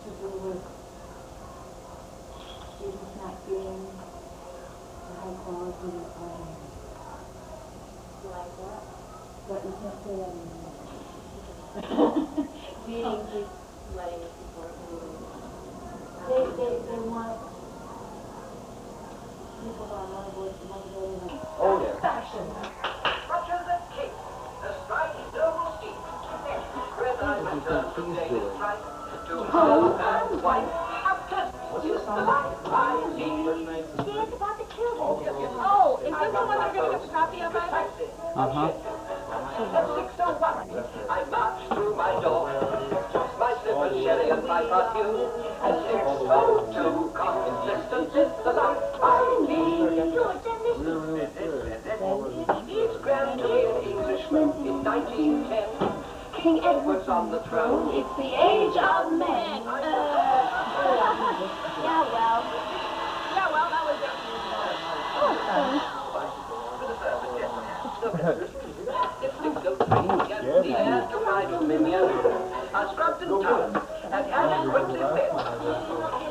to do with students not getting the high quality like what? But you can't say that anymore. Meaning just letting people they want people who are motivated. Oh yeah. Fashion. Roger the cake. The strike double steep. Red eye return from daily strike. To husband and wife. What's this song? It's about the children. Oh, is this the one they're going to get a copy of? At 6:01, I march through my door. My slippers, sherry, and my perfume. At 6:02, consistent is the life I lead. It's grand to be an Englishman in 1910. King Edward's on the throne. It's the age of men. Yeah, well, that was it. The air to my dominion are scrubbed and turned and adequately fed.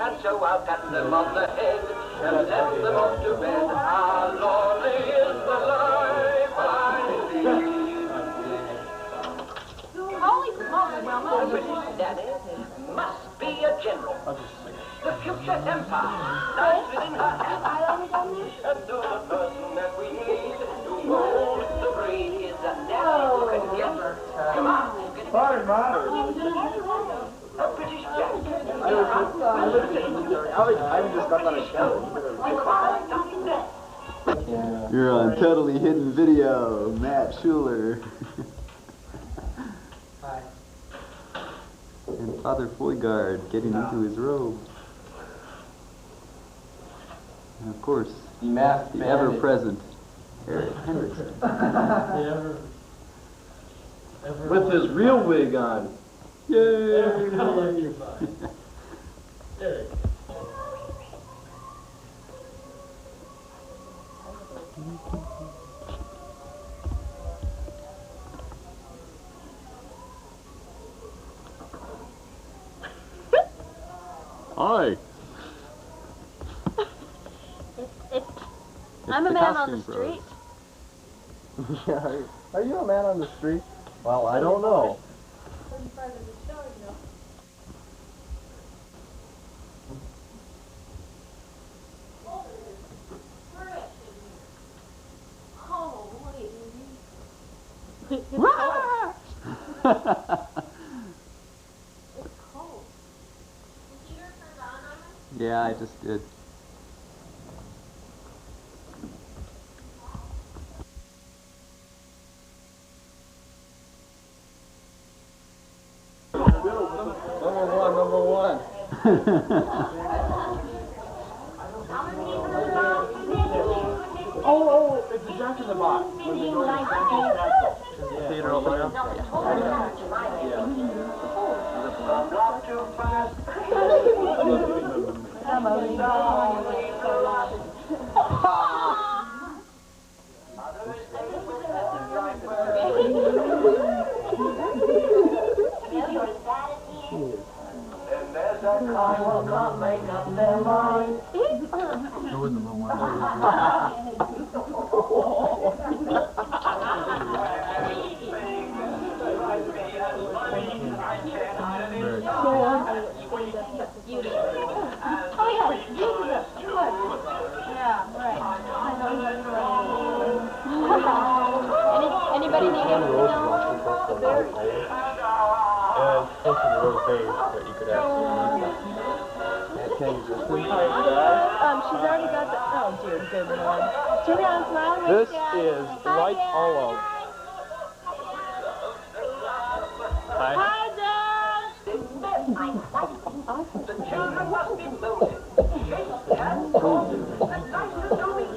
And so I'll pat them on the head and send them off to bed. How lonely is the life I lead. Holy smokes, Wilma. The British daddy must be a general. The future empire lies within her hand. And so the person that we need to mold the brain is a daddy who can get her. Come on, get it. Sorry, Mom. A British jack. I just got on a show. You're on Totally Hidden Video, Matt Schuller. Hi. And Father Foygard getting into his robe. And of course, the ever-present Erick Hendrickson. With his real wig on. Yay! Erick. Hi. I'm a man on the street. Yeah, are you a man on the street? Well, I don't know. Yeah, I just did. Number one. Oh, it's a Jack in the Box. When they go to the theater over there. And there's a kind who can't make up their mind. Anybody need anything else? Close to the road page that you could actually She's already got the. Oh, dear, good Lord. Turn around, smile. This is Light Hollow. Hi. Hi, Dad. The children must be loaded.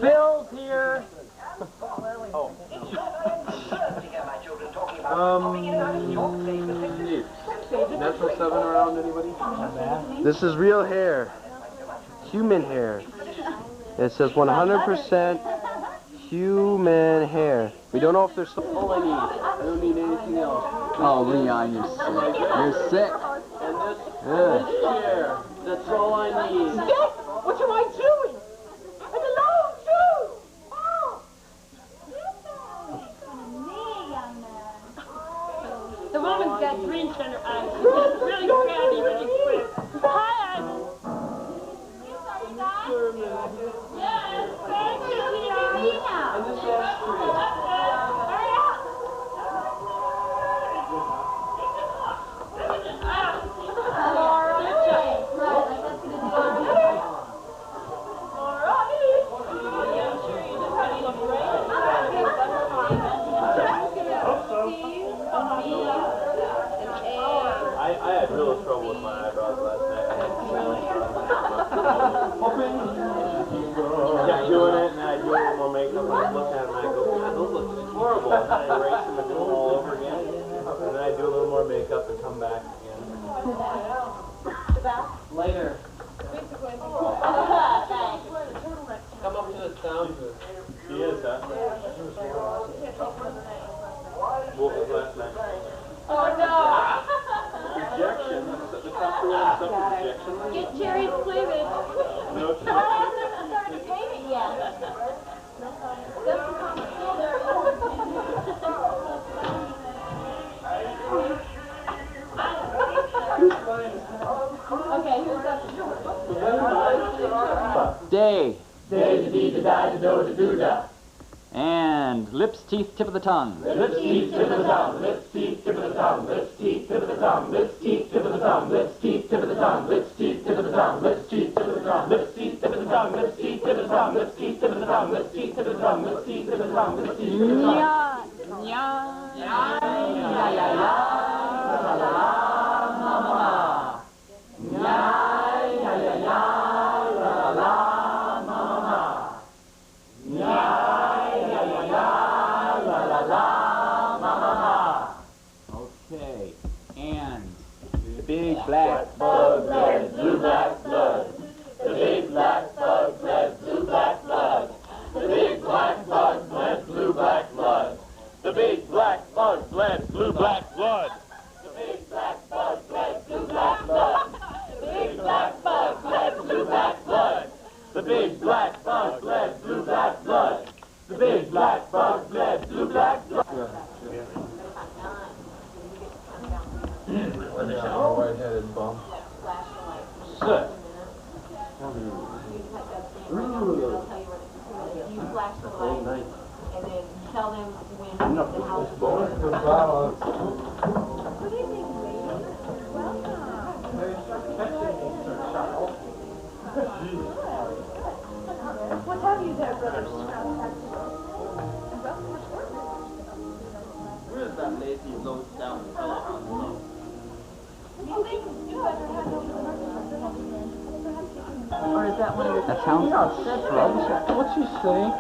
Bill's here. Oh. Natural 7 around anybody? This is real hair. Human hair. It says 100% human hair. We don't know if there's all I need. I don't need anything else. Oh, Leon, you're sick. You're sick. And this Chair. That's all I need. Dick, what am I doing? I'm alone too. The woman's got drinks in her eyes. She's just really crabby, really quick. Hi, Ivy. Yes, thank you, Tina. And this ashtray. Hurry up. I had real trouble with my eyebrows last night. I had Open. kept doing it, and I do a little more makeup, and I look at them, and I go, God, those look horrible. And I erase them and do them all over again. And then I do a little more makeup and come back again. Later. Come up to the sound booth. She is, huh? What was last night? Rejection. The top two on stuff rejection. Get Jerry's cleavage. No, I haven't started to paint it yet. Okay, who's up? Day. Day to dee to die to do to do da. And lips, teeth, tip of the tongue. Lips, teeth, tip of the tongue. Lips, teeth, tip of the tongue. Lips, teeth, tip of the tongue. Lips, teeth, tip of the tongue. Lips, teeth, tip of the tongue. Lips, teeth, tip of the tongue. Lips, teeth, tip of the tongue. Lips, teeth, tip of the tongue. Lips, teeth, tip of the tongue. Lips, teeth, tip of the tongue. Lips, teeth, tip of the tongue. Lips, teeth, tip of the tongue. Lips, teeth, tip of the tongue. Okay. And the big black Bug bled, blue black blood. The big black bug bled, blue black blood. The big black bug bled, blue black blood. The big black bug bled, blue black blood. The big black bug bled, blue black blood. The big black bug bled, blue black blood. The big black bug bled, blue black blood. The big black bug bled, blue black blood. White-headed bum. Sit. You flash the light and then tell them when the house is Good balance. Good evening, ladies. Welcome. What have you there, brother? Where's that lazy, low-down fellow on the low? Or is that one of your... That sounds What's he saying?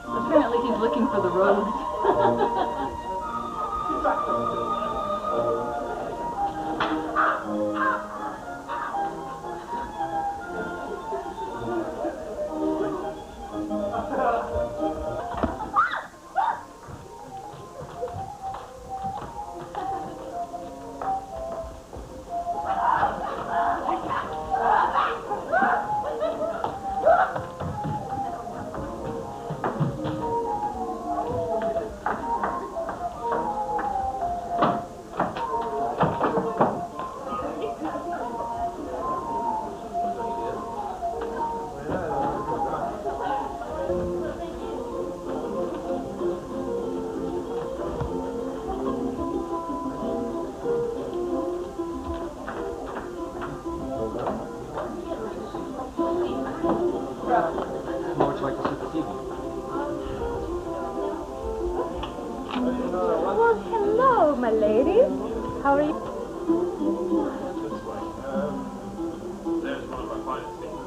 Apparently he's looking for the road. How would you like to sit this evening? Well, hello, my lady. How are you? There's one of our finest things.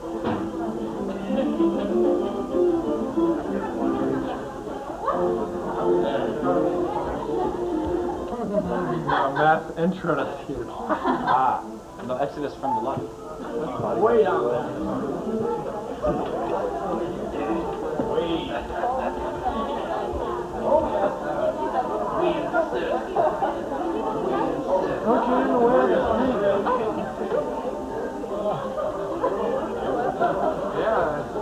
Math entrance here. Ah, no exodus from the light. Way down there. Don't you even wear this thing? Yeah, it's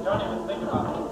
Don't even think about it.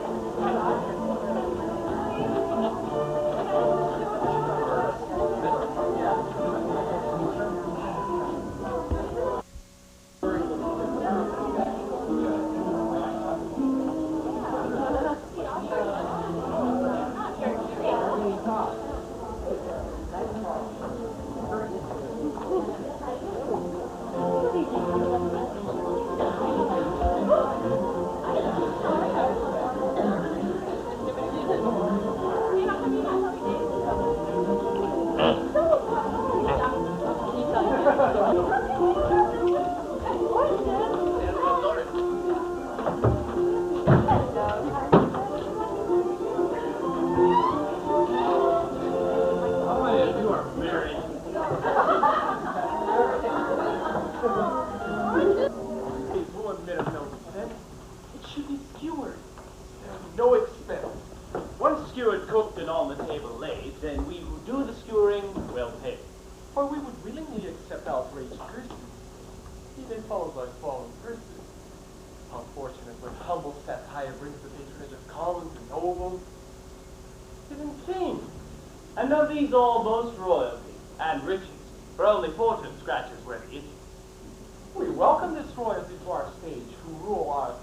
And of these almost royalty and riches, for only fortune scratches where the itch. We welcome this royalty to our stage, who rule our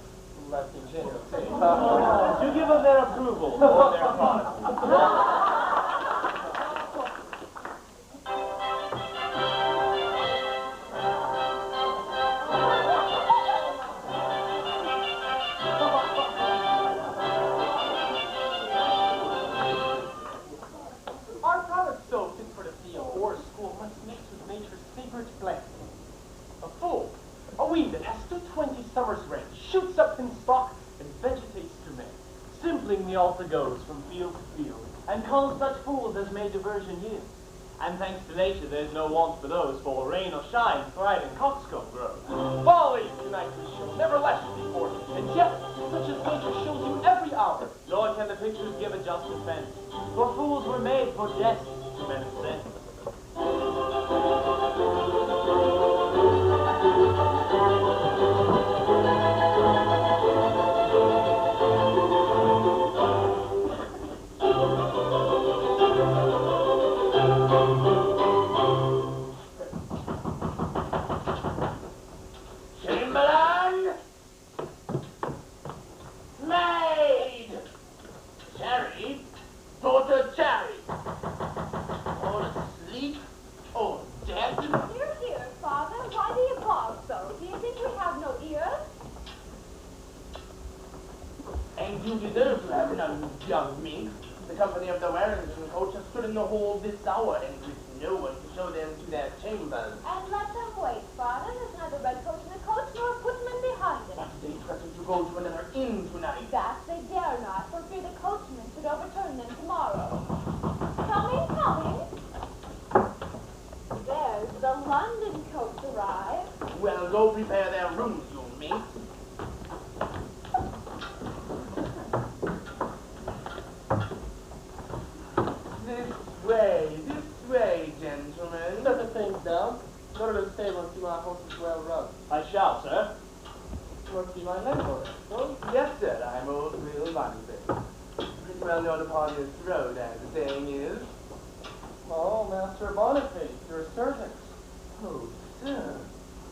less ingenuous age. To give of their approval for their policy. Altar goes from field to field, and calls such fools as may diversion yield. And thanks to nature, there's no want for those, for rain or shine, thrive and coxcomb grow. Folly, tonight we show, never less before, and yet, such as nature shows you every hour. Nor can the pictures give a just defense, for fools were made for jests to men's sense. Young mink, the company of the Warrington coach has stood in the hall this hour, and with no one to show them to their chambers. And let them wait, father. There's neither red coach in the coach nor a footman behind it. But they threaten to go to another inn tonight. That they dare not, for fear the coachman should overturn them tomorrow. Coming, coming. There's the London coach arrived. Well, go prepare their rooms, you mink. This way, gentlemen. Set the things down. Go to the stable and see my horse is well run. I shall, sir. You must be my landlord, so? Yes, sir, I'm old Will London. Pretty well known upon this road, as the saying is. Oh, Master Boniface, your servant. Oh, sir.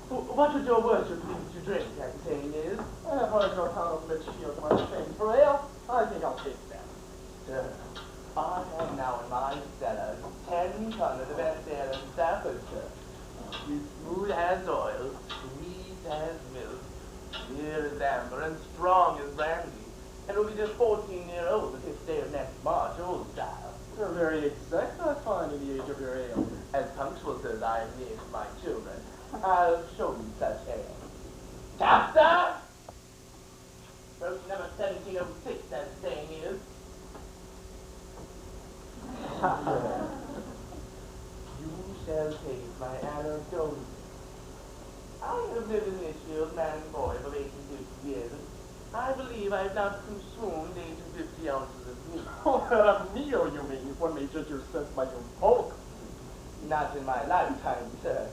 What would your worship please to drink, as the saying is? I have heard your town of Litchfield much famous for ale. I think I'll take that. Sir, I have now in my cellar 10 tons of the best ale in Staffordshire. It's smooth as oil, sweet as milk, clear as amber, and strong as brandy. And will be just 14 years old the 5th day of next March, old style. You're very exact, I find, in the age of your ale. As punctual as I am near to my children, I'll show you such ale. Chapter! Roast number 1706, as the saying is. You shall taste my anecdote. I have lived in Litchfield, man and boy, for 850 years. I believe I have not consumed 850 ounces of meat. Oh, of Neo, you mean? One may judge your sense by your bulk. Not in my lifetime, sir.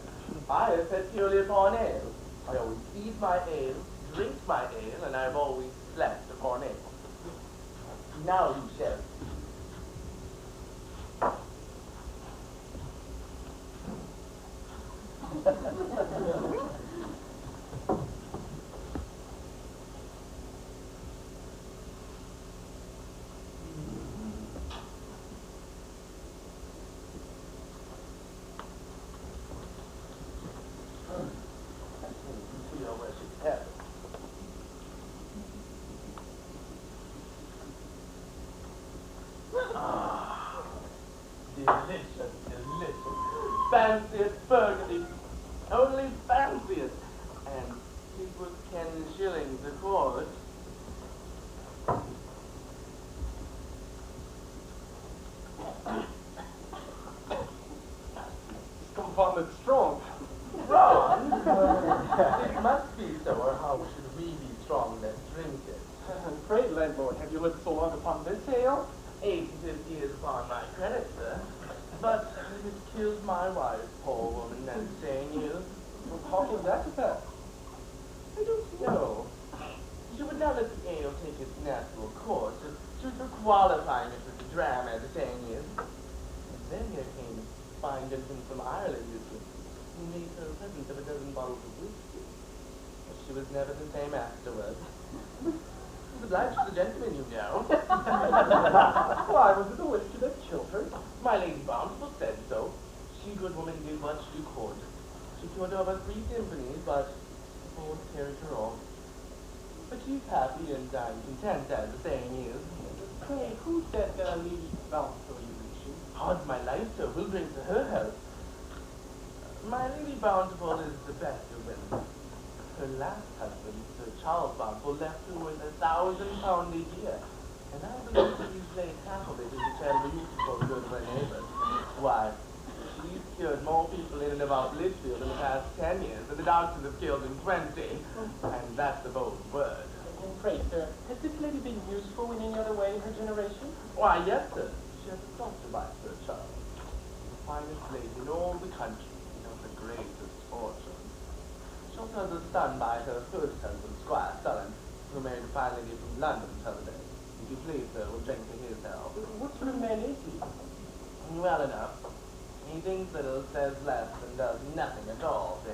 I have fed purely upon ale. I always eat my ale, drink my ale, and I've always slept upon ale. Now you shall. Delicious, delicious. Fanciest burgundy. Only fanciest. And it was 10 shillings a quart. Confounded strong. Strong? It must be so, or how should we be strong that drink it? Pray, landlord, have you lived so long upon this ale? 850 years upon my credit, sir. But it killed my wife, poor woman, that same year. How came that to pass? I don't know. She would not let the ale take its natural course. She was for qualifying it with the dram as the saying is. And then there came a fine gentleman from Ireland, you see, who made her a present of a dozen bottles of whiskey. But she was never the same afterwards. She was obliged to the gentleman, you know. Why, was it the whiskey that killed her? My Lady Bountiful said so. She, good woman, did what she could. She cured over 3 symphonies, but the board carried her off. But she's happy and I'm content, as the saying is. Pray, who's that Lady Bountiful you mentioned? Odds my life, sir, we'll drink to her health. My Lady Bountiful is the best of women. Her last husband, Sir Charles Bountiful, left her with £1,000 a year. And I believe she's laid half of it in the charitable use for the good of her neighbors. Why, she's cured more people in and about Litchfield in the past 10 years than the doctors have killed in 20. And that's a bold word. And pray, sir, has this lady been useful in any other way in her generation? Why, yes, sir. She has a daughter by Sir Charles. The finest lady in all the country, of the greatest fortune. She also has a son by her first husband, Squire Sullen, who married a fine lady from London this other day. If you please, sir, we'll drink to his health. What sort of man is he? Well enough. He thinks little, says less, and does nothing at all, see.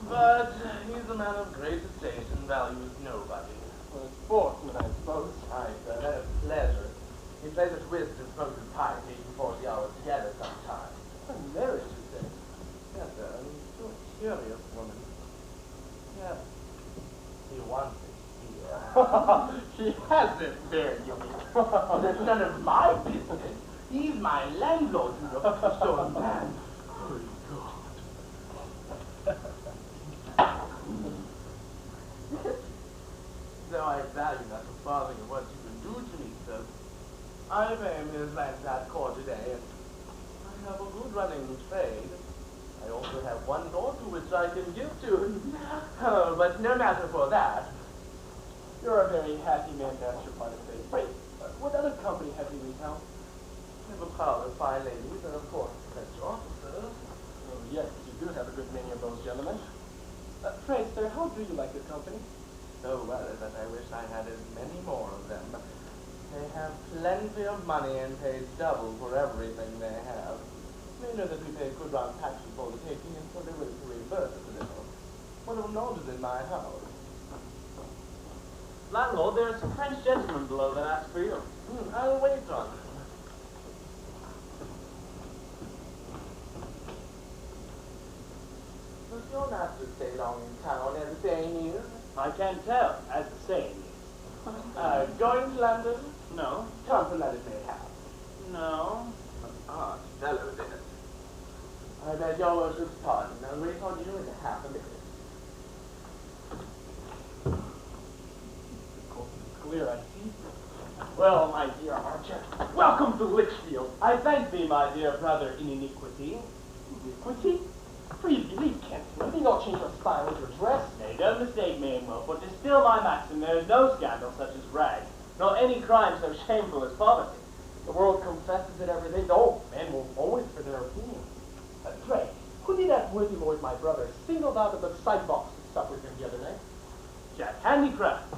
But he's a man of great estate and values nobody. Well, it's sportsman, I suppose. Aye, sir, that is pleasure. He plays at whist and smokes his pipe 8 and 40 hours together sometimes. A marriage, you say? Yes, sir, and he's so curious woman. Yes. He wants it here. He has it there, you mean. That's none of my business. He's my landlord, you know. So man. Good God. Though I value not the farthing of what you can do to me, sir. I am his landlord court today, and I have a good running trade. I also have one daughter which I can give to. Oh, but no matter for that. You're a very happy man, that's your part of the day. Wait, what other company have you in town? I have a parlor of fine ladies, and of course, pleasure officers. Oh, yes, you do have a good many of those gentlemen. Pray, sir, how do you like your company? So well that I wish I had as many more of them. They have plenty of money and pay double for everything they have. They know that we pay good round taxes for the taking, and so they're willing to reimburse us a little. One of them lodges in my house. Landlord, there are some French gentlemen below that ask for you. I'll wait on them. Does your master stay long in town, as the saying is? I can't tell, as the saying is. Going to London? No. Come to London, mayhap. No. Odd fellow, this. I beg your worship's pardon. I'll wait on you in half a minute. The coast is clear, I see. Well, my dear Archer, welcome to Litchfield. I thank thee, my dear brother in iniquity. equity? Please believe, Kent. You did not change your style of your dress. Nay, don't mistake me, Mo, but 'tis still my maxim there is no scandal such as rags, nor any crime so shameful as poverty. The world confesses it every day, though men will always for their opinion. Pray, who did that worthy lord, my brother, singled out of the sidebox to sup with him the other night? Jack Handicraft,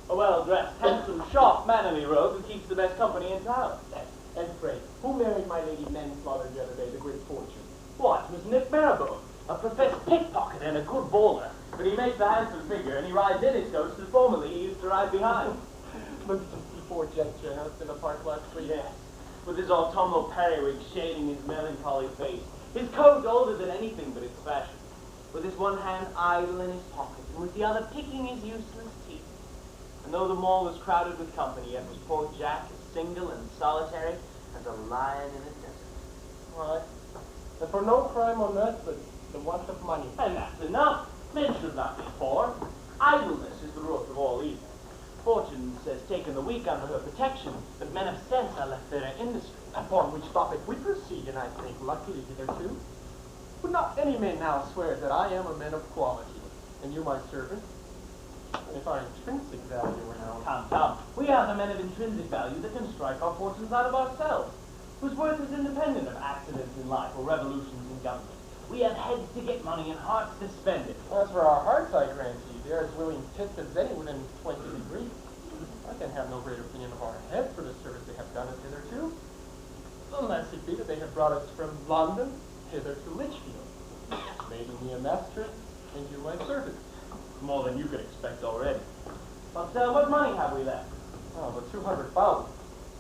a well-dressed, handsome, sharp, mannerly rogue who keeps the best company in town. And pray, who married my lady Manslaughter the other day, the great fortune? What, it was Nick Marrowbone, a professed pickpocket and a good bowler, but he makes a handsome figure and he rides in his coach as formerly he used to ride behind. Look at the C4 gesture house in the park last week. Yes, with his autumnal periwig shading his melancholy face, his coat older than anything but its fashion, with his one hand idle in his pocket and with the other picking his useless teeth. And though the mall was crowded with company, yet was poor Jack as single and solitary as a lion in a desert. Why? And for no crime on earth but the want of money. And that's enough. Men should not be poor. Idleness is the root of all evil. Fortune has taken the weak under her protection, but men of sense are left to their industry. Upon which topic we proceed, and I think luckily hitherto. Would not any man now swear that I am a man of quality, and you my servant? If our intrinsic value were known. Come. We are the men of intrinsic value that can strike our fortunes out of ourselves, whose worth is independent of accidents in life or revolutions in government. We have heads to get money and hearts to spend it. As for our hearts, I grant you, they are as willing tits as any within 20 degrees. I can have no great opinion of our heads for the service they have done us hitherto, unless it be that they have brought us from London hither to Lichfield, making me a master and you my servant. More than you could expect already. But what money have we left? Oh, but 200 pounds.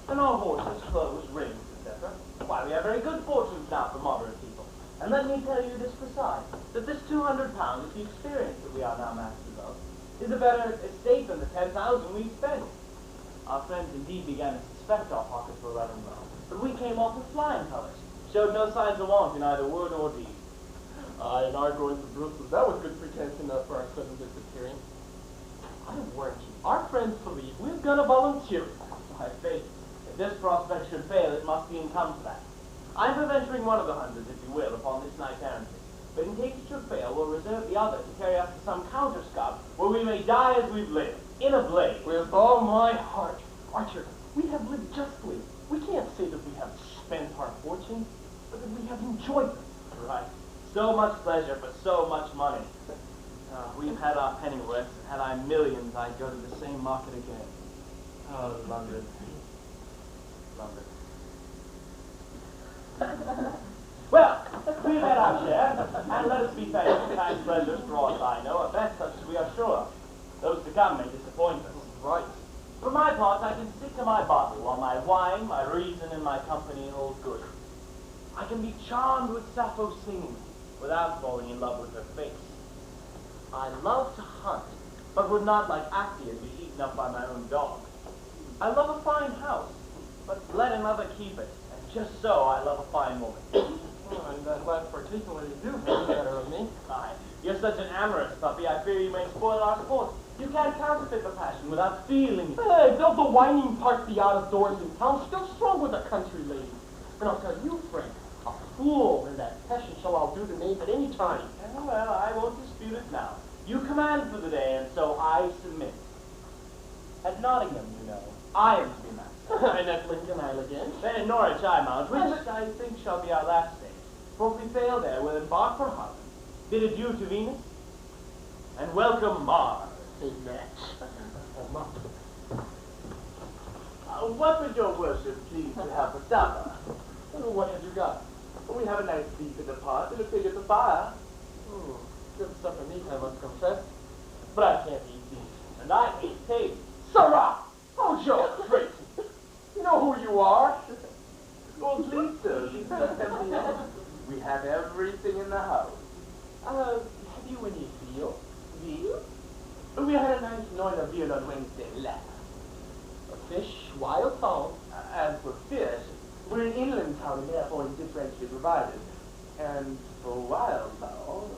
And our horses, clothes, rings, etc. Why, we have very good fortunes now for moderate people. And let me tell you this besides, that this 200 pounds, if the experience that we are now masters of, is a better estate than the 10,000 we spent. Our friends indeed began to suspect our pockets were running low, but we came off with flying colors, showed no signs of want in either word or deed. And our going to Brussels, that was good pretense enough for our sudden disappearing. I warn you, our friends believe we're gonna volunteer. My faith, if this prospect should fail, it must be come to that. I'm for venturing one of the hundreds, if you will, upon this night's errand. But in case it should fail, we'll reserve the other to carry us to some counterscarp, where we may die as we've lived, in a blaze. With all my heart. Archer, we have lived justly. We can't say that we have spent our fortunes, but that we have enjoyed them. Right. So much pleasure for so much money. We've had our pennyworth, and had I millions, I'd go to the same market again. Oh, London. London. Well, we've had our share, and let us be thankful for kind pleasures for aught I know, at best such as we are sure of. Those to come may disappoint us. Right. For my part, I can stick to my bottle, while my wine, my reason, and my company hold good. I can be charmed with Sappho singing, without falling in love with her face. I love to hunt, but would not like Actaeon be eaten up by my own dog. I love a fine house, but let another keep it, and just so I love a fine woman. Oh, and that last particularly do think better of me. Aye, you're such an amorous puppy, I fear you may spoil our sport. You can't counterfeit the passion without feeling it. Hey, though the whining part be out of doors in town, still strong with a country lady. And I'll tell you, Frank, a fool in that passion shall outdo the knave at any time. Well, I won't dispute it now. You command for the day, and so I submit. At Nottingham, you know, I am to be master. And at Lincoln Isle again. Then in Norwich I mount, which I think shall be our last stage. For if we fail there, we'll embark for Holland, bid adieu to Venus, and welcome Mars. What would your worship please to have for supper? What have you got? We have a nice beef in the pot and a pig at the fire. Good supper meat, I must confess. But I can't eat beef. And I hate pig. Sirrah! Oh, Joe, Tracy! You know who you are? Oh, please, sir. We have everything in the house. Have you any veal? Veal? We had a nice loin of veal on Wednesday last. A fish, wild fowl. As for fish, we're an inland town and therefore differentially provided. And for wild fowl,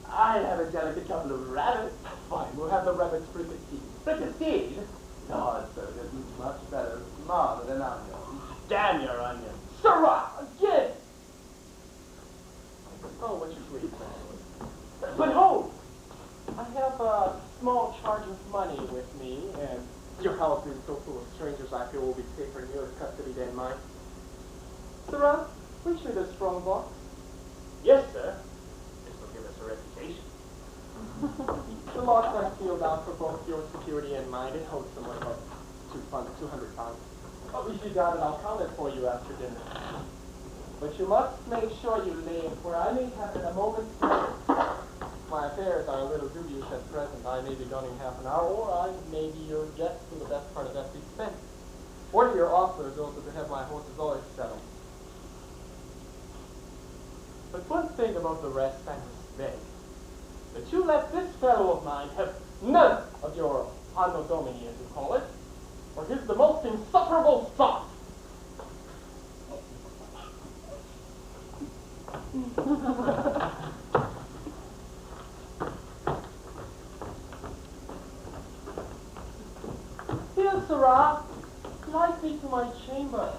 I have a delicate couple of rabbits. Fine, we'll have the rabbits fricasseed. Fricasseed? No, sir, this is much better smaller than onions. Damn your onion. Sirrah! Again! Oh, what you please, but hold! I have a small charge of money with me, and your house is so full of strangers I feel will be safer in your custody than mine. Sirrah, reach me the strong box. Yes, sir. This will give us a reputation. The locks are sealed out for both your security and mine. It holds somewhere about 200 pounds. Oh, if you got it, I'll count it for you after dinner. But you must make sure you lay it where I may have it a moment's notice. My affairs are a little dubious at present. I may be gone in half an hour, or I may be your guest for the best part of that week's spent. Or your offer is also to have my horses always settled. But one thing about the rest I must beg, that you let this fellow of mine have none of your anno domini, as you call it, or he's the most insufferable sot. Here, Sirrah, light me to my chamber.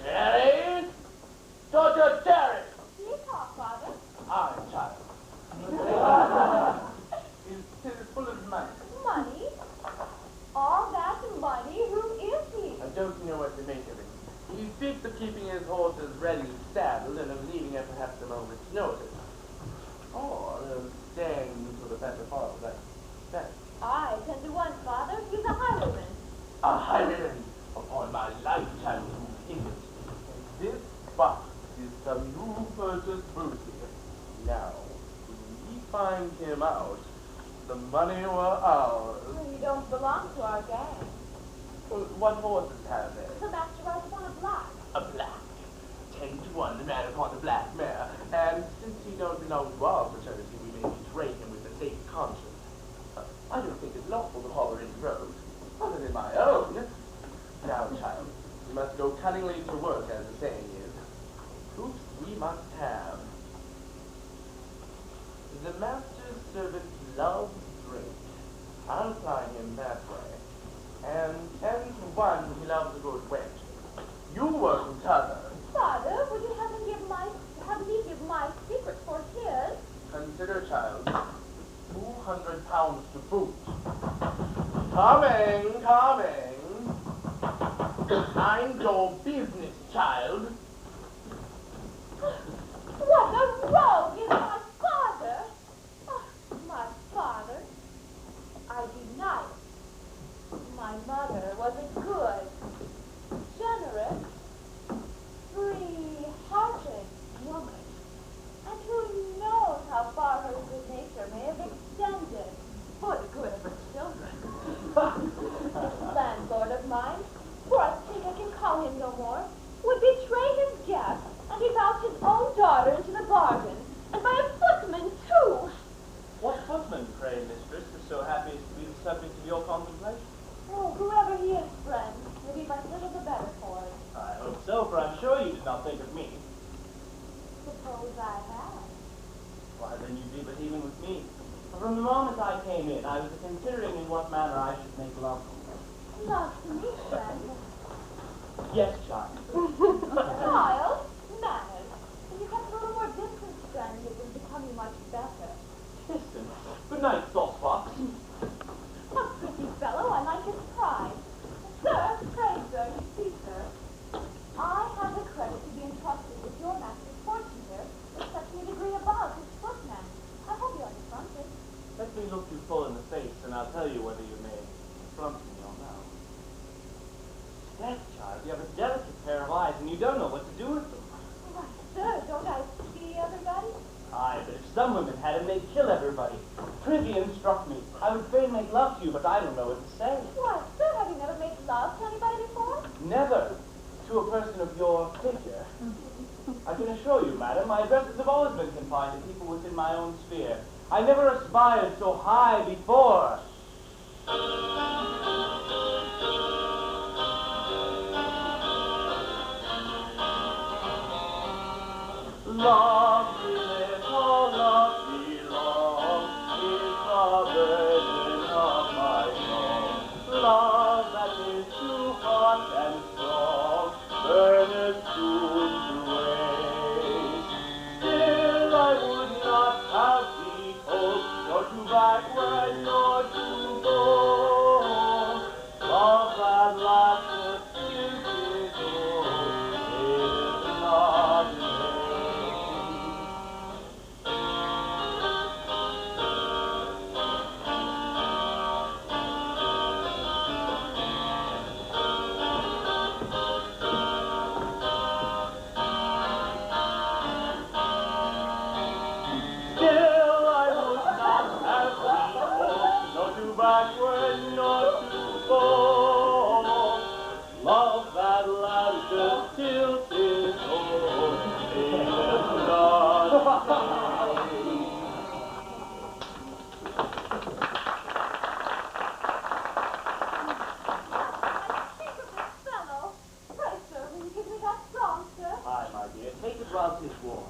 Cherry? Dr. Cherry! Do you talk, Father? Aye, child. It is full of money. Money? All that money? Who is he? I don't know what to make of it. He speaks of keeping his horses ready saddled and of leaving at perhaps a moment's notice. Or of staying until the better part of that. Aye, 10 to 1, Father. He's a highwayman. A highwayman! Upon my life, child, who is it? And this box is some new purchased booty. Now, when we find him out, the money were ours. You don't belong to our gang. Well, what horses have they? The master rides upon a black. A black. 10 to 1, the man upon the black mare. And since he don't belong to our fraternity, we may betray him with a safe conscience. I don't think it's lawful to holler in the road, other than my own. Now, child, we must go cunningly to work, as the saying is. Proofs we must have. The master's servant loves drink. I'll ply him that way. And 10 to 1, he loves a good wench. You work t'other. Father, would you have me give my secret for his? Consider, child, 200 pounds to boot. Coming. Mind your business, child. What a rogue is my father! Oh, my father? I deny it. My mother was a good, generous, free-hearted woman. And who knows how far her good nature may have extended for the good of her children. This landlord of mine, for I think I can call him no more, would betray his guest and give out his own daughter into the bargain, and by a footman, too. What footman, pray, mistress, is so happy as to be the subject of your contemplation? Oh, whoever he is, friend, will be but little the better for it. I hope so, for I'm sure you did not think of me. Suppose I have. Why, then you'd be but even with me. For from the moment I came in, I was considering in what manner I should make love to you. Love to me, friend. Yes, child. Child, manners. If you kept a little more distance, friend, it would become you much better. Distance. Good night, saucebox. A pretty fellow, I like his pride. Sir, pray, sir, you see, sir, I have the credit to be entrusted with your master's fortune here, which sets me a degree above his footman. I hope you understand it. Let me look you full in the face, and I'll tell you whether you may front me or not. That child, you have a delicate pair of eyes, and you don't know what to do with them. Why, sir, don't I see everybody? Aye, but if some women had him, they'd kill everybody. Privy instruct me. I would fain make love to you, but I don't know what to say. Why, sir, have you never made love to anybody before? Never. To a person of your figure. I can assure you, madam, my addresses have always been confined to people within my own sphere. I never aspired so high before. Love with all love belongs is the burden of my song. Love that is too hot and strong burneth soon to waste. Still I would not have thee cold, nor to backward, nor to go. Love that lasteth till 'tis old is not in vain. Still I would not have thee hold, nor to backward, nor to go. Love that lasteth till 'tis old is not in vain. Fellow. Pray, sir, will you give me that song, sir? Aye, my dear, take it whilst it's warm.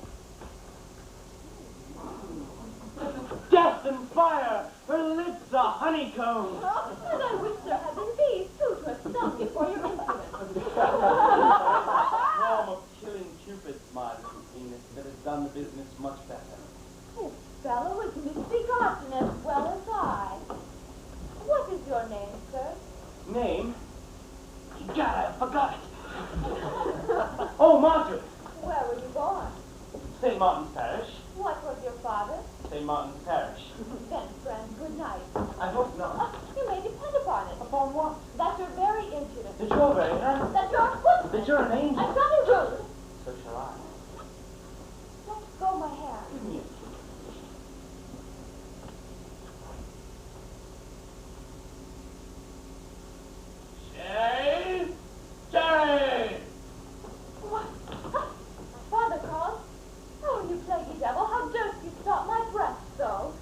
Death and fire! Her lips are honeycomb! Oh, and I wish there had been bees, too, to have stung me for your insolence. Swarm of killing cupids, my little Venus, that has done the business much better. This fellow is misbegotten as well as I. What is your name, sir? Name? God, I forgot it! Oh, Margaret! Where were you born? St. Martin's Parish. What was your father? St. Martin's Parish. Then, friend, good night. I hope not. You may depend upon it. Upon what? That you're very impudent. That you're very nice. That you're a footman. That you're an angel. And very rude. So shall I. Let go my hand. Give me a kiss. Sherry! Sherry! What? Father called? Oh, you plaguey devil, how durst you stop my breath so?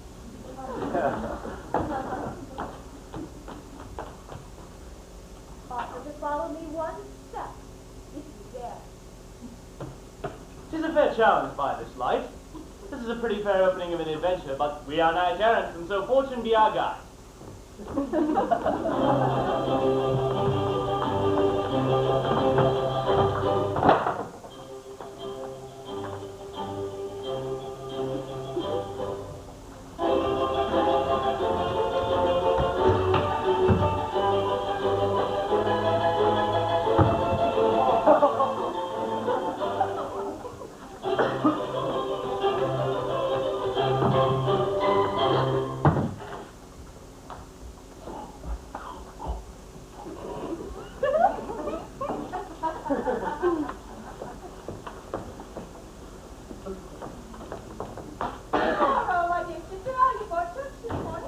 Offer to follow me one step, if you dare. 'Tis a fair challenge by this light. This is a pretty fair opening of an adventure, but we are knight errants, and so fortune be our guide.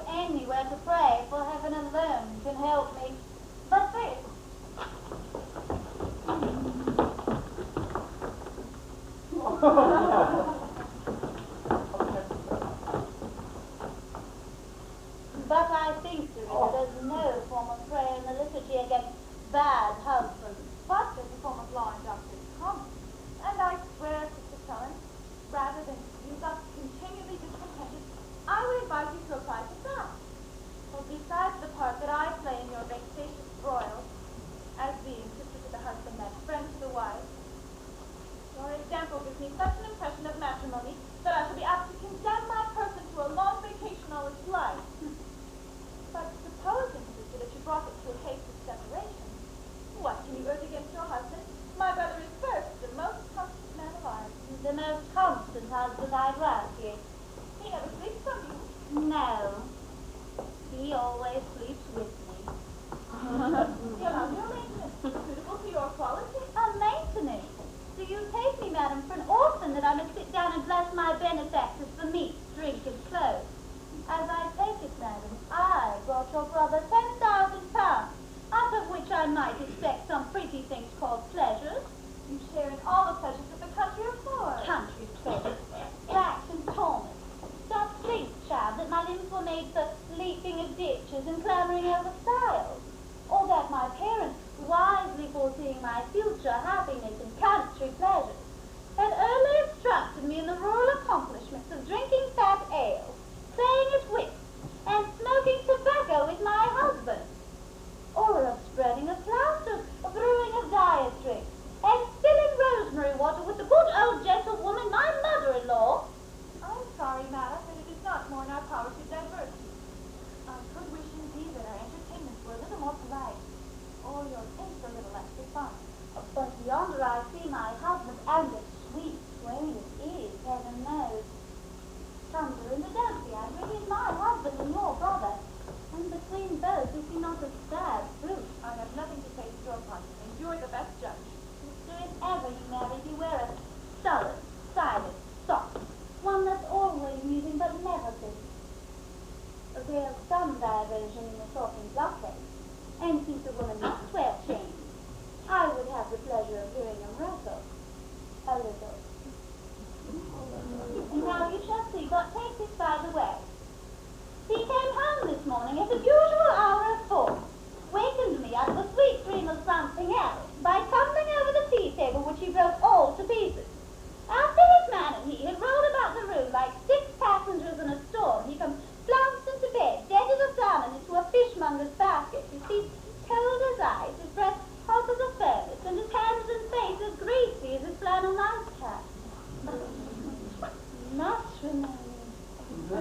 Anywhere to pray, for heaven alone can help me. But this. But I think, Serena, there's no form of prayer in the liturgy against bad husbands. But there's a form of law in doctrine common. And I swear, Sister Helen, rather than you thus continually discontented, I would advise you to apply to that. For besides the part that I play in your vexatious broil, as being sister to the husband and friend to the wife, your example gives me such an impression of matrimony that I shall be apt to condemn my person to a long vacation all its life. But supposing, sister, that you brought it to a case of separation, what can you urge against your husband? My brother is first the most constant man alive. The most constant husband, I grant you. He never sleeps from you. No. He always sleeps with me. He allows your maintenance, suitable to your quality. A maintenance? Do you take me, madam, for an orphan that I must sit down and bless my benefactors for meat, drink, and clothes? As I take it, madam, I brought your brother £10,000, out of which I might expect some pretty things called pleasures. You share in all the pleasures of the country affords. Country pleasures, racks and torments. Don't think, child, that my limbs were made for leaping of ditches and clambering over stiles, or that my parents, wisely foreseeing my future happiness and country pleasures, had early instructed me a sad brute. I have nothing to say to your part, and you're the best judge. Sister, if ever you marry, beware a sullen, silent, soft, one that's always musing but never busy. There's some diversion in the talking blockhead, and since the woman must wear chains, I would have the pleasure of hearing him wrestle. A little. And now you shall see, but take this by the way. He came home this morning at the usual hour of 4, wakened me out of a sweet dream of something else by tumbling over the tea table, which he broke all to pieces. After his man and he had rolled about the room like 6 passengers in a storm, he comes flounced into bed, dead as a salmon into a fishmonger's basket, his feet cold as ice, his breath hot as a furnace, and his hands and face as greasy as his flannel nightcap. Matrimony. He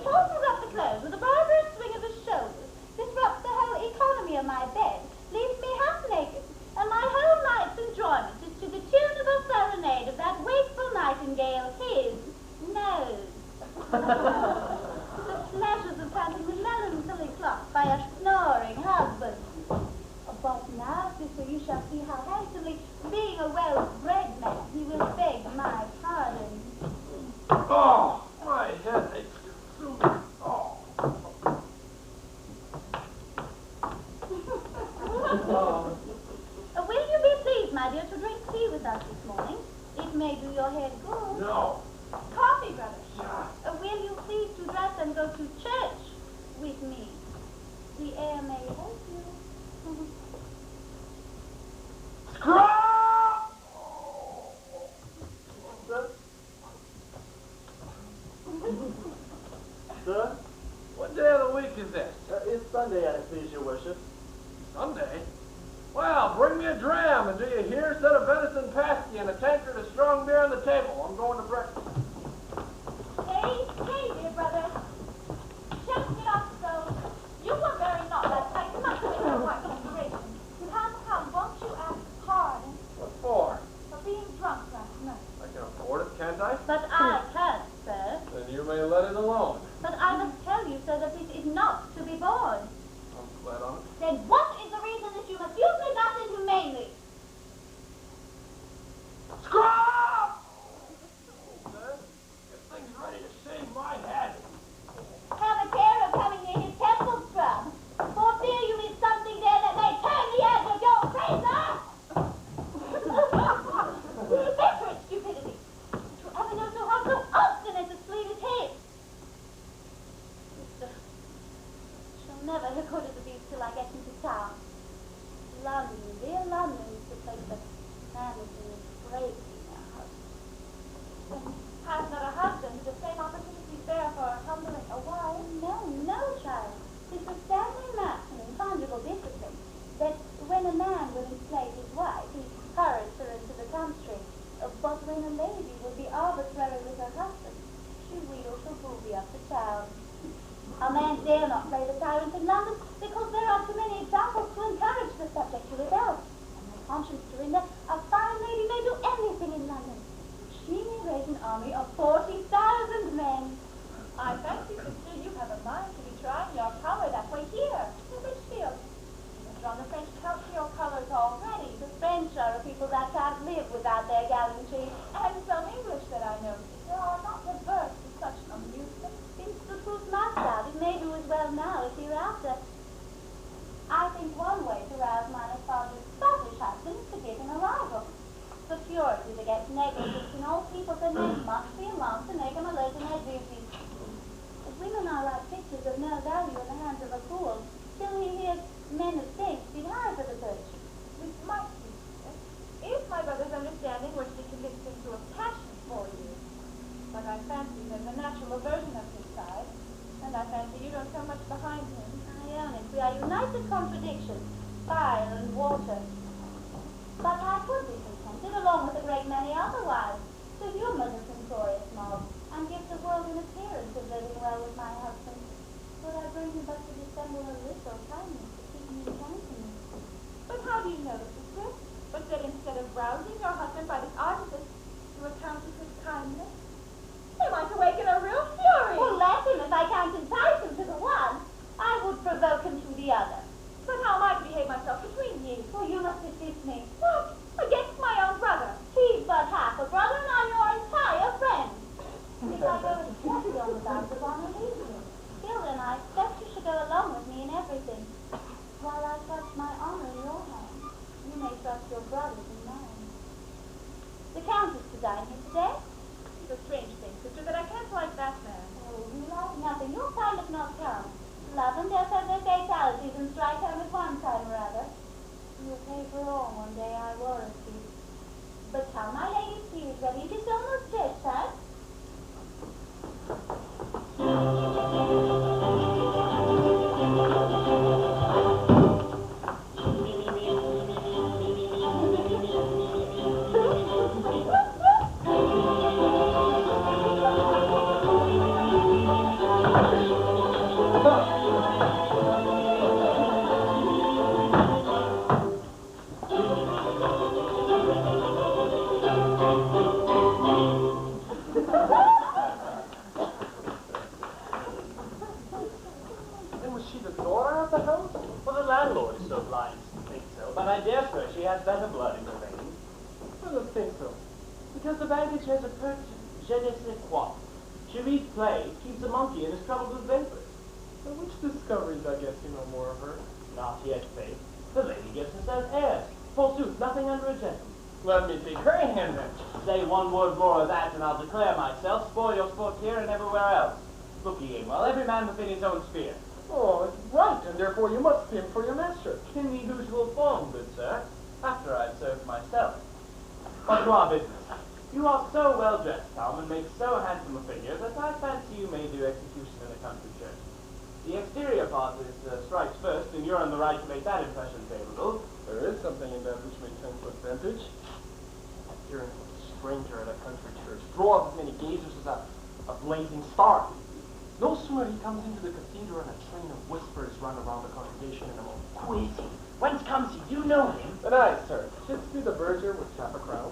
tosses up the clothes with a barbarous swing of his shoulders, disrupts the whole economy of my bed, leaves me half naked, and my whole night's enjoyment is to the tune of a serenade of that wakeful nightingale, his nose. The pleasures of panting the melancholy clock by a snoring husband. But now, sister, you shall see how handsomely, being a well-bred man, he will beg my pardon. Oh, my head aches. Oh. Will you be pleased, my dear, to drink tea with us this morning? It may do your head good. No. Coffee, brother. Will you please to dress and go to church with me? The air may help you. Sir? What day of the week is this? It's Sunday, I please your worship. Sunday? Well, bring me a dram, and do you hear? Set a venison pasty and a tankard of strong beer on the table. I'm going to breakfast. Hey, dear brother. Just get off the stove. You were very not last night. You must make your wife consideration. And how won't you ask pardon What for? for being drunk last night? I can afford it, can't I? But I can't, sir. Then you may let it alone. But I must tell you, sir, that this is not to be borne. I'm glad on it. Then what is the reason that you must use me thus inhumanely? Scrub! Sir, get things ready to shave my head. Have a care of coming near his temple, scrub. For fear you meet something there that may turn the edge of your razor. Illiterate stupidity. To ever know so hard, so obstinate to sleeve his head. Sister, shall never have heard of the beast till I get into town. London, dear London, is the place that man is in the breaking a husband. Has not a husband the same opportunities there for humbling a wife? No, child. It's a family maxim in conjugal discipline that when a man will enslave his wife, he hurries her into the country. But when a lady will be arbitrary with her husband, she wheedles her booby up to town. A man dare not play the tyrant in London because there are too many examples to encourage the subject to rebel. And my conscience to that a fine lady may do anything in London. She may raise an army of 40,000 men. I fancy, sister, you have a mind to be trying your power that way here, in Richfield. You've drawn the French Count to your colors already. The French are a people that can't live without their gallantry. And some English that I know, sister, are not averse to such amusement. Since the truth must out, it may do as well now as hereafter. I think one way to rouse my father's Scottish husband is to give him a rival. Securities against negligence in all peoples and men must be alarmed to make them alert in their duties. Women are like pictures of no value in the hands of a fool, till he hears men of sense bid high for the virtue. Which might be, sister, if my dine here today? It's a strange thing, sister, that I can't like that man. Oh, you like nothing. You're kind of not come. Love and death have their fatalities and strike home at one time or other. You'll pay for all one day, I warrant you. But come, my lady's tea is ready. It is almost dish time. I dare swear she has better blood in her veins. I don't think so. Because the baggage has a pert je ne sais quoi. She reads plays, keeps a monkey, and is troubled with vapors. So which discoveries, I guess you know more of her? Not yet, Faith. The lady gives herself airs. Forsooth, nothing under a gentleman. Let me take her hand then. Say one word more of that, and I'll declare myself, spoil your sport here and everywhere else. Look ye, well, every man within his own sphere. Oh, it's right, and therefore you must pimp for your master. In the usual form, good sir, after I've served myself. But to our business. You are so well dressed, Tom, and make so handsome a figure that I fancy you may do execution in a country church. The exterior part is strikes first, and you're in the right to make that impression favorable. There is something in that which may tend to advantage. Appearing a stranger at a country church, draw out as many gazers as a blazing star. No sooner he comes into the cathedral and a train of whispers run around the congregation in a moment. Who is he? Whence comes he? Do you know him? And I, sir, Shitsby the verger with half a crown.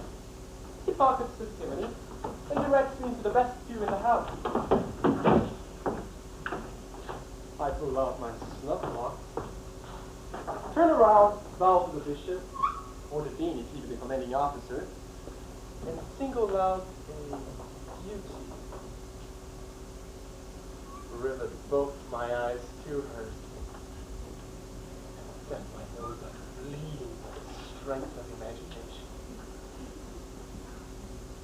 He pockets his timony and directs me to the best pew in the house. I pull out my snuff box, turn around, bow to the bishop, or the dean if he be the commanding officer, and single out a beauty. Rivet both my eyes to her. Then my nose are bleeding with the strength of imagination.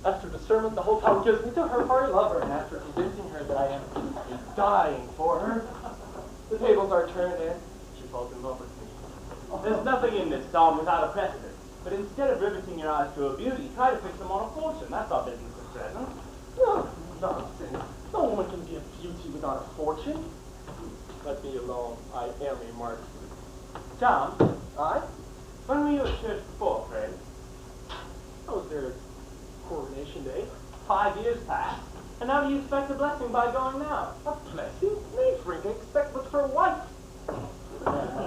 After the sermon, the whole town gives me to her for a lover, and after convincing her that I am dying for her, the tables are turned and she falls in love with me. There's nothing in this, Tom, without a precedent. But instead of riveting your eyes to a beauty, try to fix them on a fortune. That's our business at present. No, nonsense. No woman can be a beauty without a fortune. Let me alone. I am a marksman. Tom, I? when were you at church before, friend? I was there at Coronation Day. 5 years past. And how do you expect a blessing by going now? A blessing? Me, Frank, I expect but for a wife.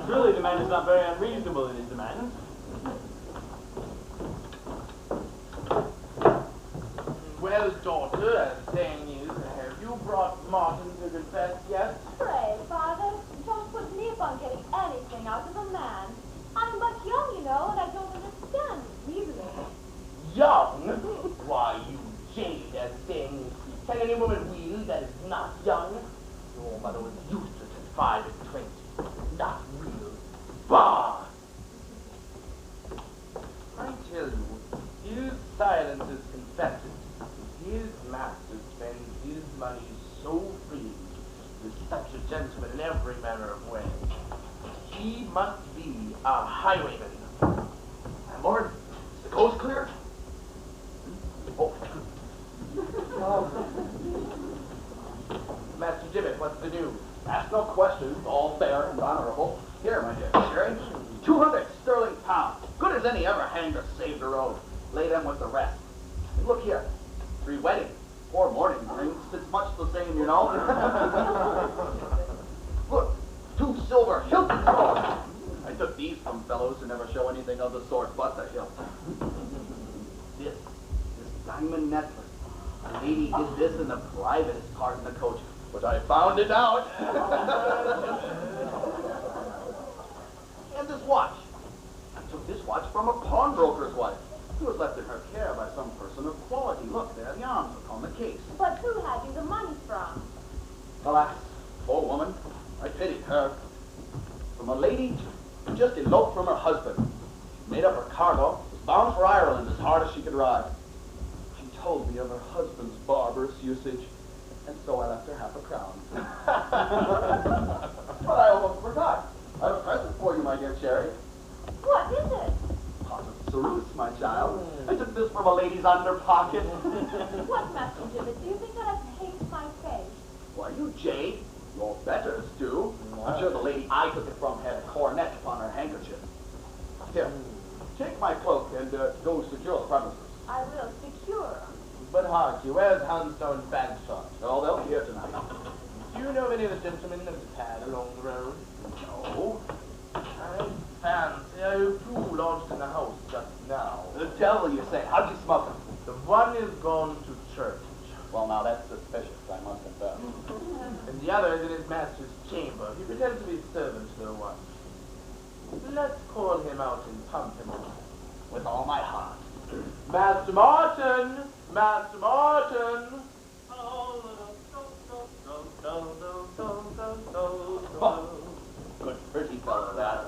Truly, the man is not very unreasonable in his demands. Well, daughter, as saying is, have you brought Martin to confess yet? Pray, father, don't put me upon getting anything out of a man. I'm but young, you know, and I don't understand reasoning. Young? Why, you jade, as saying is, can any woman wheel that is not young? Your mother was useless at 5 and 20. Not real. Bah! I tell you, his silence is confessing. His master spends his money so freely, with such a gentleman in every manner of way. He must be a highwayman. Landlord, is the coast clear? Oh. Master Jibbet, what's the news? Ask no questions, all fair and honorable. Here, my dear Sherry, 200 sterling pounds. Good as any ever hanged or saved a road. Lay them with the rest. And look here, 3 weddings, 4 mourning rings. It's much the same, you know. Look, 2 silver hilted swords. I took these from fellows who never show anything of the sort but the hilt. This diamond necklace. The lady did this in the privatest part in the coach, but I found it out. And this watch. I took this watch from a pawnbroker's wife. It was left in her care by some person of quality. Look, there are the arms upon the case. But who had you the money from? Alas, poor woman, I pitied her. From a lady who just eloped from her husband. Made up her cargo, was bound for Ireland as hard as she could ride. She told me of her husband's barbarous usage, and so I left her half a crown. But I almost forgot. I have a present for you, my dear Cherry. What is it? Pot of ceruse, my child. I took this from a lady's under pocket. What message is it? Do you think that I paint my face? Why, you jade. Your betters do. I'm sure the lady I took it from had a coronet upon her handkerchief. Here, take my cloak and go secure the premises. I will secure. But hark you, where's Hunstone's Bagshot? Oh, they'll be here tonight. Do you know of any of the gentlemen that have had along the road? No. I fancy I have two lodged in the house just now. The devil, you say. How'd you smoke them? The one is gone to church. Well, now that's suspicious, I must confess. And the other is in his master's chamber. He pretends to be servant to one. Let's call him out and pump him up. With all my heart. Master Martin! Master Martin! Good pretty fellow, that.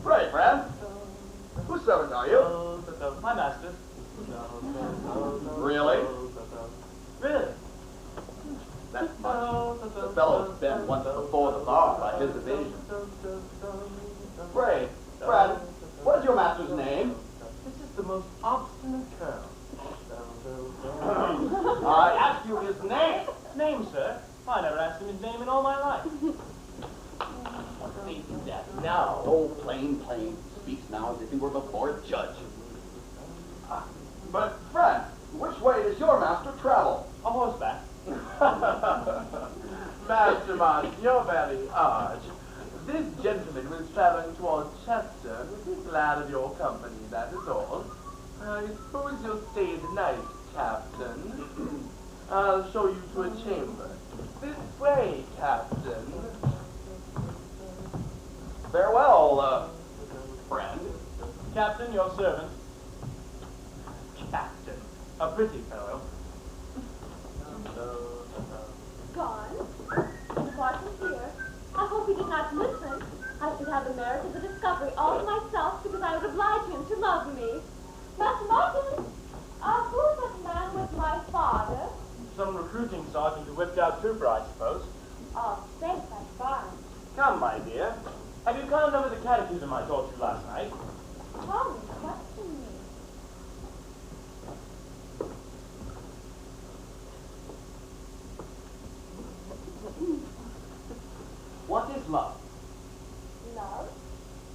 Pray, friend. Whose servant are you? My master. Really? Really? That's much. The fellow's been once before the bar by his evasion. Pray, friend, what is your master's name? This is the most obstinate girl. I asked you his name. Name, sir? I never asked him his name in all my life. What makes that now? Oh, plain. Speaks now as if he were before a judge. But, friend, which way does your master travel? A horseback. Master Martin, you're very arch. This gentleman was traveling towards Chester and would be glad of your company, that is all. I suppose you'll stay the night, Captain. I'll show you to a chamber. This way, Captain. Farewell, friend. Captain, your servant. Captain. A pretty fellow. Gone? Barton's here. I hope he did not listen. I should have the merit of the discovery all to myself because I would oblige him to love me. Master Martin, who is that man with my father? Some recruiting sergeant who whipped out trooper, I suppose. Oh, thanks, that's fine. Come, my dear. Have you gone over the catechism I taught you last night? Tell me, question me. What is love? Love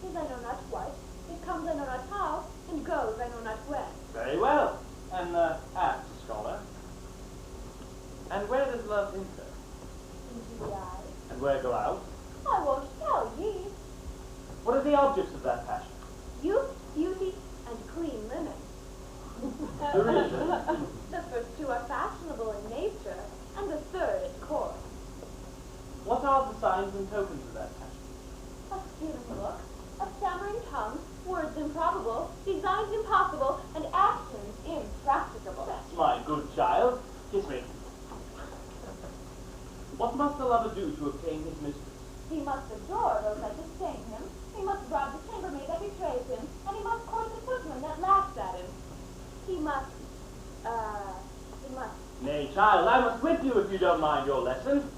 is I know not what, it comes I know not how, and goes I know not when. Very well. And apt scholar. And where does love enter? Into the eye. And where go out? I won't tell ye. What are the objects of that passion? Youth, beauty, and clean linen. The reason? The first two are fashionable in nature, and the third at court. What are the signs and tokens of that passion? A stealing look, a stammering tongue, words improbable, designs impossible, and actions impracticable. That's my good child. Kiss me. What must the lover do to obtain his mistress? He must adore those that disdain him, he must rob the chambermaid that betrays him, and he must court the footman that laughs at him. He must. Nay, child, I must whip you if you don't mind your lesson.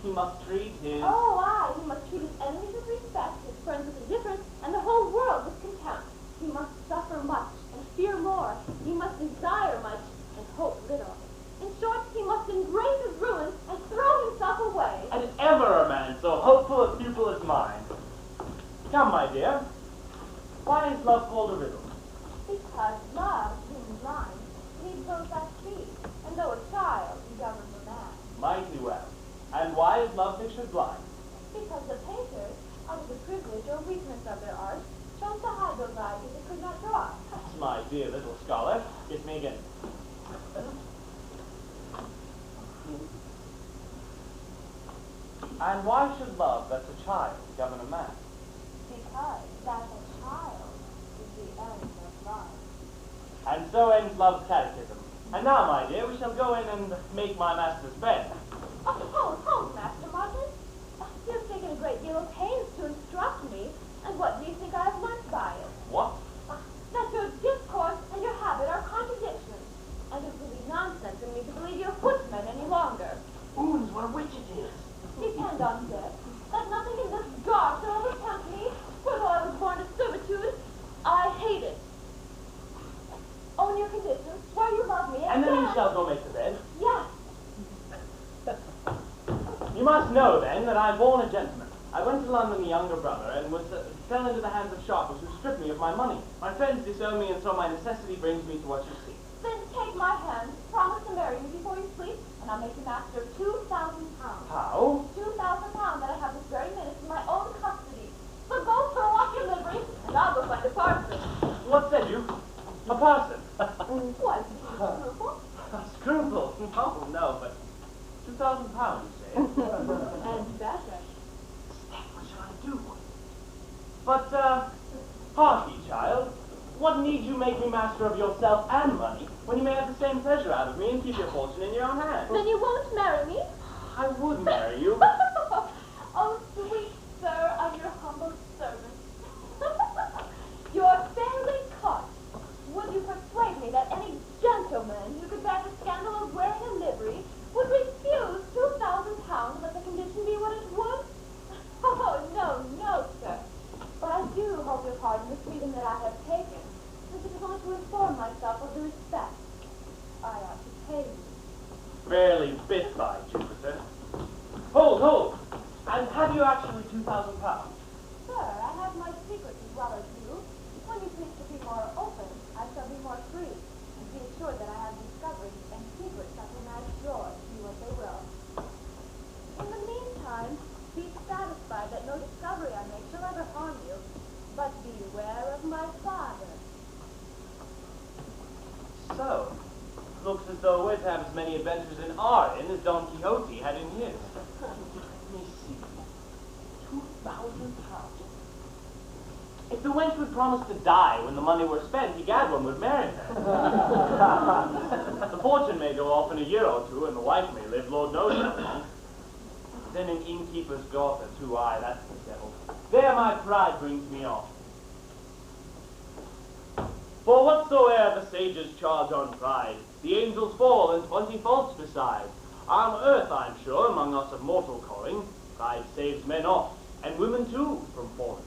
He must treat his... Oh, aye, he must treat his enemies with respect, his friends with indifference, and the whole world with contempt. He must suffer much and fear more. He must desire much and hope little. In short, he must embrace his ruin and throw himself away. And ever a man so hopeful a pupil as mine. Come, my dear. Why is love called a riddle? Because love, being blind, leads those that see, and though a child, he governs a man. Mighty well. And why is love pictured blind? Because the painters, out of the privilege or weakness of their art, chose to hide those eyes that they could not draw. That's my dear little scholar. Kiss me again. And why should love, that's a child, govern a man? Because that a child is the end of love. And so ends love's catechism. And now, my dear, we shall go in and make my master's bed. Oh, Master Martin. You have taken a great deal of pains to instruct me, and what do you think I have learnt by it? What? That your discourse and your habit must know, then, that I'm born a gentleman. I went to London, the younger brother, and fell into the hands of sharpers who stripped me of my money. My friends disown me, and so my necessity brings me to what you see. Then take my hand, promise to marry me before you sleep, and I'll make you master of 2,000 pounds. How? 2,000 pounds that I have this very minute in my own custody. So go throw off your livery, and I'll go find a parson. What said you? A parson? What? Scruple? Scruple? No, no, but 2,000 pounds, you say? And better. What shall I do? But, hark ye, child. What need you make me master of yourself and money, when you may have the same pleasure out of me and keep your fortune in your own hands? Then you won't marry me? I would marry you. Oh, sweet sir, I'm your humble servant. You're fairly caught. Would you persuade me that any gentleman who could bear the scandal of wearing a livery would refuse 2,000 pounds, let the condition be what it would? Oh, no, no, sir. But I do hope you'll pardon the freedom that I have taken, since it is only to inform myself of the respect I ought to pay you. Fairly bit, by Jupiter. Hold, hold! And have you actually 2,000 pounds? Sir, I have my secrets as well as you. When you please to be more open, I shall be more free, and be assured that I have discoveries and secrets that will match yours, be what they will. In the meantime, be satisfied that no discovery I make shall ever harm you, but beware of my father. So, looks as though we're to have as many adventures in our inn as Don Quixote had in his. Let me see. 2,000 pounds. If the wench would promise to die when the money were spent, egad, one would marry her. The fortune may go off in a year or two, and the wife may live, Lord knows how long. Then an innkeeper's daughter, too, aye, that's the devil. There my pride brings me off. For whatsoe'er the sages charge on pride, the angels fall, and 20 faults beside. On earth, I'm sure, among us of mortal calling, pride saves men off, and women too, from falling.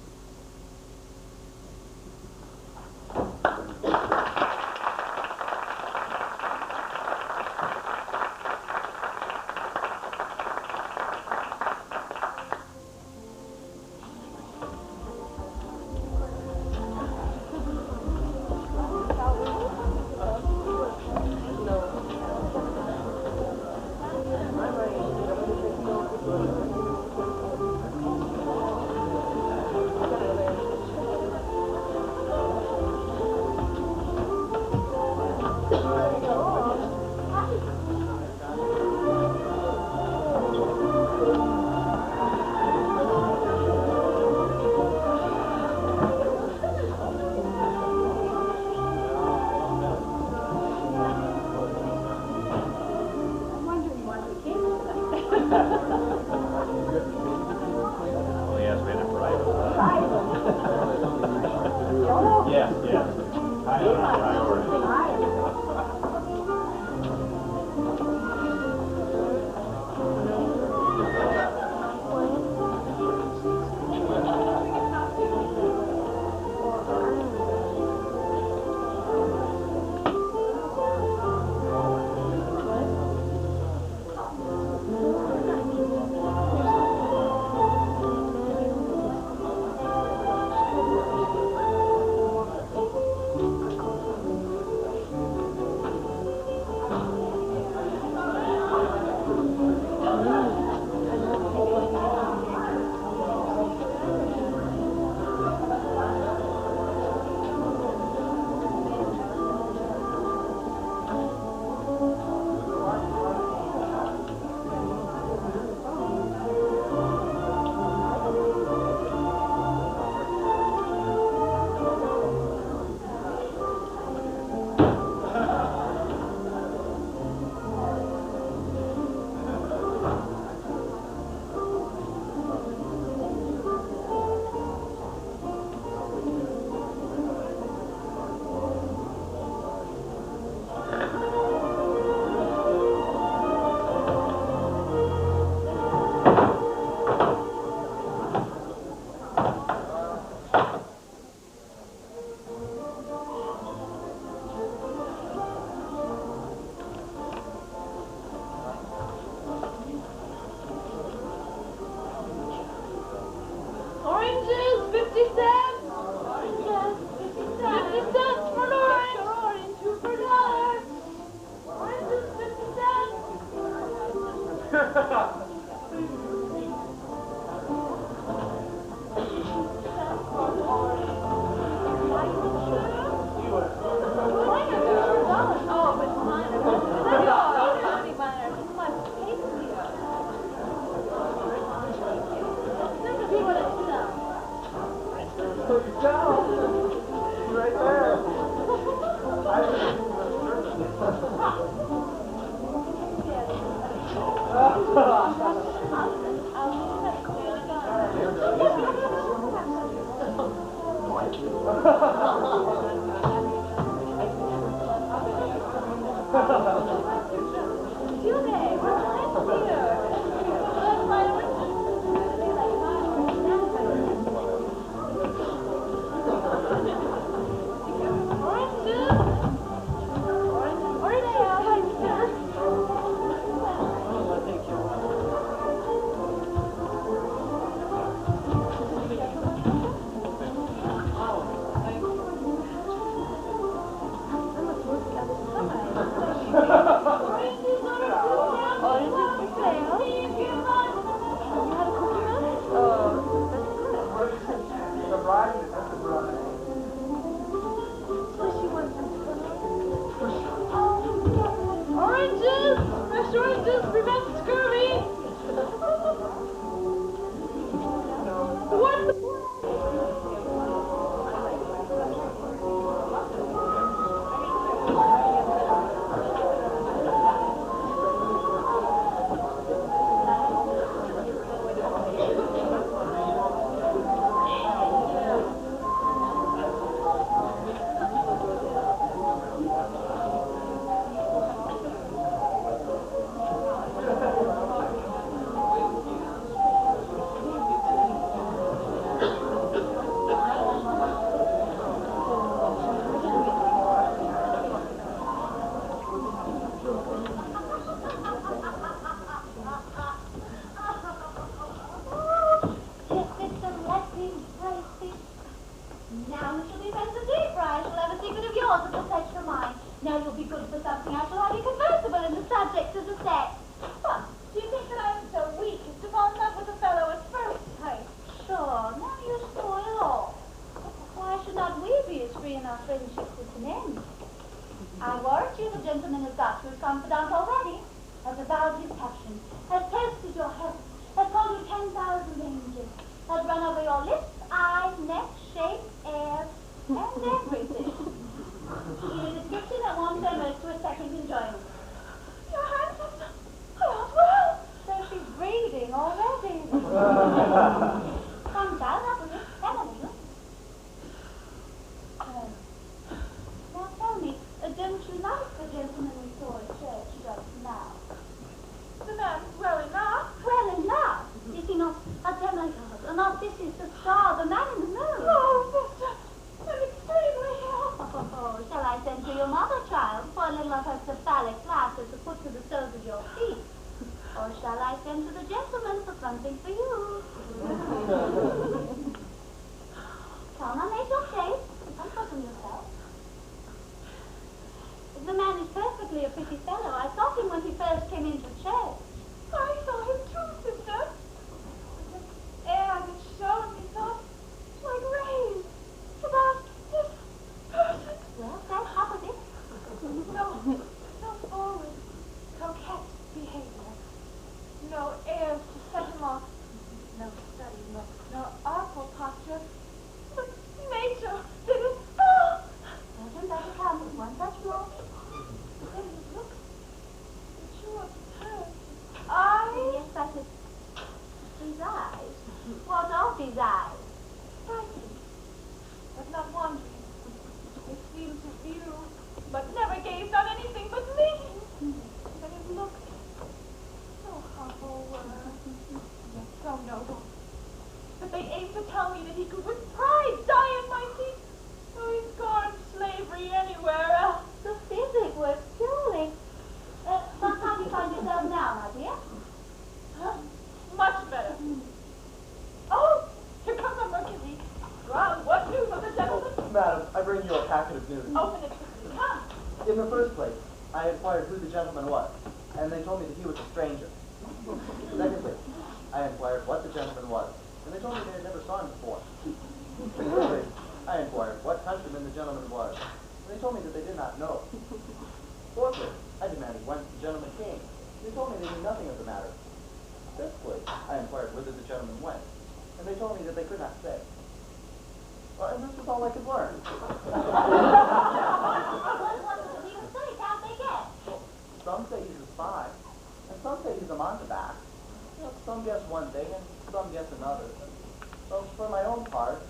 For my own part,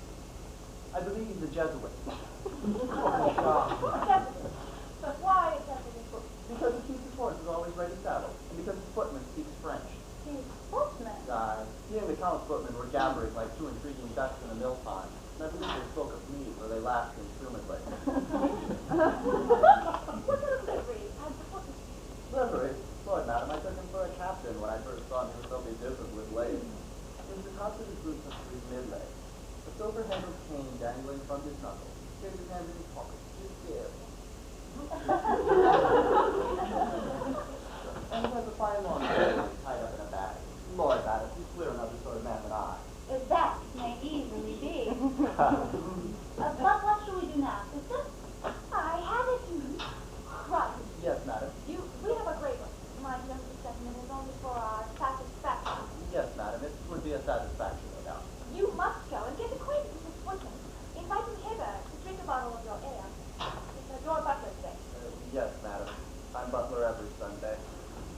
I believe he's a Jesuit. But why is that in the book? Because the chief's horse is always ready saddled, and because the footman speaks French. He's footman. He and the count's footman were gabbers like two intriguing ducks in a mill pond. And I believe they spoke of me, for they laughed instrumentally. What sort of livery has the footman? Livery? Lord, madam, I took him for a captain when I first saw him. He was so different with legs. It was because of his boots up to his mid-leg. A silver-handled cane dangling from his knuckles. He had his hand in his pocket. Just give. And he has a fine long hair tied up in a bag. Lord, madam, he's clear another sort of man than I. That may easily be. But what shall we do now, sister? I have it. Right. Yes, madam. We have a great one. My just a second, it is only for our satisfaction. Yes, madam. It would be a satisfaction, no doubt. You must go and get acquainted with this footman. Invite him hither to drink a bottle of your ale. It's your butler's day. Yes, madam. I'm butler every Sunday.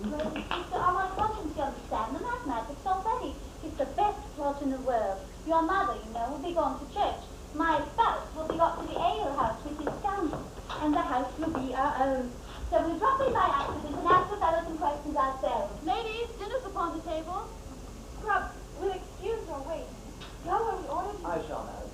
Well, sister, on my conscience, you understand, the mathematics already. It's the best plot in the world. Your mother, you know, will be gone to church. My spouse will be got to the ale house with his scoundrel. And the house will be our own. So we'll drop in by accident and ask the fellows some questions ourselves. Ladies, dinner's upon the table. Scrub, we'll excuse your waiting. Go where we ordered you. I shall, madam.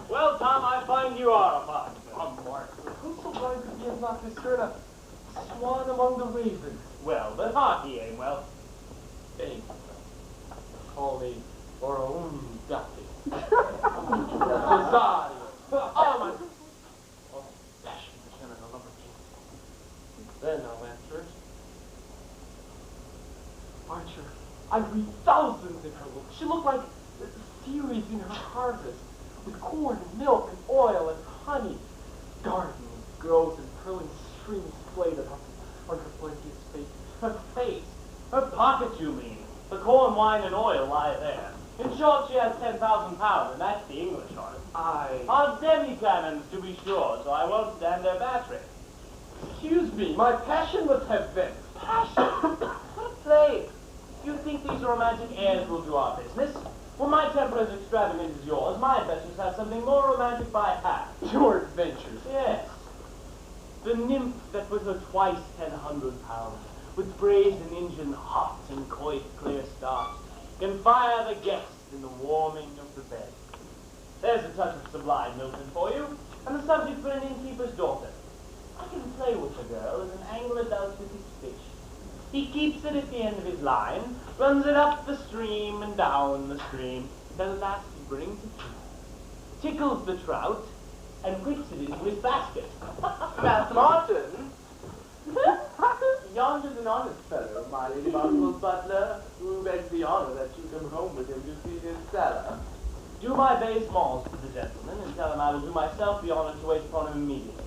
Well, Tom, I find you are a fox. Mark, who's so blind that he has not discerned a swan among the ravens? Well, but Hockey ain't well. Hey, call me or ducky. That's bizarre. Oh, my. Oh, dashing lieutenant, a lover king. Then I'll answer it. Archer, I read thousands in her look. She looked like Ceres in her harvest, with corn and milk and oil and honey. Garden grows and purling streams played up on her plenteous face. Her face. Her pocket, you mean. The corn, wine, and oil lie there. In short, she has 10,000 pounds, and that's the English on it. On semi-cannons, to be sure, so I won't stand their battery. Excuse me, my passion must have vent. Passion? What a plague. You think these romantic airs will do our business? When my temper is extravagant as yours, my adventures have something more romantic by half. Your adventures? Yes. The nymph that with her twice 1,000 pounds, with brazen engine hot and coit clear start, can fire the guest in the warming of the bed. There's a touch of sublime Milton for you, and the subject for an innkeeper's daughter. I can play with the girl as an angler does with his fish. He keeps it at the end of his line, runs it up the stream and down the stream, till at last he brings it to, tickles the trout, and whips it into his basket. Master Martin! Yonder's an honest fellow, my Lady Barkmeyer's butler, who begs the honor that you come home with him to see his cellar. Do my base malls to the gentleman, and tell him I will do myself the honor to wait upon him immediately.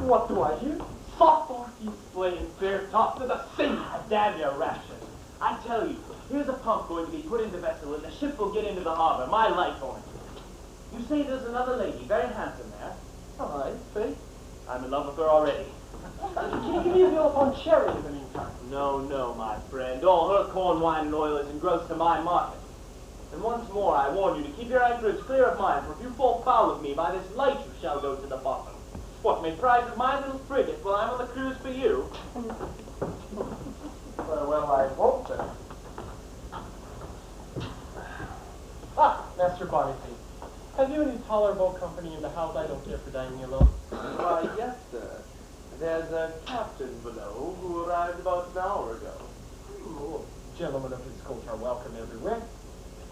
What do I hear? Soft orchies playing fair talk to the sing. Damn your ration. I tell you, here's a pump going to be put in the vessel, and the ship will get into the harbor. My life on it. You say there's another lady, very handsome there. Aye, faith. I'm in love with her already. Can you give me a bill upon cherry in the meantime? No, my friend. All her corn, wine, and oil is engrossed to my market. And once more, I warn you to keep your anchorage clear of mine, for if you fall foul of me, by this light you shall go to the bottom. What, make prize of my little frigate while I'm on the cruise for you? Well, I hope so. Master Bonnetty, have you any tolerable company in the house? I don't care for dining alone. Why, yes, sir. There's a captain below who arrived about an hour ago. Oh, gentlemen of his court are welcome everywhere.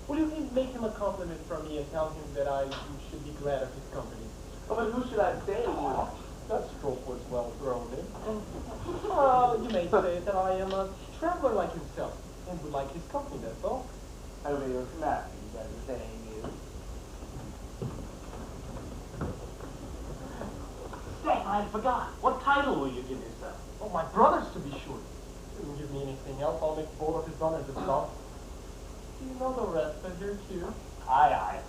Will you please make him a compliment from me and tell him that I should be glad of his company? Oh, but who should I say? That stroke was well thrown in. You may say that I am a traveler like himself, and would like his company, that's all. I will not, as the saying is. Dang, I forgot. What title will you give yourself? Oh, my brother's to be sure. Didn't give me anything else. I'll make bold of his honor himself. You know the rest of your cue. Aye, aye.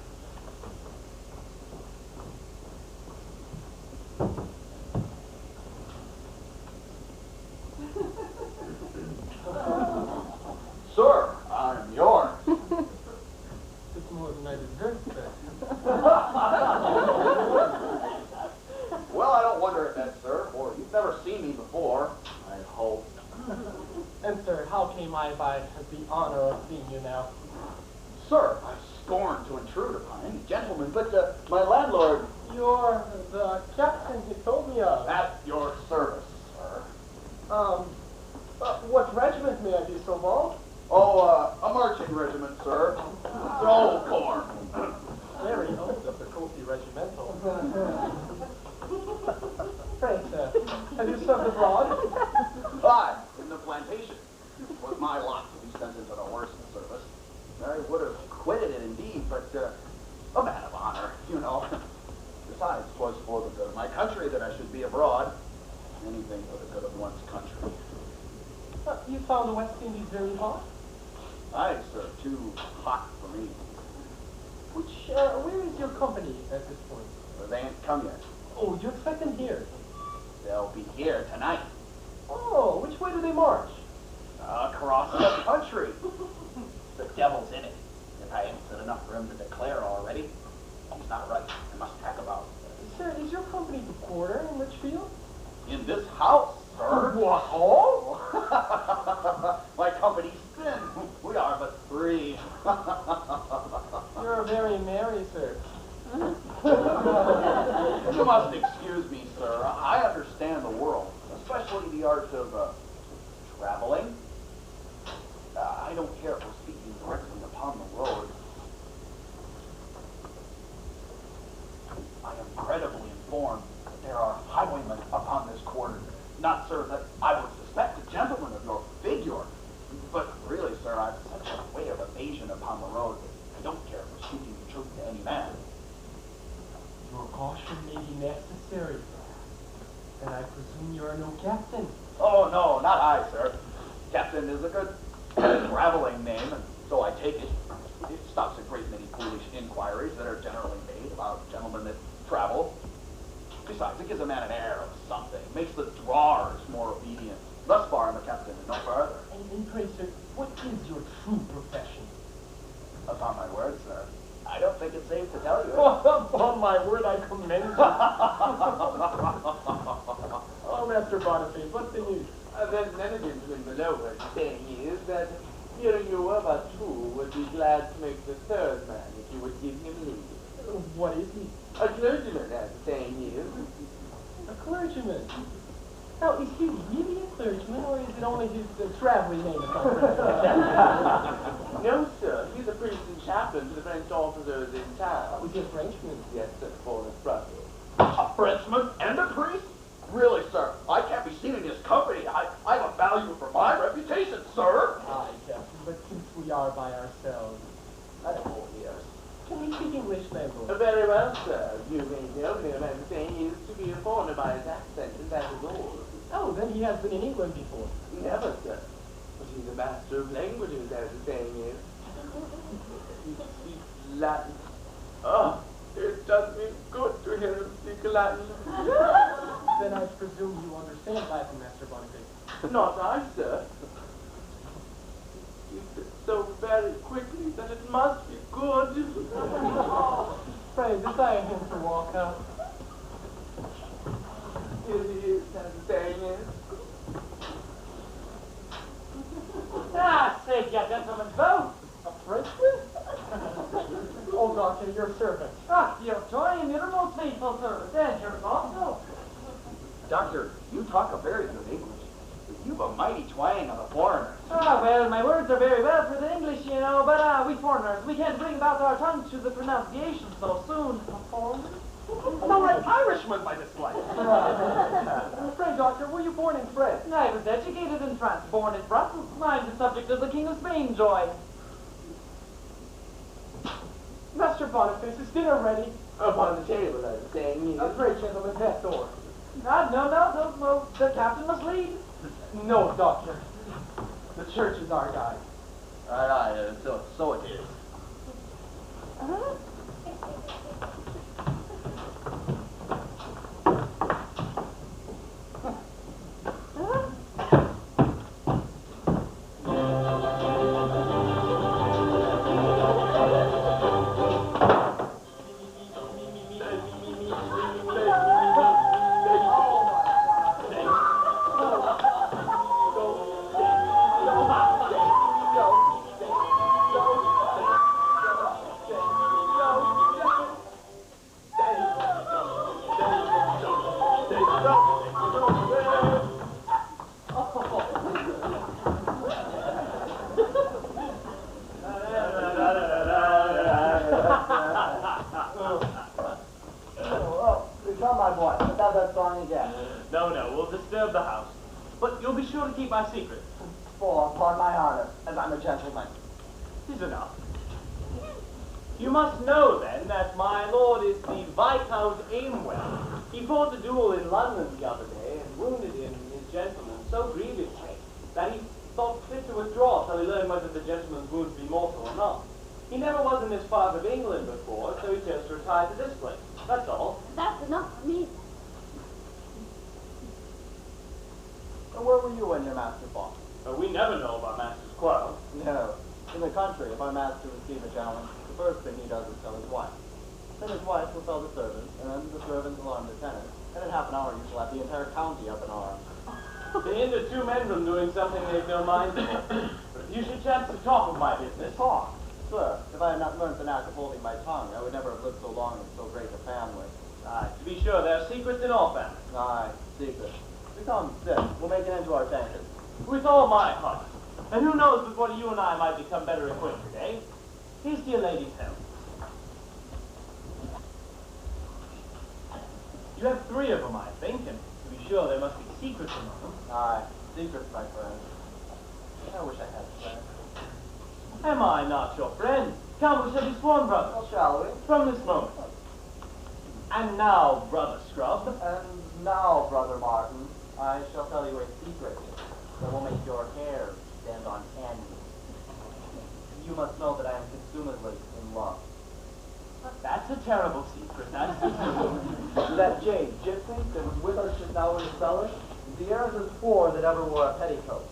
Sir, I'm yours. It's more than I deserve, sir. Well, I don't wonder at that, sir, for you've never seen me before, I hope. And, sir, how came I by the honor of seeing you now? Sir, I scorn to intrude upon any gentleman, but my landlord... You're the captain he told me of. At your service, sir. What regiment may I be so bold? Oh, a marching regiment, sir. The old corps. Very old, the Coffee Regimental. Pray, sir, have you served abroad? Aye, in the plantation. It was my lot to be sent into the worst service. I would have quitted it indeed, but a man of honor, you know. Besides, 'twas for the good of my country that I should be abroad. Anything for the good of one's country. You found the West Indies very hot? Aye, sir, too hot for me. Where is your company at this point? They ain't come yet. Oh, you expect them here? They'll be here tonight. Oh, which way do they march? Across the country. The devil's in it. If I ain't said enough for him to declare already, he's not right. I must tack about. Sir, is your company the quarter in Litchfield? In this house, sir. What, all? My company's thin. We are but 3. You're very merry, sir. You must excuse me, sir. I understand the world, especially the art of traveling. I don't care for speaking directly upon the road. I am credibly informed that there are highwaymen upon this quarter. Not, sir, that I would suspect a gentleman of your figure. But really, sir, I've such a way of evasion upon the road that I don't care for speaking the truth to any man. Your caution may be necessary. And I presume you are no captain. Oh, no, not I, sir. Captain is a good traveling name, and so I take it. It stops a great many foolish inquiries that are generally made about gentlemen that travel. Besides, it gives a man an air of something, makes the drawers more obedient. Thus far, I'm a captain and no further. And pray, sir, what is your true profession? Upon my word, sir, I don't think it's safe to tell you. Upon my word, I commend you. Oh, Master Boniface, what's the news? There's another gentleman below us saying is that hearing you of us two would be glad to make the third man if you would give him leave. What is he? A clergyman, as the saying is. A clergyman? Now, is he really a clergyman, or is it only his traveling name or something? No, sir. He's a priest and chaplain to the French officers in town. Was he a Frenchman? Yes, sir, for his brother. A Frenchman and a priest? Really, sir, I can't be seen in his company. I have a value for my reputation, sir. Aye, Captain, but since we are by ourselves, Oh, yes. can we speak English, landlord? Very well, sir. You may know him, and the saying is to be informed by his accent, and that is all. Oh, then he has been in England before. Never, sir. But he's a master of languages, as the saying is. He speaks Latin. Oh, it does me good to hear him speak Latin. Then I presume you understand Latin, Master Boniface. Not I, sir. He speaks so very quickly that it must be good. Pray, desire him to walk out. Here he is, as the saying is. Ah, say, you gentlemen, Beaux. A Frenchman? Oh, Doctor, your servant. Ah, you're joining the uttermost faithful service, and yours also. Doctor, you talk a very good English. But you've a mighty twang of a foreigner. Ah, well, my words are very well for the English, you know, but we foreigners, we can't bring about our tongues to the pronunciation so soon. A foreigner? Sound like Irishman by this light. Pray, Doctor, were you born in France? I was educated in France, born in Brussels. I'm the subject of the King of Spain, Joy. Master Boniface, is dinner ready? Upon the table, I was saying. Pray, gentlemen, that door. No, the captain must lead. No, Doctor. The church is our guide. Aye, so it is. No, we'll disturb the house. But you'll be sure to keep my secret. For, upon my honor, as I'm a gentleman. Is enough. You must know, then, that my lord is the Viscount Aimwell. He fought a duel in London the other day and wounded his gentleman so grievously that he thought fit to withdraw till he learned whether the gentleman's wounds be mortal or not. He never was in this part of England before, so he chose to retire to this place. That's all. That's enough for me. And where were you when your master fought? We never know about master's quarrel. No. In the country, if our master receives a challenge, the first thing he does is tell his wife. Then his wife will tell the servants, and then the servants alarm the tenants, and in half an hour you shall have the entire county up in arms. They hinder two men from doing something they've no mind for. But if you should chance to talk of my business... Talk? Sir, if I had not learned the knack of holding my tongue, I would never have lived so long in so great a family. Aye, to be sure, there are secrets in all families. Aye, secrets. Come, sit. We'll make an end to our tankard. With all my heart. And who knows but what you and I might become better acquainted, eh? Here's to your lady's health. You have 3 of them, I think, and to be sure there must be secrets among them. Aye, secrets, my friend. I wish I had a friend. Am I not your friend? Come, we shall be sworn brothers. Well, shall we? From this moment. And now, brother Scrub. And now, brother Martin, I shall tell you a secret that will make your hair stand on end. You must know that I am consumedly in love. That's a terrible secret, that's That jade gypsy that was with us just now in the cellar is the heiress 4 that ever wore a petticoat.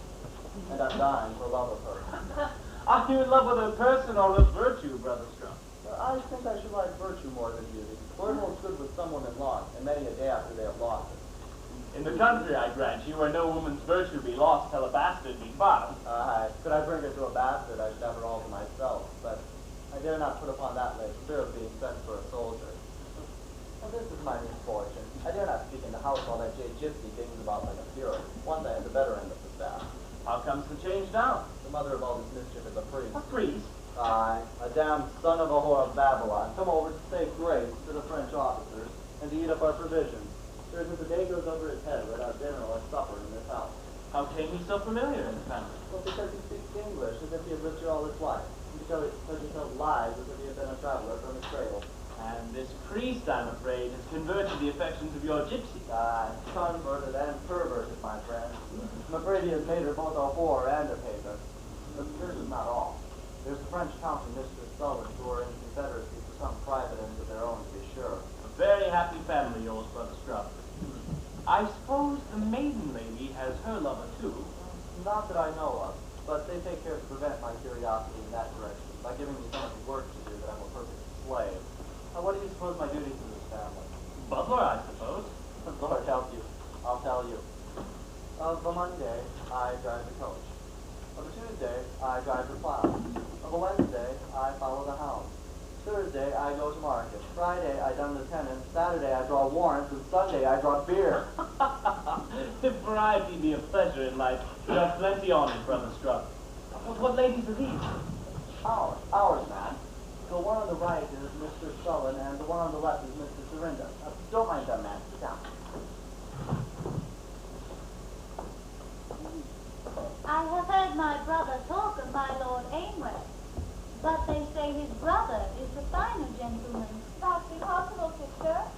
And I'm dying for love of her. Are you in love with a person or with virtue, brother Scrub? I think I should like virtue more than beauty. For it holds good with some women lost, and many a day after they have lost it. In the country, I grant you, where no woman's virtue be lost till a bastard be found. Could I bring her to a bastard, I should have her all to myself, but I dare not put upon that list fear of being sent for a soldier. Well, this is my misfortune. I dare not speak in the house while that jade gypsy dings about like a fury. Once I had the better end of the staff. How comes the change now? The mother of all this mischief is a priest. A priest? Aye, a damned son of a whore of Babylon, come over to say grace to the French officers and to eat up our provisions. There's as the day goes over his head without dinner or supper in this house. How came he so familiar in the family? Well, because he speaks English as if he had lived here all his life. And because he tells lies as if he had been a traveler from his cradle. And this priest, I'm afraid, has converted the affections of your gypsy. Aye, converted and perverted, my friend. I'm afraid he has made her both a whore and a pagan. But this is not all. There's the French Count and Mistress Sullivan who are in confederacy for some private ends of their own, to be sure. A very happy family, yours, brother Scrub. I suppose the maiden lady has her lover, too. Not that I know of, but they take care to prevent my curiosity in that direction by giving me so much work to do that I'm a perfect slave. Now, what do you suppose my duties in this family? Butler, I suppose. Lord help you. I'll tell you. Of a Monday, I drive the coach. Of a Tuesday, I drive the plow. Of a Wednesday, I follow the hound. Thursday, I go to market. Friday, I dun the tenants. Saturday, I draw warrants. And Sunday, I draw beer. If variety be a pleasure in life, you have plenty on it, brother Scrub. What ladies are these? Ours, man. So one on the right is Mr. Sullen, and the one on the left is Mr. Serinda. Don't mind them, man. Sit down. I have heard my brother talk of my Lord Aylmer, but they say his brother is the finer gentleman. That's impossible, sister.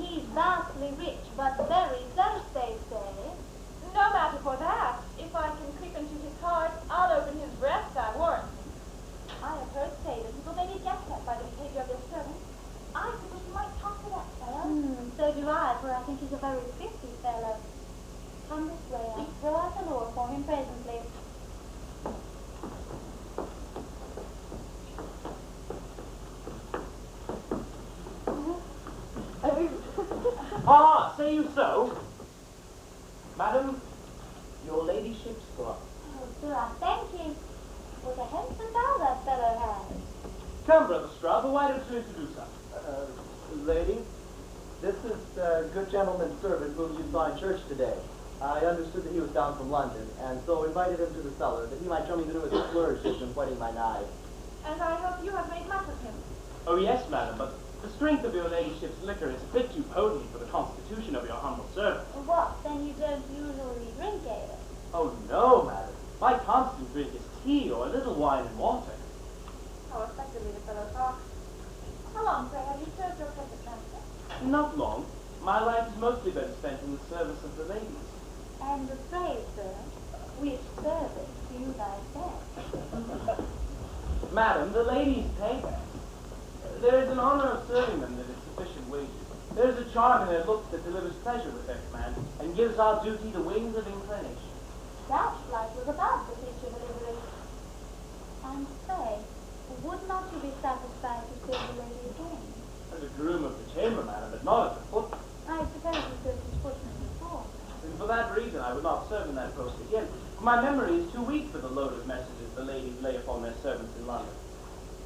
He's vastly rich, but very self, they say. No matter for that. If I can creep into his heart, I'll open his breast, I warrant. I have heard say that people may be guessed at by the behavior of their servants. I suppose you might talk to that fellow. So do I, for I think he's a very thrifty fellow. Come this way, I'll throw out the lure for him presently. Ah, say you so? Madam, your ladyship's glove. Oh, sir, I thank you. What a handsome bow that fellow has. Come, Brother Strabo, why don't you introduce us? Lady, this is the good gentleman's servant whom you saw in church today. I understood that he was down from London, and so invited him to the cellar that he might show me the newest flourishes in whetting my knives. And I hope you have made much of him. Oh, yes, madam, but the strength of your ladyship's liquor is a bit too potent for the constitution of your humble servant. What, then you don't usually drink ale? Oh, no, madam. My constant drink is tea or a little wine and water. How effectively the fellow talks. How long, pray, have you served your present master? Not long. My life has mostly been spent in the service of the ladies. And pray, sir, which service do you like best? Madam, the ladies pay best. There is an honor of serving them that is sufficient wages. There is a charm in their looks that delivers pleasure with their command, and gives our duty the wings of inclination. That flight was about the picture delivery. And pray, would not you be satisfied to serve the lady again? As a groom of the chamber, madam, but not as a footman. I suppose you served as footman before. And for that reason, I would not serve in that post again. My memory is too weak for the load of messages the ladies lay upon their servants in London.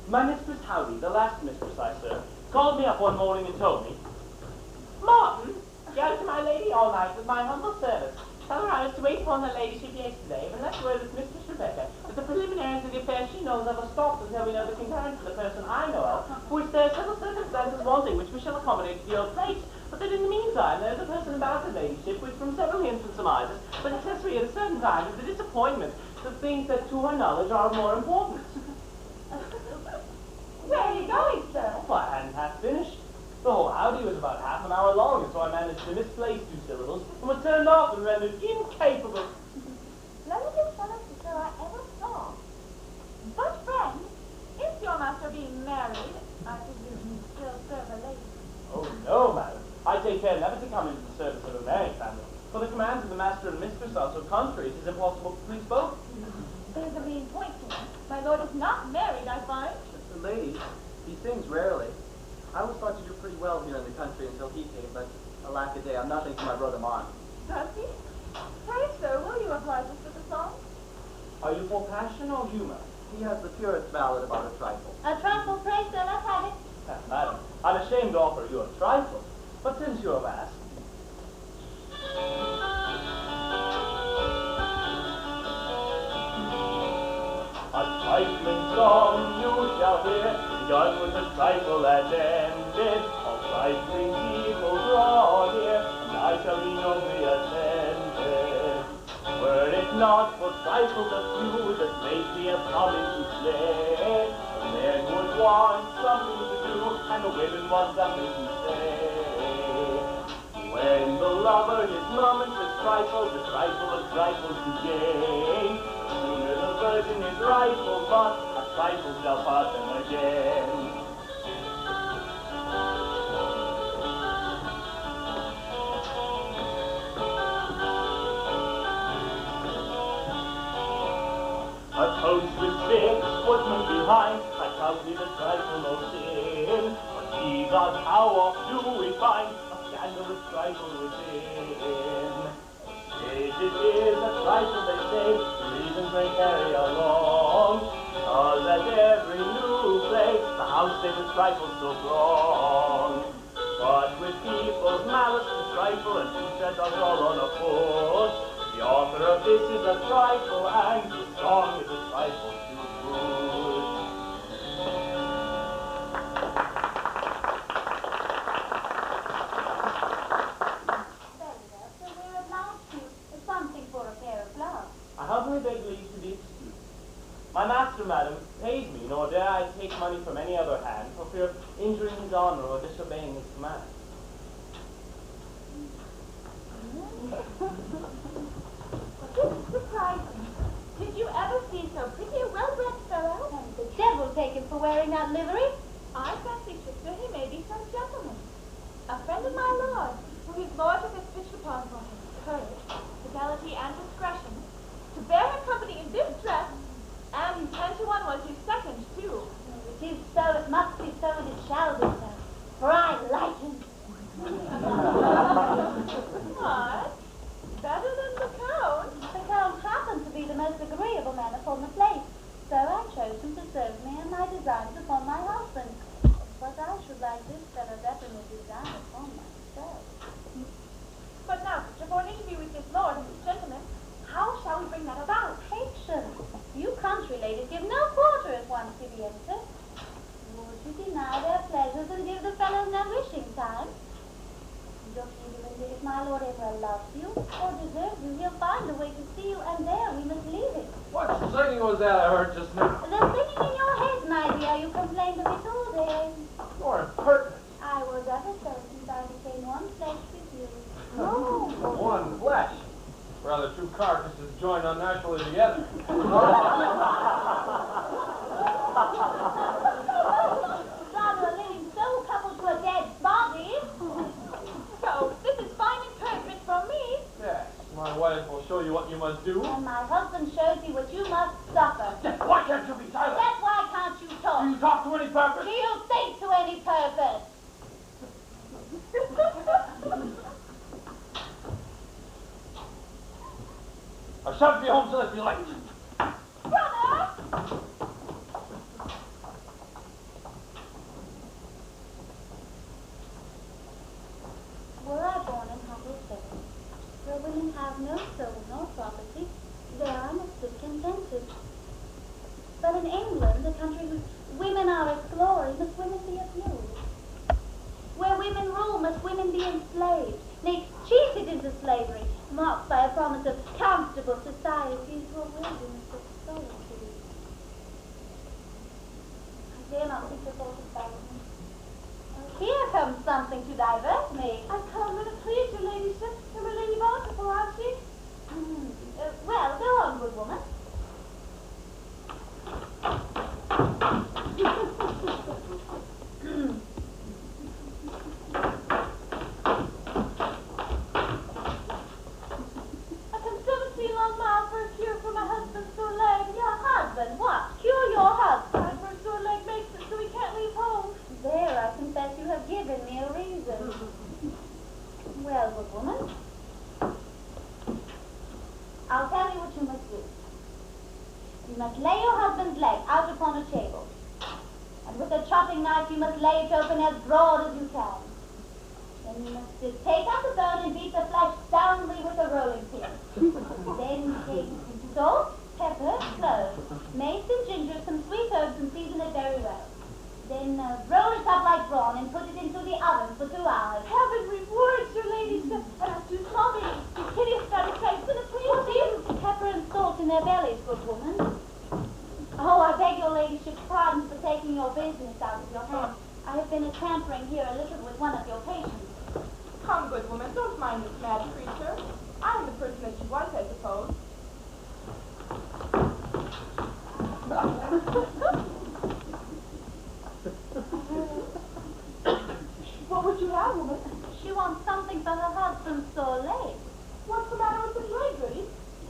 My mistress Howdy, the last mistress I served, called me up one morning and told me, "Martin, go to my lady all night with my humble service. Tell her I was to wait upon her ladyship yesterday, but left word with Mistress Rebecca that the preliminaries of the affair she knows of are stopped until we know the concurrence of the person I know of, for which there are several circumstances wanting which we shall accommodate to the old place. But that in the meantime there is a person about her ladyship which from several hints and surmises, but accessory at a certain time, is the disappointment to things that to her knowledge are of more importance." Where are you going, sir? Well, I hadn't half finished. The whole howdy was about half an hour long, and so I managed to misplace 2 syllables, and was turned off and rendered incapable. Loveliest fellow sister I ever saw. But, friend, is your master being married? I presume you still serve a lady. Oh, no, madam. I take care never to come into the service of a married family, for the commands of the master and mistress are so contrary, it is impossible to please both. There's a main point here. My lord is not married, I find. The lady, he sings rarely. I always thought you do pretty well here in the country until he came, but alack-a-day, I'm nothing to my brother Mark. Does he? Pray, sir, will you oblige us with a song? Are you for passion or humor? He has the purest ballad about a trifle. A trifle, pray, sir, let's have it. Madam, I'm ashamed to offer you a trifle, but since you have asked. A trifling song you shall hear, begun with a trifle and ended. All trifling people draw near, and I shall be nobly attended. Were it not for trifles a few that lately have come into play, the men would want something to do, and the women want something to say. When the lover his moments has trifled, the trifle of trifles to gain, sooner the virgin is rightful, but a trifle shall part them again. A coach with 6 footmen behind, I count me the trifle no sin. But ye gods, how oft do we find a scandalous trifle within? It is a trifle, they say, reasons may carry along. Cause at every new play, the house they would trifle so long. But with people's malice to trifle and to set us all on a foot, the author of this is a trifle, and the song is a trifle too good. humbly beg leave to be excused. My master, madam, pays me, nor dare I take money from any other hand for fear of injuring his honor or disobeying his command. This is surprising. Did you ever see so pretty a well-bred fellow? And the devil take him for wearing that livery. I fancy, sister, he may be some gentleman. A friend of my lord, who his lordship has pitched upon for him. Courage, fidelity, and discretion. To bear him company in this dress, and 10 to 1 was his second, too. It is so, it must be so, and it shall be so. For I like him. What? Better than the Count? The Count happened to be the most agreeable man upon the place, so I chose him to serve me and my designs upon my husband. But I should like this fellow better than the design upon myself. But now, sister, for an interview with this lord and this gentleman, how shall we bring that about? Patience. You country ladies give no quarter if once you be entered. Would you deny their pleasures and give the fellows no wishing time? Don't you even if my lord ever loves you or deserves you, he'll find a way to see you, and there we must leave it. What singing was that I heard just now? The singing in your head, my dear, you complained of it all day. You're impertinent. I was ever so since I became one flesh with you. No. One flesh. Rather two carcasses joined unnaturally together. Rather a living soul coupled to a dead body. So, this is fine encouragement from me. Yes, my wife will show you what you must do. And my husband shows you what you must suffer. Why can't you be silent? That's why can't you talk? Do you talk to any purpose? Do you think to any purpose? I shan't be home till it be late. Brother! Were I born in humble settings, where women have no soul nor property, there I must sit contented. But in England, a country whose women are its glory, must women be abused. Where women rule, must women be enslaved, nay, cheated into slavery, marked by a promise of comfortable society into a wilderness of solitude. I dare not think the thought of banishment. Here comes something to divert me. I come and please your ladyship, and my lady bountiful, aren't she? Well, go on, good woman. I come 17 long miles for a cure for my husband's sore leg. Your husband, what? Cure your husband? My first sore leg makes it so he can't leave home. There, I confess you have given me a reason. Well, good woman, I'll tell you what you must do. You must lay your husband's leg out upon a table. And with a chopping knife, you must lay it open as broad as you can. Then you must just take out the bone and beat the flesh soundly with a rolling pin. Then take salt, pepper, cloves, mace and ginger, some sweet herbs, and season it very well. Then roll it up like brawn and put it into the oven for 2 hours. Heaven rewards your ladyship, and as to small babies, these hideous study plates in a Put in pepper and salt in their bellies, good woman. Oh, I beg your ladyship's pardon for taking your business out of your hands. I have been tampering here a little with one of your patients. Come, good woman, don't mind this mad creature. I'm the person that she was, I suppose. What would you have, woman? She wants something for her husband's sore leg. What's the matter with his leg, Goody?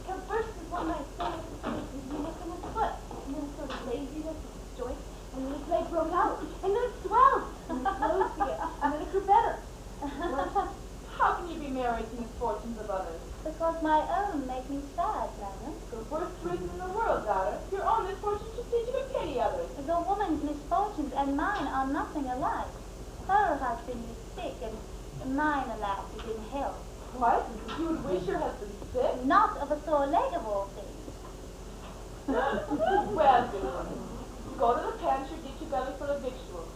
At first, his one night stand his neck and his foot, and then a sort of laziness in his joint, and then his leg broke out, and then it swelled, and then it closed again, and then it grew better. How can you be married to misfortunes of others? Because my own make me sad, madam. The worst reason in the world, daughter. Your own misfortune should teach you to pity others. The woman's misfortunes and mine are nothing alike. Her husband is sick, and mine, alas, is in health. What? You would wish your husband sick? Not of a sore leg of all things. Well, good woman. Go to the pantry, get your belly full of victuals.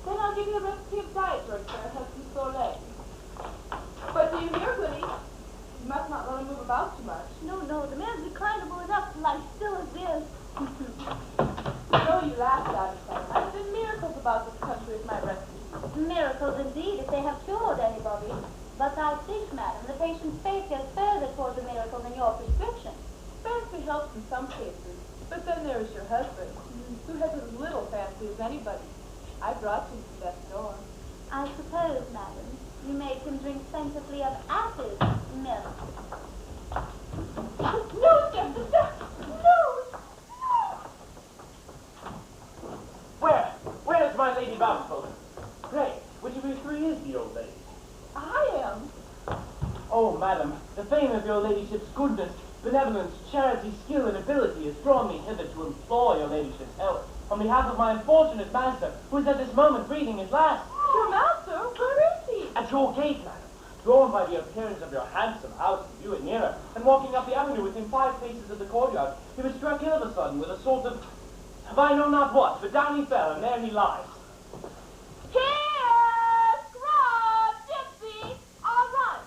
Then I'll give you a recipe of diet drugs for your husband's sore leg. But do you hear, Goody? You must not let him move about too much. No, the man's reclinable enough life still exists. So you laughed at it, then. I've been miracles about this country with my recipe. Miracles indeed, if they have cured anybody. But I think, madam, the patient's faith goes further towards a miracle than your prescription. Fancy helps in some cases, but then there is your husband, who has as little fancy as anybody. I brought you to death's door. I suppose, madam, you made him drink plentifully of asses' milk. No, Jessica! No! Where's my Lady Bountiful? Pray, which of you three is the old lady? I am. Oh, madam, the fame of your ladyship's goodness, benevolence, charity, skill, and ability has drawn me hither to implore your ladyship's help on behalf of my unfortunate master, who is at this moment breathing his last. Your master? Where is he? At your gate, madam, drawn by the appearance of your handsome house, you and nearer, and walking up the avenue within 5 paces of the courtyard, he was struck ill of a sudden with a sort of I know not what, but down he fell, and there he lies. Here! Scrub! Gypsy! All right.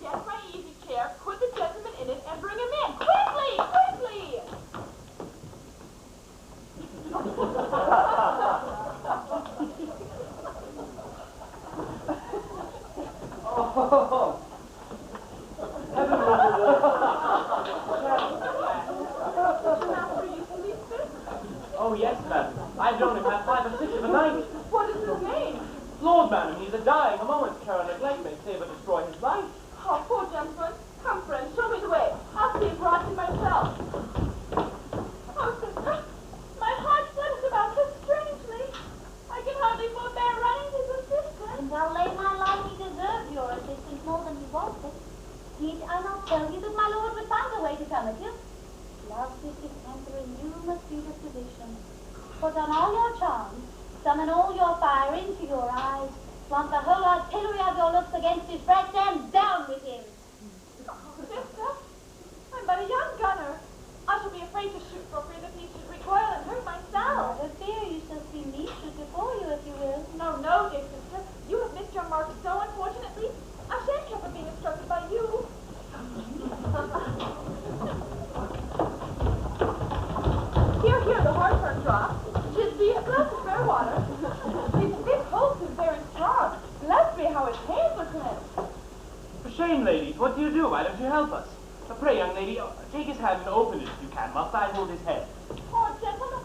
Get my easy chair, put the gentleman in it, and bring him in. Quickly! Quickly! Oh! Heaven Oh, yes, madam. I've known him have 5 or 6 of a night. What is his name? Lord, madam, he's a-dying. A moment's care or neglect may save or destroy his life. Oh, poor gentleman. Come, friend, show me the way. I'll see if Roger myself. Oh, sister, my heart flutters about so strangely. I can hardly forbear running to his assistance. And I'll lay my life he deserves your assistance more than he wanted. Need I not tell you that my lord would find a way to come at you? Love is his temper, and you must be the physician. Put on all your charms, summon all your fire into your eyes, plant the whole artillery of your looks against his breast, and down with him. Sister, I'm but a young gunner. I shall be afraid to shoot for fear that he should recoil and hurt myself. Never fear, you shall see me shoot before you, if you will. No, no, dear sister. You have missed your mark so unfortunately. I shan't care for being instructed by you. Here, the Hartford drop. Gypsy, a glass of fair water. His thick holds is very strong. Bless me, how his hands are clenched. For shame, ladies, what do you do? Why don't you help us? Pray, young lady, take his hand and open it if you can, whilst I hold his head. Oh, gentlemen.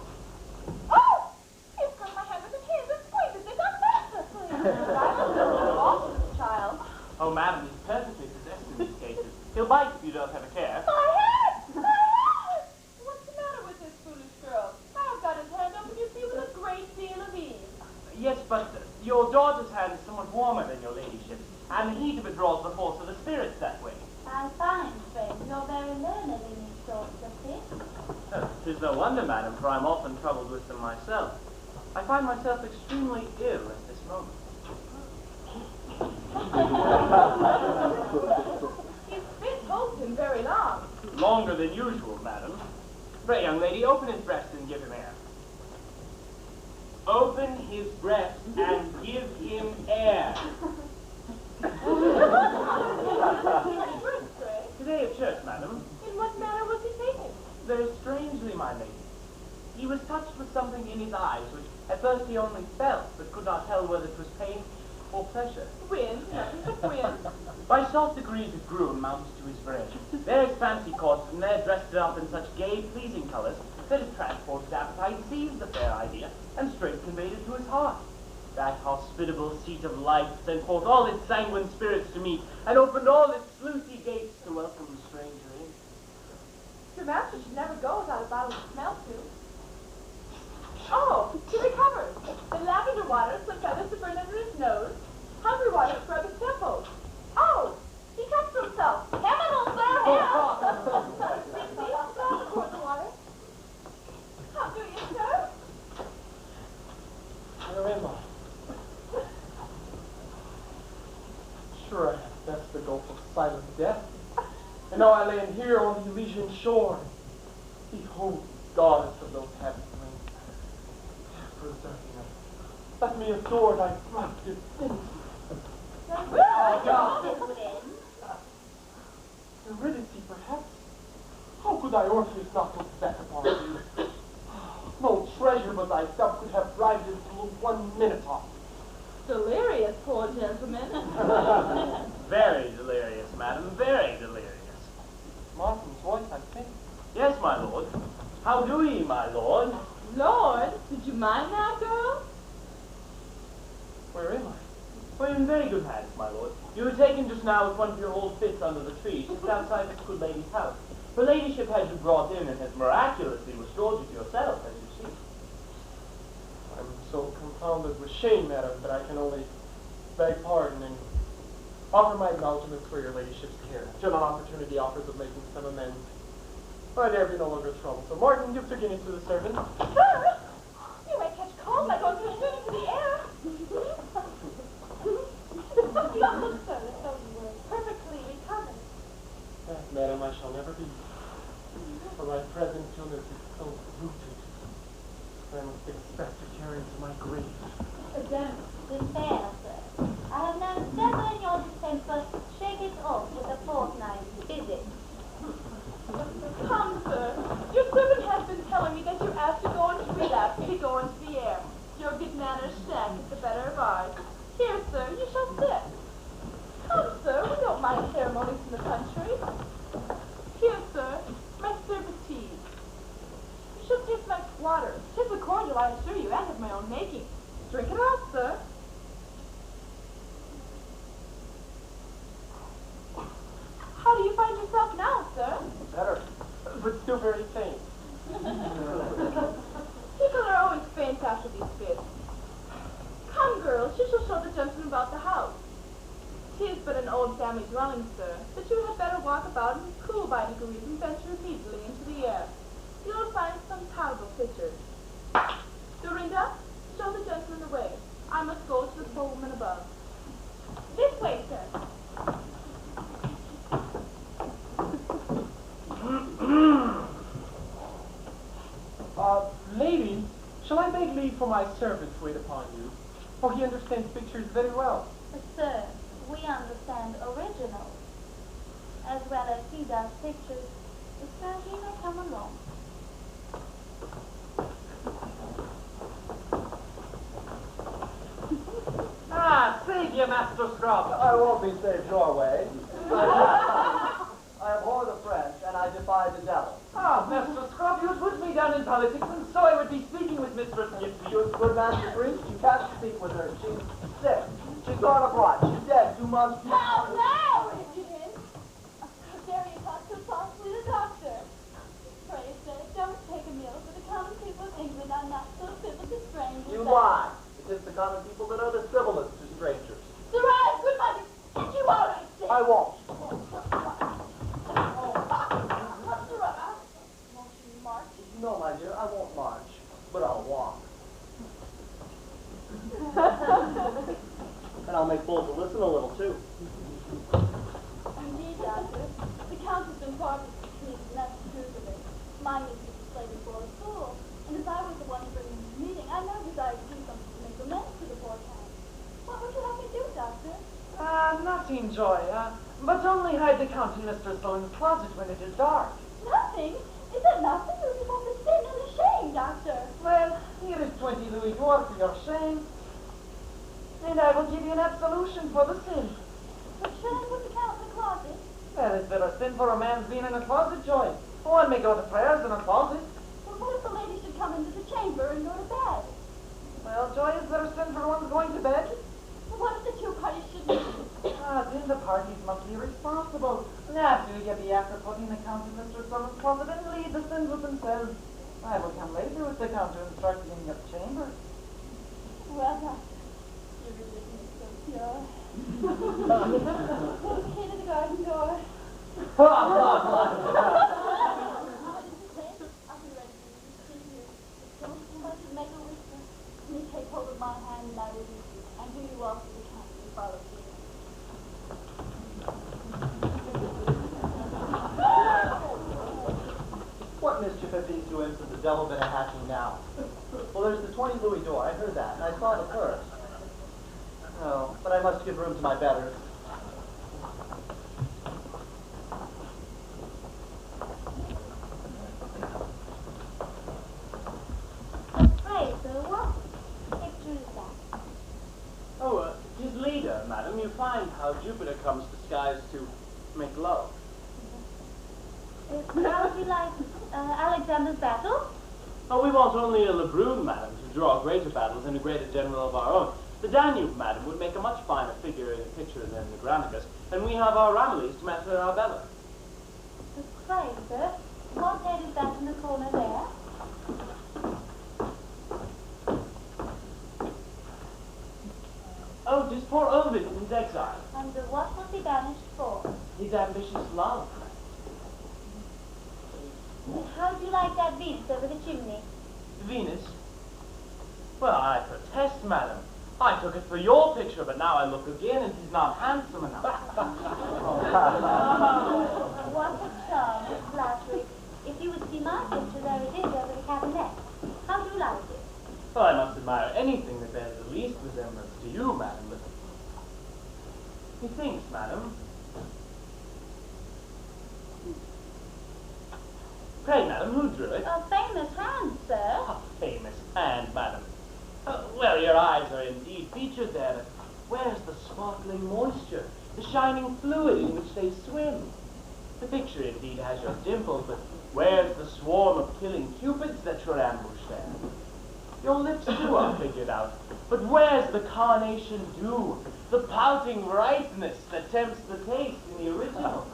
Oh! He's got my hand with his hands and squeezes it unmercifully. I don't know what lost this child. Oh, madam, he's perfectly possessed in these cases. He'll bite if you don't have a care. My head! My head! What's the matter with this foolish girl? I've got his hand open, you see, with a great deal of ease. Yes, but your daughter's hand is somewhat warmer than your ladyship's, and the heat of it draws the force of the spirits that way. I find, friend, you're very learned in these sorts of things. 'Tis no wonder, madam, for I'm often troubled with them myself. I find myself extremely ill at this moment. His fit holds him very long. Longer than usual, madam. Pray, young lady, open his breast and give him air. Open his breast and give him air. Today at church, madam. In what manner was he taken? Very strangely, my lady. He was touched with something in his eyes, which at first he only felt, but could not tell whether it was pain or pleasure. Wind, nothing but wind. By soft degrees it grew and mounted to his brain. There his fancy caught, and there dressed it up in such gay, pleasing colours, that it transported his appetite, seized the fair idea, and straight conveyed it to his heart. That hospitable seat of life sent forth all its sanguine spirits to meet, and opened all its sluicy gates to welcome the stranger in. Your master should never go without a bottle to smell to. Oh, he recovers. The lavender water, some feathers to burn under his nose. Hungry water to rub his temples. Oh, he comes to himself. Heaven, sir, heaven! Dixie, stop pour the water. How do you, sir? Irlau. Sure, I have best the gulf of silent death. And now I lay in here on the Elysian shore. Behold, goddess of those heavens, preserving us. Let me adore thy bright divinity. Eurydice, perhaps? How could I, Orpheus, not look back upon you? No treasure but thyself could have bribed him to look 1 minute off. Delirious, poor gentleman. Very delirious, madam, very delirious. Martin's voice, I think. Yes, my lord. How do ye, my lord? Lord, did you mind that girl? Where am I? Well, you're in very good hands, my lord. You were taken just now with one of your old fits under the tree, just outside this good lady's house. Her ladyship had you brought in and has miraculously restored you to yourself, as you see. I'm so confounded with shame, madam, that I can only beg pardon and offer my acknowledgments for your ladyship's care, till an opportunity offers of making some amends. I dare be no longer troubled. So, Martin, give 2 guineas to the servant. Sir, you may catch cold by going too soon into the air. Look, sir, as though you were perfectly recovered. Yes, madam, I shall never be. For my present illness is so rooted that I must expect to carry into my grave. Don't despair, sir. I have known several in your distemper shake it off with a fortnight's visit. Come, sir. Your servant has been telling me that you asked to go into relapse to go into the air. Your good manners shan't get the better of ours. Here, sir, you shall sit. Come, sir, we don't mind ceremonies in the country. Here, sir, my service tea. You shall taste like water. 'Tis a cordial, I assure you, and of my own making. Drink it out, sir. How do you find yourself now, sir? Better, but still very faint. People are always faint after these fits. Come, girls, you shall show the gentleman about the house. 'Tis but an old family dwelling, sir, but you had better walk about and cool by degrees and venture easily into the air. You'll find some tolerable pictures. Dorinda, show the gentleman the way. I must go to the poor woman above. This way, sir. Lady, shall I beg leave for my servant to wait upon you? For he understands pictures very well. But, sir, we understand originals, as well as he does pictures. Sir, he may come along. Ah, save you, Master Scrub. I won't be saved your way. I abhor the French, and I defy the devil. Ah, Master Scrub, you put me down in politics, and so I would be speaking with Mistress Gibson. You good Master Priest, you can't speak with her. She's sick. She's gone abroad. She's dead 2 months. Now, Richard! How dare you talk so softly to the doctor? Pray, sir, don't take a meal, for the common people of England are not so civil to strangers. You lie. It is the common people that are the civilest to strangers. Sir, I would not get you out of this. I won't. No, my dear, I won't march, but I'll walk. And I'll make bold to listen a little, too. Indeed, Doctor. The Count has been far pleased, and that's the truth of it. Mine is to display before a school, and as I was the one bringing the meeting, I know desired to do something to make amends to the poor Count. What would you have me do, Doctor? Nothing, Joy, but only hide the Count in Mr. Sloane's closet when it is dark. Nothing? Is that nothing? You just want to sin and the shame, Doctor. Well, here is 20 louis d'or for your shame, and I will give you an absolution for the sin. But should I put the Count in the closet? Well, is there a sin for a man's being in a closet, Joy? One may go to prayers in a closet. But what if the lady should come into the chamber and go to bed? Well, Joy, is there a sin for one's going to bed? But what if the 2 parties should meet? Then the parties must be responsible. Now, do you be after putting the Count in Mr. Sloane's closet and leave the sins with themselves? I will come later with the Count to instruct him in your chamber. Well, Doctor, your religion is so pure. Put the key to the garden door. I'll be ready for you to sit here. Don't so much as make a whisper. You take hold of my hand and I will lead you. And do you walk to the Count and follow me. What mischief have these 2 imps of the devil been a-hatching now? Well, there's the 20 louis d'or. I heard that, and I saw the purse. Oh, but I must give room to my betters. Jupiter comes disguised to make love. How would you like Alexander's battle? Oh, we want only a Lebrun, madam, to draw greater battles and a greater general of our own. The Danube, madam, would make a much finer figure in a picture than the Granicus, and we have our Ramillies to match with our Bella. Pray, sir, what head is that in the corner there? Oh, 'tis poor Ovid in his exile. And what was he banished for? His ambitious love. How do you like that Venus over the chimney? Venus? Well, I protest, madam. I took it for your picture, but now I look again and he's not handsome enough. What a charm, Miss Flattery. If you would see my picture, there it is over the cabinet. How do you like it? Well, I must admire anything that bears the least resemblance to you, madam, but methinks, madam. Pray, madam, who drew it? A famous hand, sir. A famous hand, madam. Well, your eyes are indeed featured there, but where's the sparkling moisture, the shining fluid in which they swim? The picture indeed has your dimples, but where's the swarm of killing cupids that you're ambushed there? Your lips too are figured out, but where's the carnation dew, the pouting ripeness that tempts the taste in the original?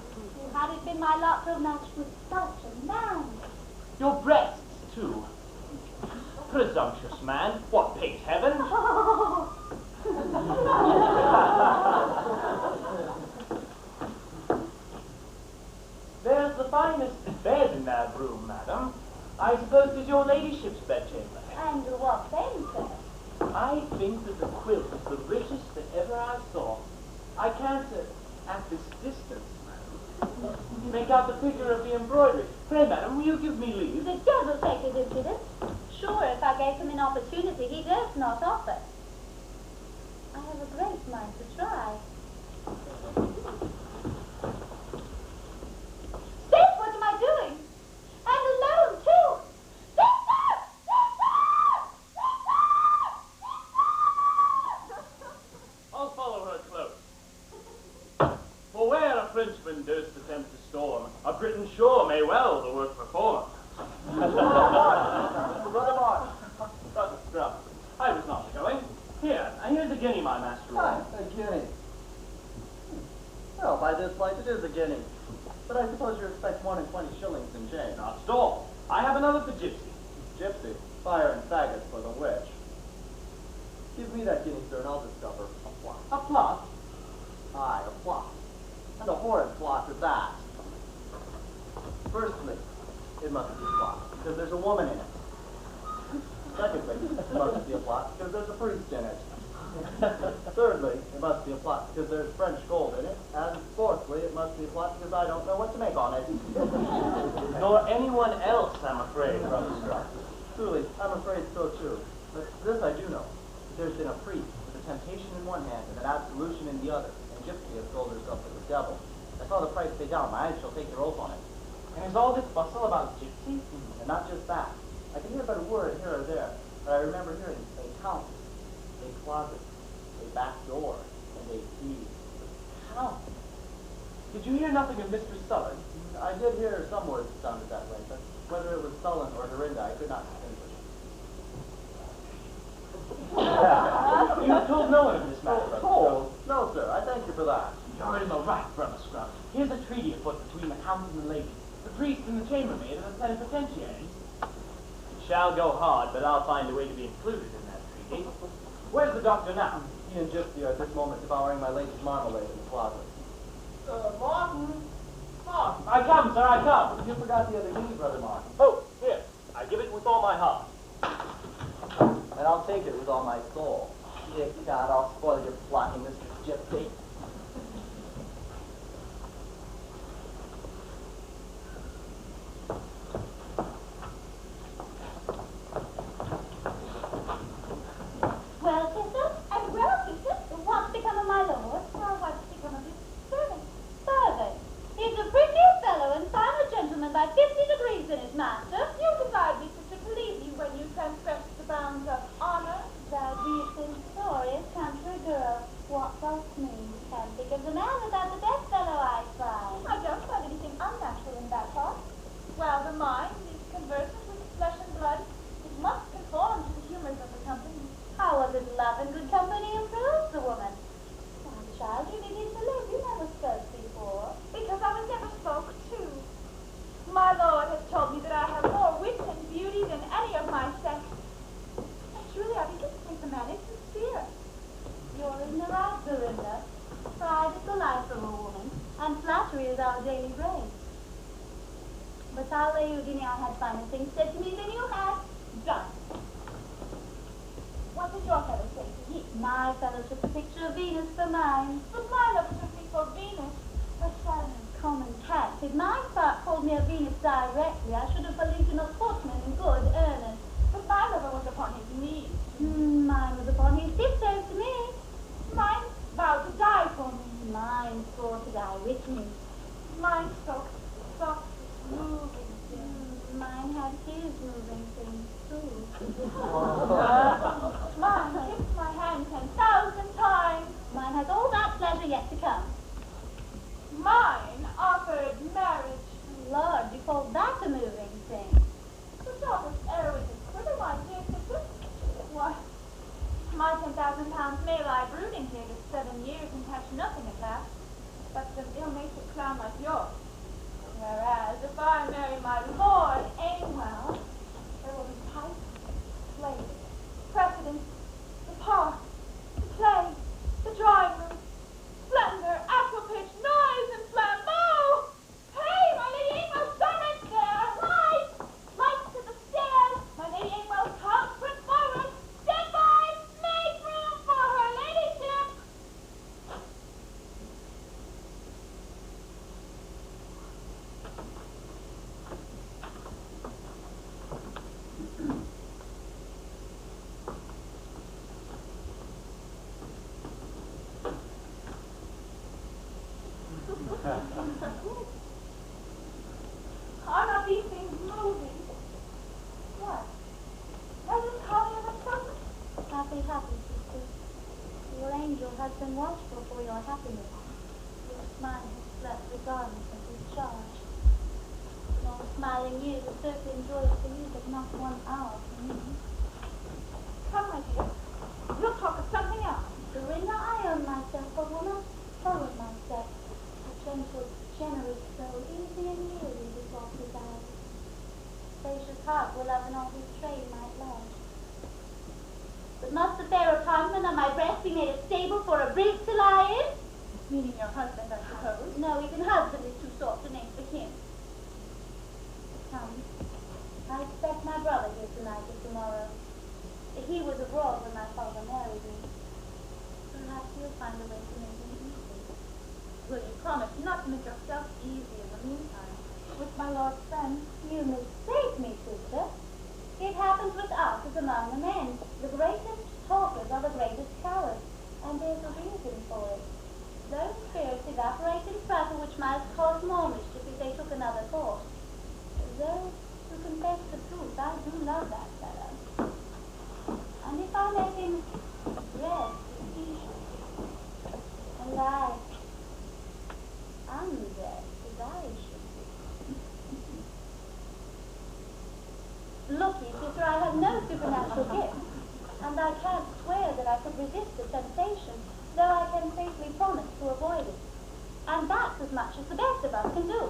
Had it been my lot to have matched with such a man? Your breasts too. Presumptuous man, what picked heaven? There's the finest bed in that room, madam. I suppose 'tis your ladyship's bedchamber. And what then, sir? I think that the quilt is the richest that ever I saw. I can't, at this distance, madam, make out the figure of the embroidery. Pray, madam, will you give me leave? The devil take his impudence. Sure, if I gave him an opportunity, he durst not offer. I have a great mind to try. Sis, what am I doing? And alone, too! I'll follow her close. For where a Frenchman durst attempt to storm, a Briton sure may well the work perform. Brother Mark. Brother Scrub. I was not going. Here's a guinea, my master. Ah, a guinea. Well, by this light, it is a guinea. But I suppose you expect 1 and 20 shillings in change. Not at all. I have another for Gypsy. Gypsy, fire and faggots for the witch. Give me that guinea, sir, and I'll discover a plot. A plot? Aye, a plot. And a horrid plot at that. Firstly, it must be a plot, because there's a woman in it. Secondly, it must be a plot, because there's a priest in it. Thirdly, it must be a plot, because there's French gold in it. And fourthly, it must be a plot, because I don't know what to make on it. Nor anyone else, I'm afraid, Brother Scrub. Truly, I'm afraid so too. But this I do know. There's been a priest with a temptation in one hand and an absolution in the other, and Gypsy has sold herself to the devil. I saw the price pay down. My eyes shall take their oath on it. And is all this bustle about Gypsy? And not just that. I can hear but a word here or there, but I remember hearing a count, a closet, a back door, and a key. How? Did you hear nothing of Mistress Sullen? I did hear some words that sounded that way, but whether it was Sullen or Dorinda, I could not distinguish. You have told no one of this matter, Brother Oh, no, sir. I thank you for that. You're in the right, Brother Scrub. Here's a treaty afoot between the Count and the lady, the priest and the chambermaid and the plenipotentiary. It shall go hard, but I'll find a way to be included in that treaty. Where's the doctor now? He and Gypsy are at this moment devouring my lady's marmalade in the closet. Martin! Martin! I come, sir, I come. You forgot the other guinea, Brother Mark. Oh, here. I give it with all my heart. And I'll take it with all my soul. Dear God, I'll spoil your plotting, Mr. Gypsy. Well, sister, and well, sister, what's become of my lord? Well, what's become of his servant? Servant? He's a pretty fellow and fine a gentleman by 50 degrees in his master. You decide, me, sister, to leave you when you transgress the bounds of honor. Thou beest a censorious country girl. What dost mean? Eugenie I had finer things said to me than you had. Done. What did your fellow say to you? My fellow took the picture of Venus for mine. But my lover took me for Venus. A silent common cat. If my spark called me a Venus directly, I should have believed in a sportsman in good earnest. But my lover was upon his knees. Mine was upon his tiptoes to me. Mine vowed to die for me. Mine swore to die with me. Mine spoke soft, moving things. Mine had his moving things too. Mine kissed my hand 10,000 times. Mine has all that pleasure yet to come. Mine offered marriage. Lord, you call that a moving thing? The sharpest arrow is its quiver, my dear sister. Why, my 10,000 pounds may lie brooding here this 7 years and catch nothing at last, but an ill-natured clown like yours. Whereas, if I marry my Lord Aimwell, there will be pipe, slave, precedence, the park, the play, the drawing room, splendor, aqua-pitch, noise, and flambeau! Hey, my Lady Aimwell's servants, there! Lights! Lights to the stairs! My Lady Aimwell's couch, put forward! Stand by! Make room for her ladyship! Are not these things moving? What? Are you calling of something? Happy, happy, sister. Your angel has been watchful for your happiness. Your smile has slept regardless of his charge. Long smiling years are certainly joyous for you, but not 1 hour for me. Come, my dear. We'll talk of something else. Dorinda, I own myself, but will not follow myself. A gentle, generous soul, easy and yielding is what desires. Spacious heart will love and all his train might love. But must the fair apartment on my breast be made a stable for a brute to lie in? Meaning your husband, I suppose. No, even husband is too soft a name for him. Come, I expect my brother here tonight or tomorrow. He was abroad when my father married me. Perhaps he'll find a way to make me easy. Will you promise not to make yourself easy in the meantime? With my lord's friend, you mistake me, sister. It happens with us as among the men. The greatest talkers are the greatest cowards, and there's a reason for it. Those spirits evaporate in travel which might cause more mischief if they took another course. Though, to confess the truth, I do love that fellow. And if I let him rest his seizure, and I undress as I should be. Look, sister, I have no supernatural gift, and I can't swear that I could resist the temptation, though I can safely promise to avoid it. And that's as much as the best of us can do.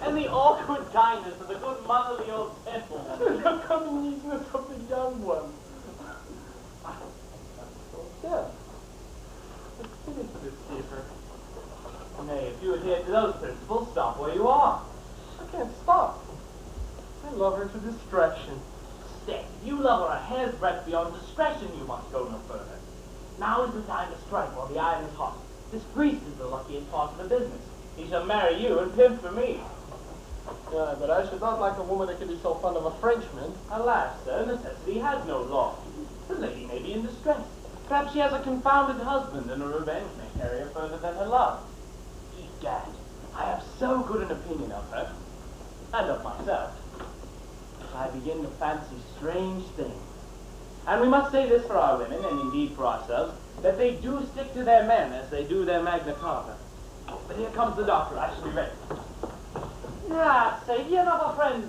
And the awkward kindness of the good motherly old temple. You're coming easiness of the young one. Yeah. It is a deceiver. Nay, if you adhere to those principles, stop where you are. I can't stop. I love her to distraction. Stay. If you love her a hair's breadth beyond discretion, you must go no further. Now is the time to strike while the iron is hot. This priest is the luckiest part of the business. He shall marry you and pimp for me. Yeah, but I should not like a woman that can be so fond of a Frenchman. Alas, sir, necessity has no law. The lady may be in distress. Perhaps she has a confounded husband, and her revenge may carry her further than her love. Egad, I have so good an opinion of her, and of myself, that I begin to fancy strange things. And we must say this for our women, and indeed for ourselves, that they do stick to their men as they do their Magna Carta. But here comes the doctor. I shall be ready. Ah, say, you noble friend.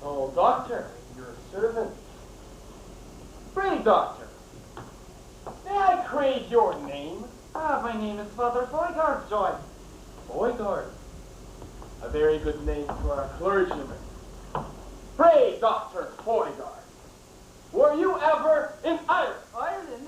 Oh, doctor, you're a servant. Pray, doctor, may I crave your name? Ah, my name is Father Foigard, Joy. Foigard. A very good name for a clergyman. Pray, Dr. Foigard, were you ever in Ireland? Ireland?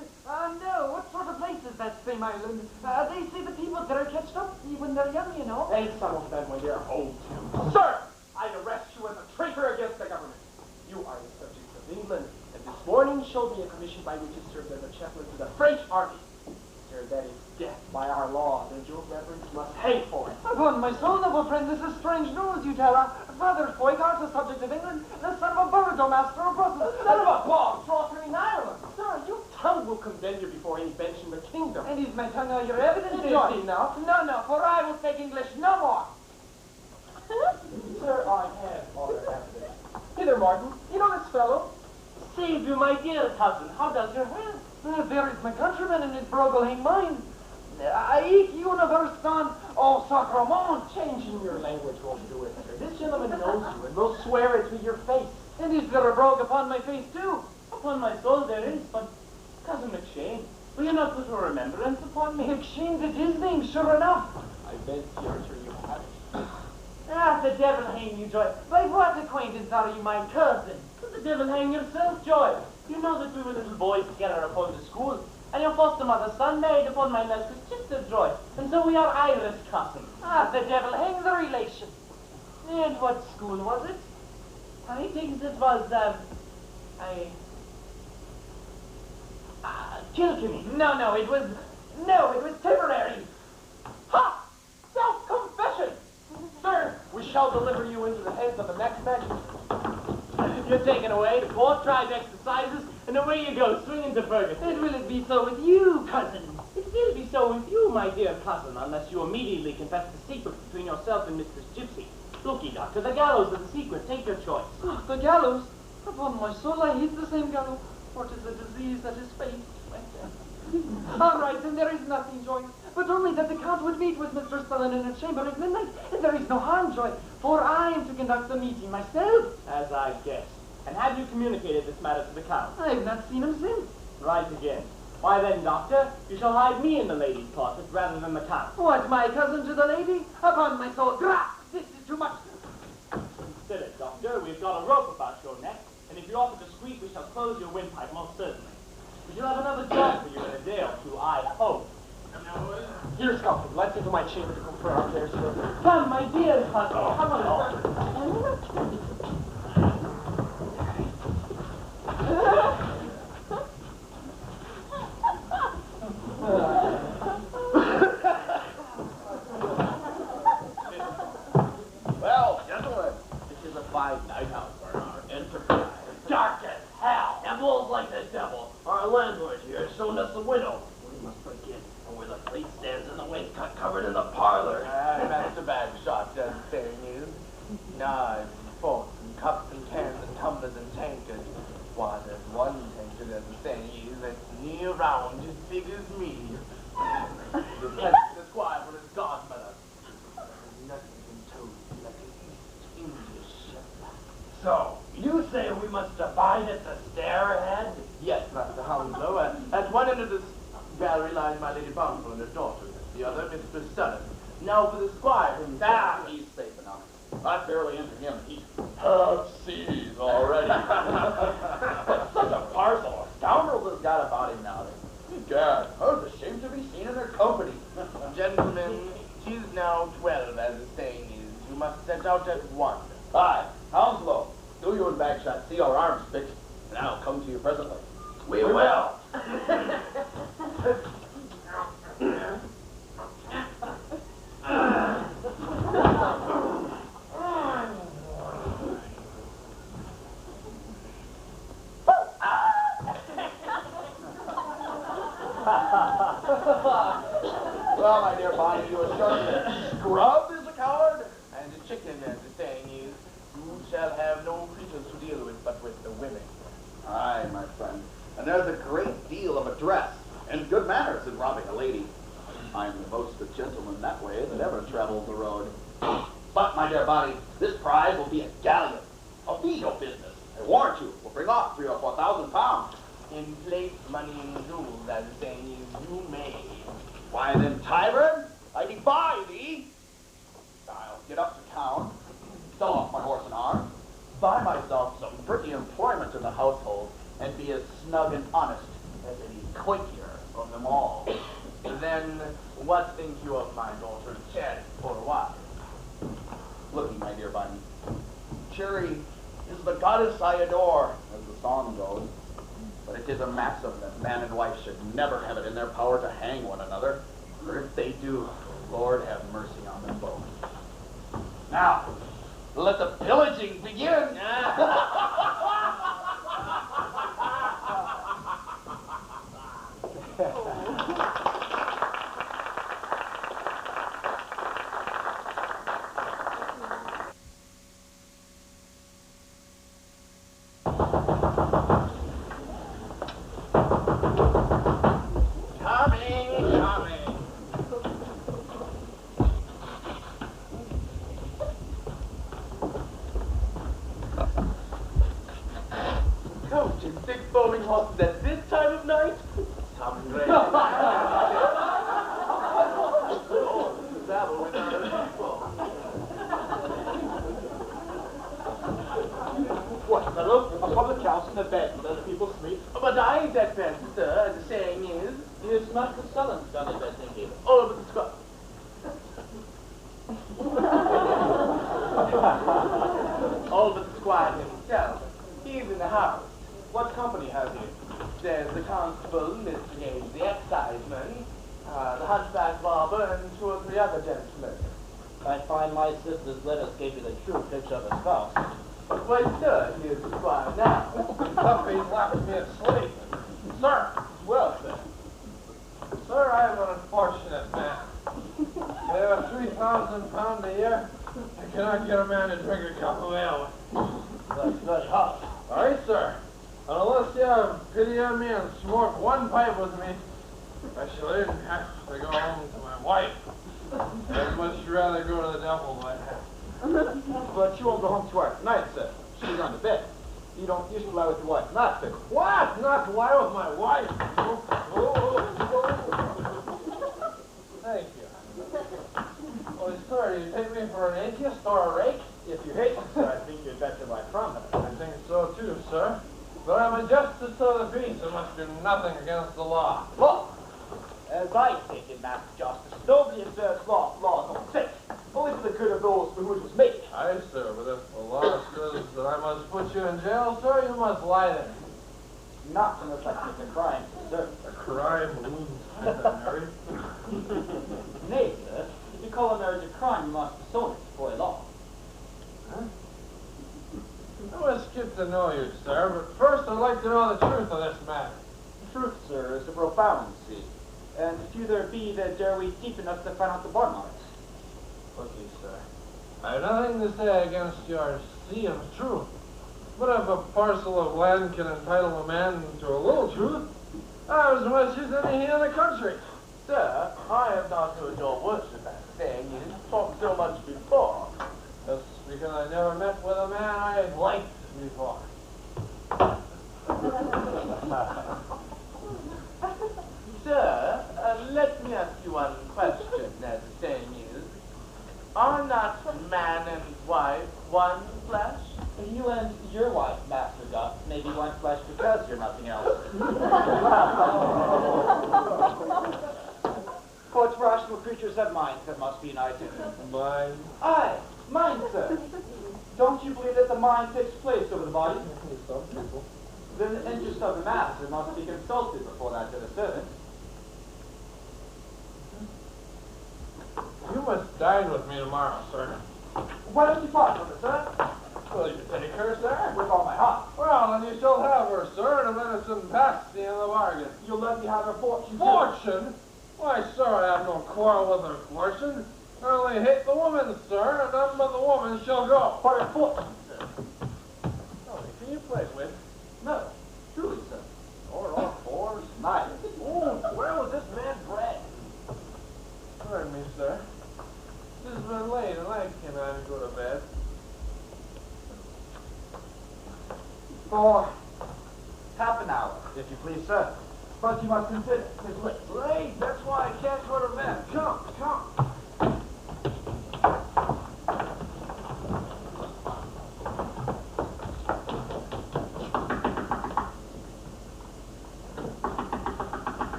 No. What sort of place is that same island? They say the people there are catched up when they're young, you know. And some of them when they're old, too. Sir, I arrest you as a traitor against the government. You are the subject of England, and this morning showed me a commission by which you served as a chaplain to the French army. Sir, that is death by our law, and your reverence must hang for it. Upon my soul, noble friend, this is strange news, you tell her. Father Foigard, the subject of England, the son of a burgomaster of Brussels. Son of a bog trotter in Ireland. Sir, your tongue will condemn you before any bench in the kingdom. And is my tongue all your evidence, It Joy? is now. No, for I will speak English no more. Sir, I have other evidence. Hither, Martin. You know this fellow? Save you, my dear cousin. How does your head? There is my countryman and his brogal hang mine. Aik universtan o sacramon. Changing your language won't do it, sir. This gentleman knows you and will swear it to your face. And is there a brogue upon my face, too? Upon my soul there is, but Cousin McShane, will you not put a remembrance upon me? McShane did his name, sure enough. I bet, Archer, you have it. Ah, the devil hang you, Joy. By what acquaintance are you my cousin? The devil hang yourself, Joy. You know that we were little boys together upon the school, and your foster mother's son married upon my nephew's sister, Joy, and so we are Irish cousins. Ah, the devil hang the relation. And what school was it? I think it was, Kilkenny. No, it was Tipperary. Ha! Self-confession! Sir, we shall deliver you into the hands of the next magistrate. You're taken away, 4 tribe exercises, and away you go, swinging to Ferguson. And will it be so with you, cousin? It will be so with you, my dear cousin, unless you immediately confess the secret between yourself and Mistress Gypsy. Looky, Doctor, the gallows is the secret. Take your choice. Oh, the gallows? Upon my soul, I hate the same gallows, for 'tis a disease that is fate. All right, then there is nothing, Joy, but only that the Count would meet with Mr. Sullen in his chamber at midnight. And there is no harm, Joy, for I am to conduct the meeting myself. As I guessed. And have you communicated this matter to the Count? I have not seen him since. Right again. Why then, Doctor, you shall hide me in the lady's closet rather than the Count. What, my cousin to the lady? Upon my soul, this is too much. Consider, Doctor, we've got a rope about your neck, and if you offer to squeak, we shall close your windpipe, most certainly. We shall have another job for you in a day or two, I hope. Here, Scotland, let's into my chamber to confer our affairs further. Come, my dear cousin, come along. Well, gentlemen, this is a fine night out for our enterprise. Dark as hell, and wolves like the devil. Our landlord here has shown us the window. We must break in, and where the plate stands in the wainscot covered in the parlor. That's a bag shot, does fair news. Knives and forks and cups and cans and tumblers and tankards. Why, there's one tankard as a saying that's near round as big as me. The squire for his godmother. Nothing can toad like an East English shepherd. So, you say we must abide at the stairhead? Yes, Master Hounslow. At one end of this gallery lies my Lady Bountiful and her daughter. The other, Mr. Stratagem. Now for the squire himself. He's safe enough. I barely enter him, and he's seas already. But such a parcel of scoundrels has got about him nowadays. Gad, I was ashamed to be seen in their company. Gentlemen, 'tis now 12, as the saying is. You must set out at once. Aye, Hounslow, do you and Bagshot see our arms fixed, and I'll come to you presently. We will. Well, my dear Bonnie, you are sure scrub is a coward, and a chicken, as the saying is. You shall have no creatures to deal with but with the women. Aye, my friend, and there's a great deal of address and good manners in robbing a lady. I'm the most a gentleman that way that ever My dear Bonnie, this prize will be a galleon. A Vigo business. I warrant you, will bring off 3,000 or 4,000 pounds. In plate, money, and jewels, as the saying is, you may. Why then, Tyburn, I defy thee. I'll get up to town, sell off my horse and arm, buy myself some pretty employment in the household, and be as snug and honest as any quakier of them all. Then, what think you of my daughter Cherry for a while? Look, my dear Bunny, Cherry is the goddess I adore, as the song goes. But it is a maxim that man and wife should never have it in their power to hang one another. For if they do, Lord have mercy on them both. Now, let the pillaging begin. At this time of night? Tom and Ray. Travel with other people. What, fellow? A public house in a bed with other people sleep? But I ain't that fancy, sir, as the saying is. It's not the Sullens done it, I think, either. All over the squad. All but the squire himself. He's in the house. What company has he? There's the constable, Mr. James, the exciseman, the hunchback barber, and 2 or 3 other gentlemen. I find my sister's letters gave you the true picture of his spouse. Why, sir, here's the squire now. Puppy's left me asleep. Sir! Well, sir. Sir, I am an unfortunate man. I have 3,000 pounds a year. I cannot get a man to drink a cup of ale. That's very hot. Aye, sir. And unless you have pity on me and smoke one pipe with me, I shall even have to go home to my wife. I'd much rather go to the devil by half. But you won't go home to her tonight, sir. She's on the bed. You should lie with your wife, not fit. What? Not to lie with my wife? Thank you. Well, sir, do you take me for an atheist or a rake? If you hate me, sir, I think you'd better lie from her. I think so too, sir. But I'm a justice of the peace and must do nothing against the law. Law? As I take it, Master Justice, nobody observes law. Law is not safe. Only for the good of those for whom it was made. Aye, sir, but if the law says that I must put you in jail, sir, you must lie there. Not unless I commit a crime, sir. A crime? Mary? Nay, sir. If you call a marriage a crime, you must disown it before a law. Huh? I must get to know you, sir, but first I'd like to know the truth of this matter. The truth, sir, is a profound sea, and few there be that dare we deep enough to find out the bottom of it. Look ye, sir, I have nothing to say against your seeing truth, but if a parcel of land can entitle a man to a little truth, I have as much as any in the country. Sir, I have not heard your worship as saying you talk so much before. That's because I never met with a man I liked before. Sir, let me ask you one question, as the saying is. Are not man and wife one flesh? You and your wife, Master Duck, may be one flesh because you're nothing else. Quote, rational creatures have minds that must be united. Mind? Aye, mind, sir. Don't you believe that the mind takes place over the body? Some people. Then the interest of the master must be consulted before that to the servant. You must dine with me tomorrow, sir. Why don't you part with her, sir? Will you take her, sir? With all my heart. Well, then you shall have her, sir, and a venison pasty in the bargain. You'll let me have her fortune, too. Fortune? Why, sir, I have no quarrel with her fortune. I only hate the woman, sir, and none but the woman shall go. But her fortune, sir. Oh, can you play with? No, truly, sir. Or fours, neither. Oh, where was this man bred? Pardon me, sir. This has been late, and I I cannot go to bed. For half an hour, if you please, sir. But you must consider it's late. Late, that's why I can't go to bed. Come, come.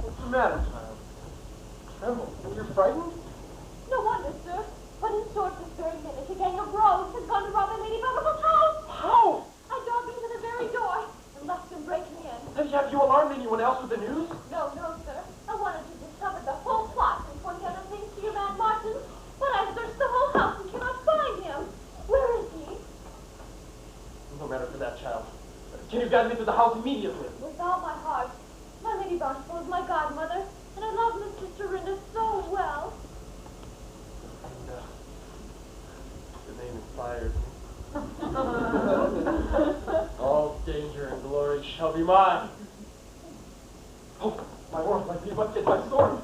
What's the matter, child? Tremble. You're frightened? No wonder, sir. But in short, this very minute, a gang of rogues has gone to rob my Lady Bountiful's house. How? I dogged them to the very door and left them breaking in. Have you alarmed anyone else with the news? No, sir. I wanted to discover the whole plot and point out the things to your man Martin, but I searched the whole house and cannot find him. Where is he? No matter for that, child. Can you guide me to the house immediately? With all my heart. My Lady Bountiful is my godmother, and I love Mistress Dorinda so well. And, the name inspired me. All danger and glory shall be mine. Oh, my arm might be but get my sword.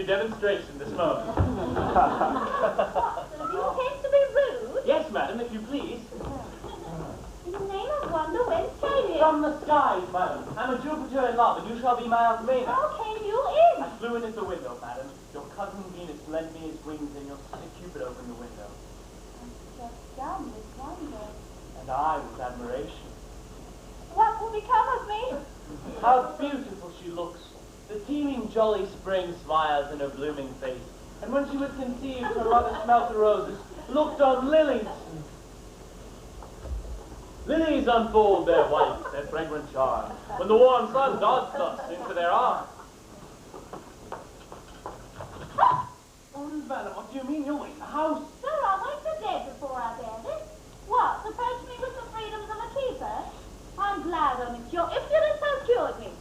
Demonstration this moment. Do you intend to be rude? Yes, madam, if you please. In the name of wonder, whence came you? From the skies, madam. I'm a Jupiter in love, and you shall be my Alcmena. How came you in? I flew in at the window, madam. Your cousin Venus lent me his wings, and your sister Cupid opened the window. I'm just dumb with wonder. And I with admiration. What will become of me? How beautiful she looks. The teeming jolly spring smiles in her blooming face, and when she was conceived, her mother smelt the roses, looked on lilies. Lilies unfold their white, their fragrant charm, when the warm sun nods us into their arms. Oh, madam, what do you mean? You're in the house? Sir, I'll wait for dead before I bear this. What, approach me with the freedoms of a keeper? I'm glad on it. Your impudence has cured me.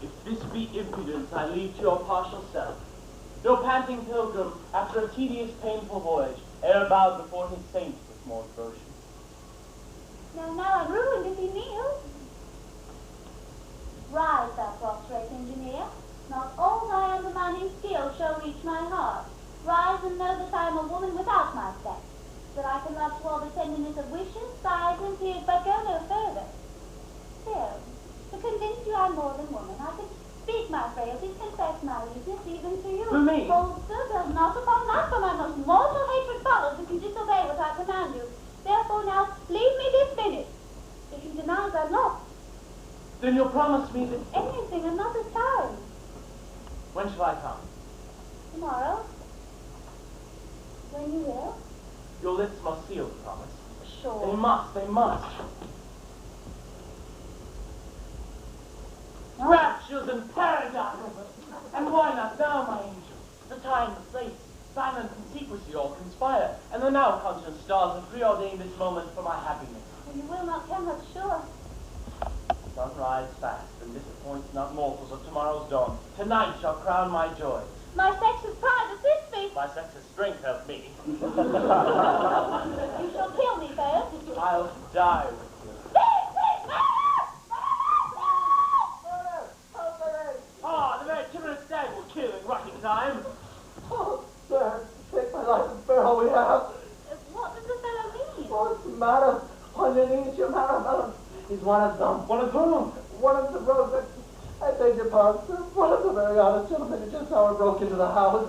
If this be impudence, I leave to your partial self. No panting pilgrim, after a tedious, painful voyage, e'er bowed before his saint with more devotion. Now I'm ruined if he kneels. Rise, thou prostrate engineer. Not all thy undermining skill shall reach my heart. Rise and know that I am a woman without my sex, that I can love to all the tenderness of wishes, sighs, and tears, but go no further. Still, to convince you I'm more than woman, I can speak my frailties, confess my weakness, even to you. To me? Hold still, does not upon that, for my most mortal hatred follows if you disobey what I command you. Therefore now, leave me this minute. If you deny, I'm not. Then you'll promise me that... Anything, another time. When shall I come? Tomorrow. When you will. Your lips must seal the promise. sure. They must, they must. Raptures and paradise! And why not now, my angel? The time, the place, silence and secrecy all conspire, and the now conscious stars have preordained this moment for my happiness. You will not cannot sure. Sun rides fast, and disappoints not mortals of tomorrow's dawn. Tonight shall crown my joy. My sex's pride assists me. My sex's strength helps me. You shall kill me first. I'll die with you. Ah, the very timorous stag will kill in rocking time. Oh, sir, take my life and spare all we have. What does the fellow mean? What's the matter? On your knees, you madam. He's one of them. One of whom? One of the rogues. I beg your pardon, sir. One of the very honest gentlemen who just now broke into the house.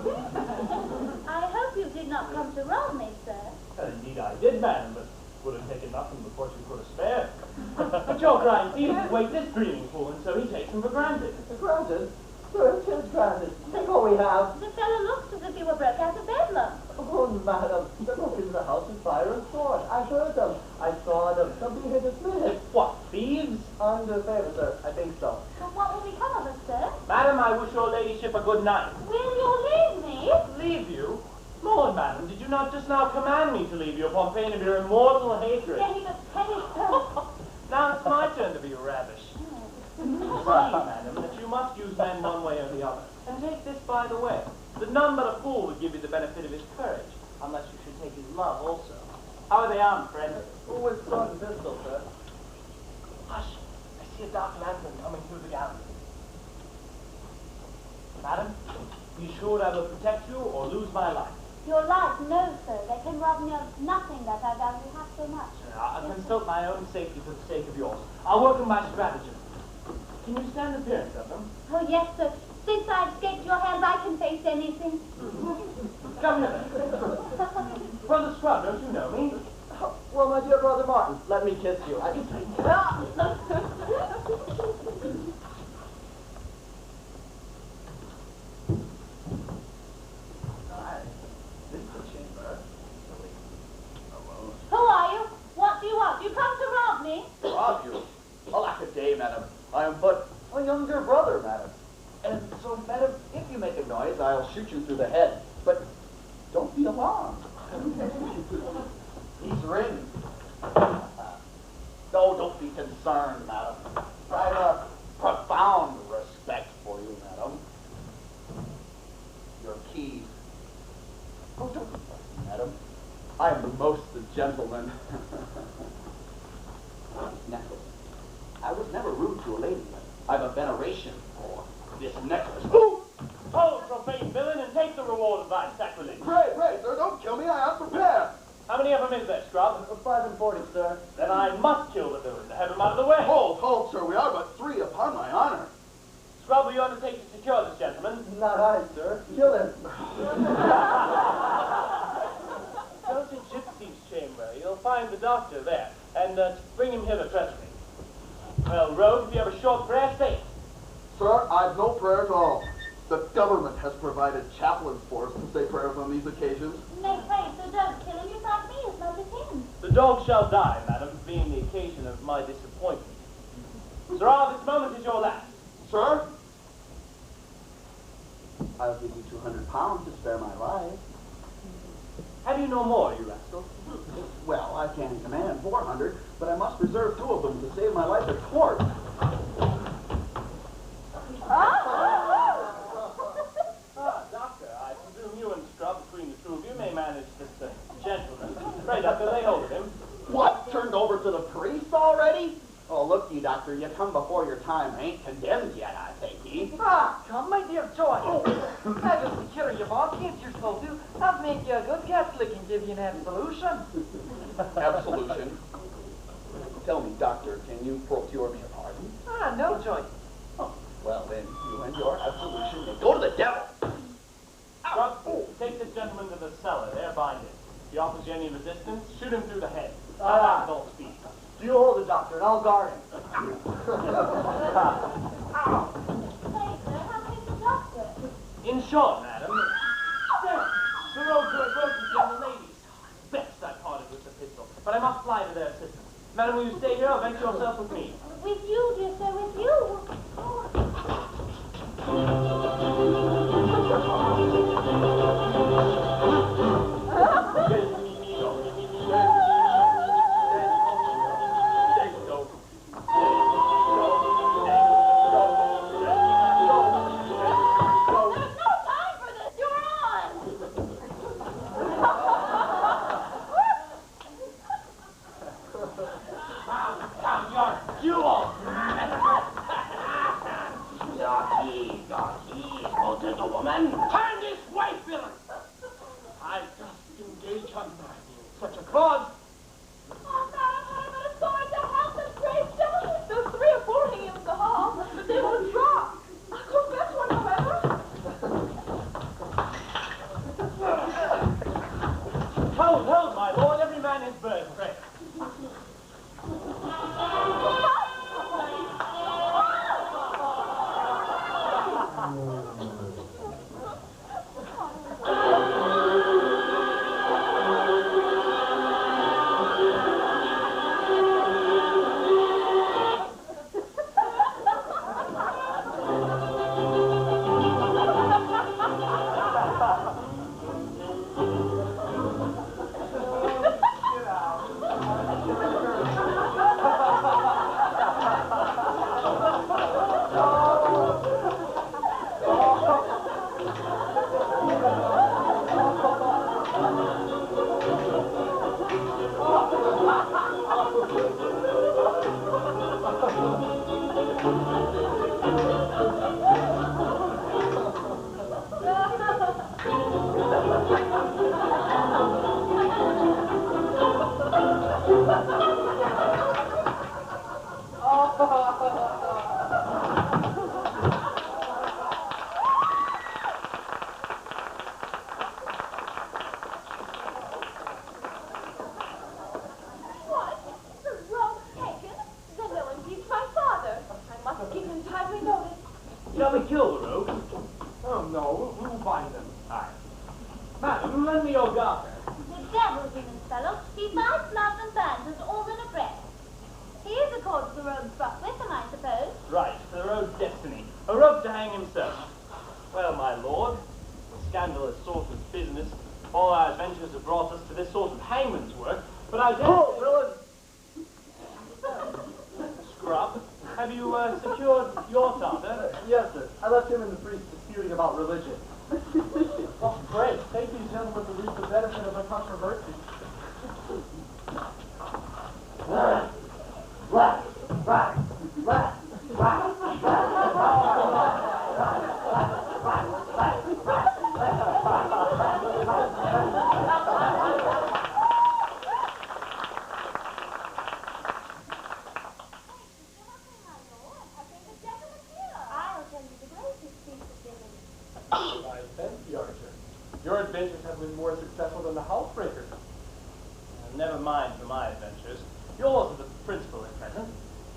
I hope you did not come to rob me, sir. Indeed I did, madam, but would have taken nothing before she could have spared. But your crying Phoebus wait this dreaming fool, and so he takes him for granted. Granted? Sir, it is granted. Take all we have. The fellow looks as if he were broke out of bedlam. Oh, madam, they broke into the house with fire and sword. I heard them. I saw them. Somebody had dismissed. What, thieves? Under favor, sir. I think so. What will become of us, sir? Madam, I wish your ladyship a good night. Will you leave me? Leave you? Lord, madam, did you not just now command me to leave you upon pain of your immortal hatred? Penny, sir. Now it's my turn to be ravish. See, madam, that you must use men one way or the other. And take this by the way, that none but a fool would give you the benefit of his courage, unless you should take his love also. How are they armed, friend? With sword and pistol, sir. Hush! I see a dark lantern coming through the gallery. Madam, be sure I will protect you or lose my life. Your life, no, sir. They can rob me of nothing that I value half so much. I'll consult my own safety for the sake of yours. I'll work on my stratagem. Can you stand the appearance of them? Oh, yes, sir. Since I escaped your hands, I can face anything. Come here. Brother Scrub, don't you know me? Well, my dear brother Martin, let me kiss you. Who are you? What do you want? You come to rob me? Rob you? Alack a day, madam. I am but a younger brother, madam. And so, madam, if you make a noise, I'll shoot you through the head. But don't be alarmed. These rings. No, don't be concerned, madam. I have a profound respect for you, madam. Your keys. Oh, don't be frightened, madam. I am the most a gentleman. Necklace. I was never rude to a lady, but I've a veneration for this necklace. Ooh! Hold, profane villain, and take the reward of thy sacrilege. Pray, sir, don't kill me. I am prepared. How many of them is there, Scrub? 5 and 40, sir. Then I must kill the villain to have him out of the way. Hold, sir. We are but 3 upon my honor. Scrub, will you undertake to secure this gentleman? Not I, sir. Kill him. Go to Gypsy's chamber. You'll find the doctor there. And bring him hither presently. Well, Rogue, if you have a short prayer, say it. Sir, I've no prayer at all. The government has provided chaplains for us to say prayers on these occasions. Nay, pray, so don't kill him. You like me as much as him. The dog shall die, madam, being the occasion of my disappointment. Sirrah, this moment is your last. Sir? I'll give you £200 to spare my life. Have you no more, you rascal? Well, I can command 400, but I must reserve 2 of them to save my life at court. Doctor, I presume you and Scrub, between the 2 of you, may manage this gentleman. Pray, Doctor, lay hold of him. What? Turned over to the priest already? Oh, look, you, Doctor, you come before your time. Ain't condemned yet, I take ye. Come, my dear Joy. I just secure you all kids you're supposed to. I'll make you a good Catholic and give you an absolution. Absolution? Tell me, Doctor, can you procure me a pardon? No, Joy. Oh, well, then, you and your absolution may go to the devil. Scrub, take this gentleman to the cellar. There, bind him. If he offers you any resistance, shoot him through the head. With all speed. You hold the doctor, and I'll guard him. Say, sir, how is the doctor? In short, madam, there, the road to broken down the ladies. Best I parted with the pistol, but I must fly to their assistance. Madam, will you stay here or venture yourself with me? With you, dear sir, with you. Turn this way, villain! I just engage on such a cause. Oh, Madam, I'm at a sword to help this great gentleman. There's 3 or 4 hanging in the hall, but they won't drop. I'll go fetch one, however. Hold, my lord, every man his bird, pray. Shall we kill the rogue? Oh, no. Who'll bind them? Aye. Madam, lend me your garter. The devil's in this fellow. He bites, loves, and burns us all in a breath. He is a cord to the rogue's struck with him, I suppose. Right, to the rogue's destiny. A rope to hang himself. Well, my lord, a scandalous sort of business. All our adventures have brought us to this sort of hangman's work, but I dare Scrub, have you secured your tartar? Yes, sir. I left him and the priest disputing about religion. Oh, great. Take these gentlemen to reap the benefit of a controversy. Your adventures have been more successful than the housebreakers. Never mind for my adventures. Yours are the principal at present.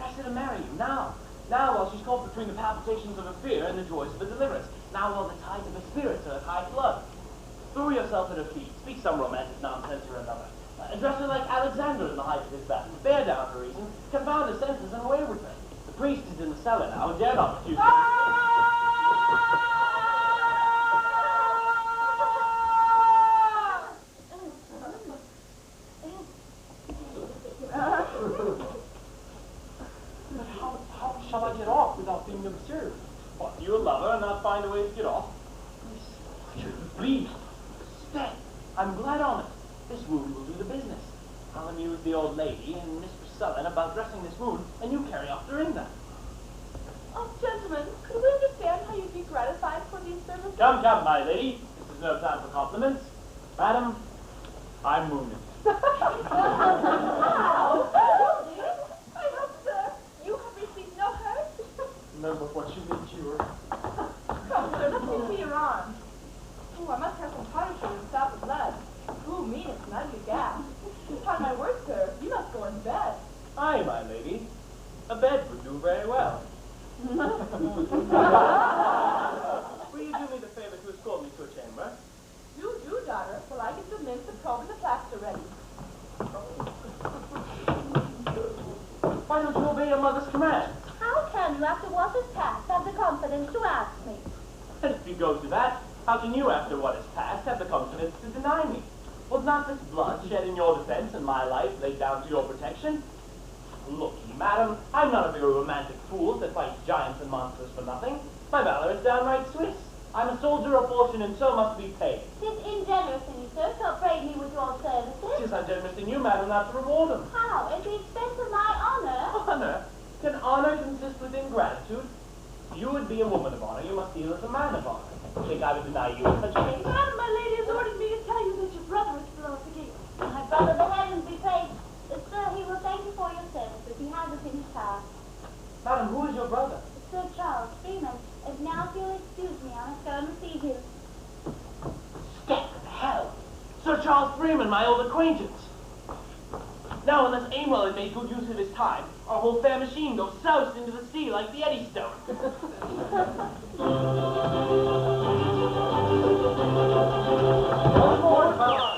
Ask her to marry you now. Now while she's caught between the palpitations of a fear and the joys of a deliverance. Now while the tides of her spirits are at high flood. Throw yourself at her feet. Speak some romantic nonsense or another. Address her like Alexander in the height of his battle. Bear down her reason. Confound her senses and away with her. The priest is in the cellar now and dare not refuse her. How shall I get off without being observed? What, you a lover and not find a way to get off? Please, stay. I'm glad on it. This wound will do the business. I'll amuse the old lady and Mistress Sullen about dressing this wound, and you carry off during that. Oh, gentlemen, could we understand how you'd be gratified for these services? Come, my lady. This is no time for compliments. Madam, I'm wounded. How? I hope, sir, you have received no hurt? None but what you may cure. Come, sir, let's see your arm. Ooh, I must have some punishment to stop the blood. Ooh, mean, it's an ugly gash. Upon my word, sir, you must go in bed. Aye, my lady. A bed would do very well. Will you do me the favor to escort me to a chamber? Do, daughter, till I get the mince, the probe, and the plaster ready. Why don't you obey your mother's command? How can you, after what has passed, have the confidence to ask me? And if you go to that, how can you, after what has passed, have the confidence to deny me? Was not this blood shed in your defense and my life laid down to your protection? Look, madam, I'm not of your romantic fools that fight giants and monsters for nothing. My valor is downright Swiss. I'm a soldier of fortune and so must be paid. 'Tis ingenerous in you, sir, to upbraid me with your services. 'Tis ungenerous in you, madam, not to reward them. How? At the expense of my honor? Honor? Can honor consist with ingratitude? You would be a woman of honor. You must deal as a man of honor. Think I would deny you in such a case? Madam, my lady has ordered me to tell you that your brother is below the gate. My brother, the heavens be praised. Sir, he will thank you for your services. He has it in his power. Madam, who is your brother? Sir Charles Freeman. And now, if you'll excuse me, I must go and receive him. Scat to hell! Sir Charles Freeman, my old acquaintance. Now, unless Amwell had made good use of his time, our whole fair machine goes soused into the sea like the Eddystone. One more time.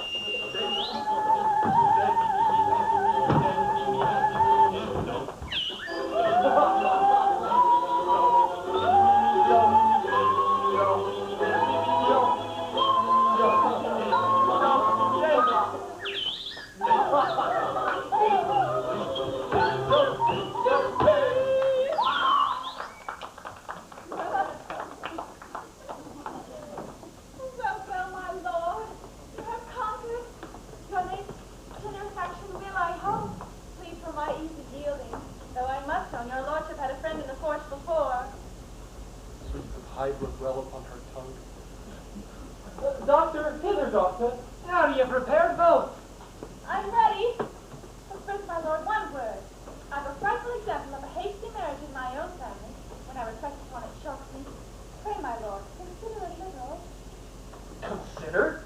Doctor, hither, doctor. Now are you prepared, Beaux? I'm ready. But first, my lord, one word. I've a frightful example of a hasty marriage in my own family. When I reflect upon it, shocks me. Pray, my lord, consider a little. Consider?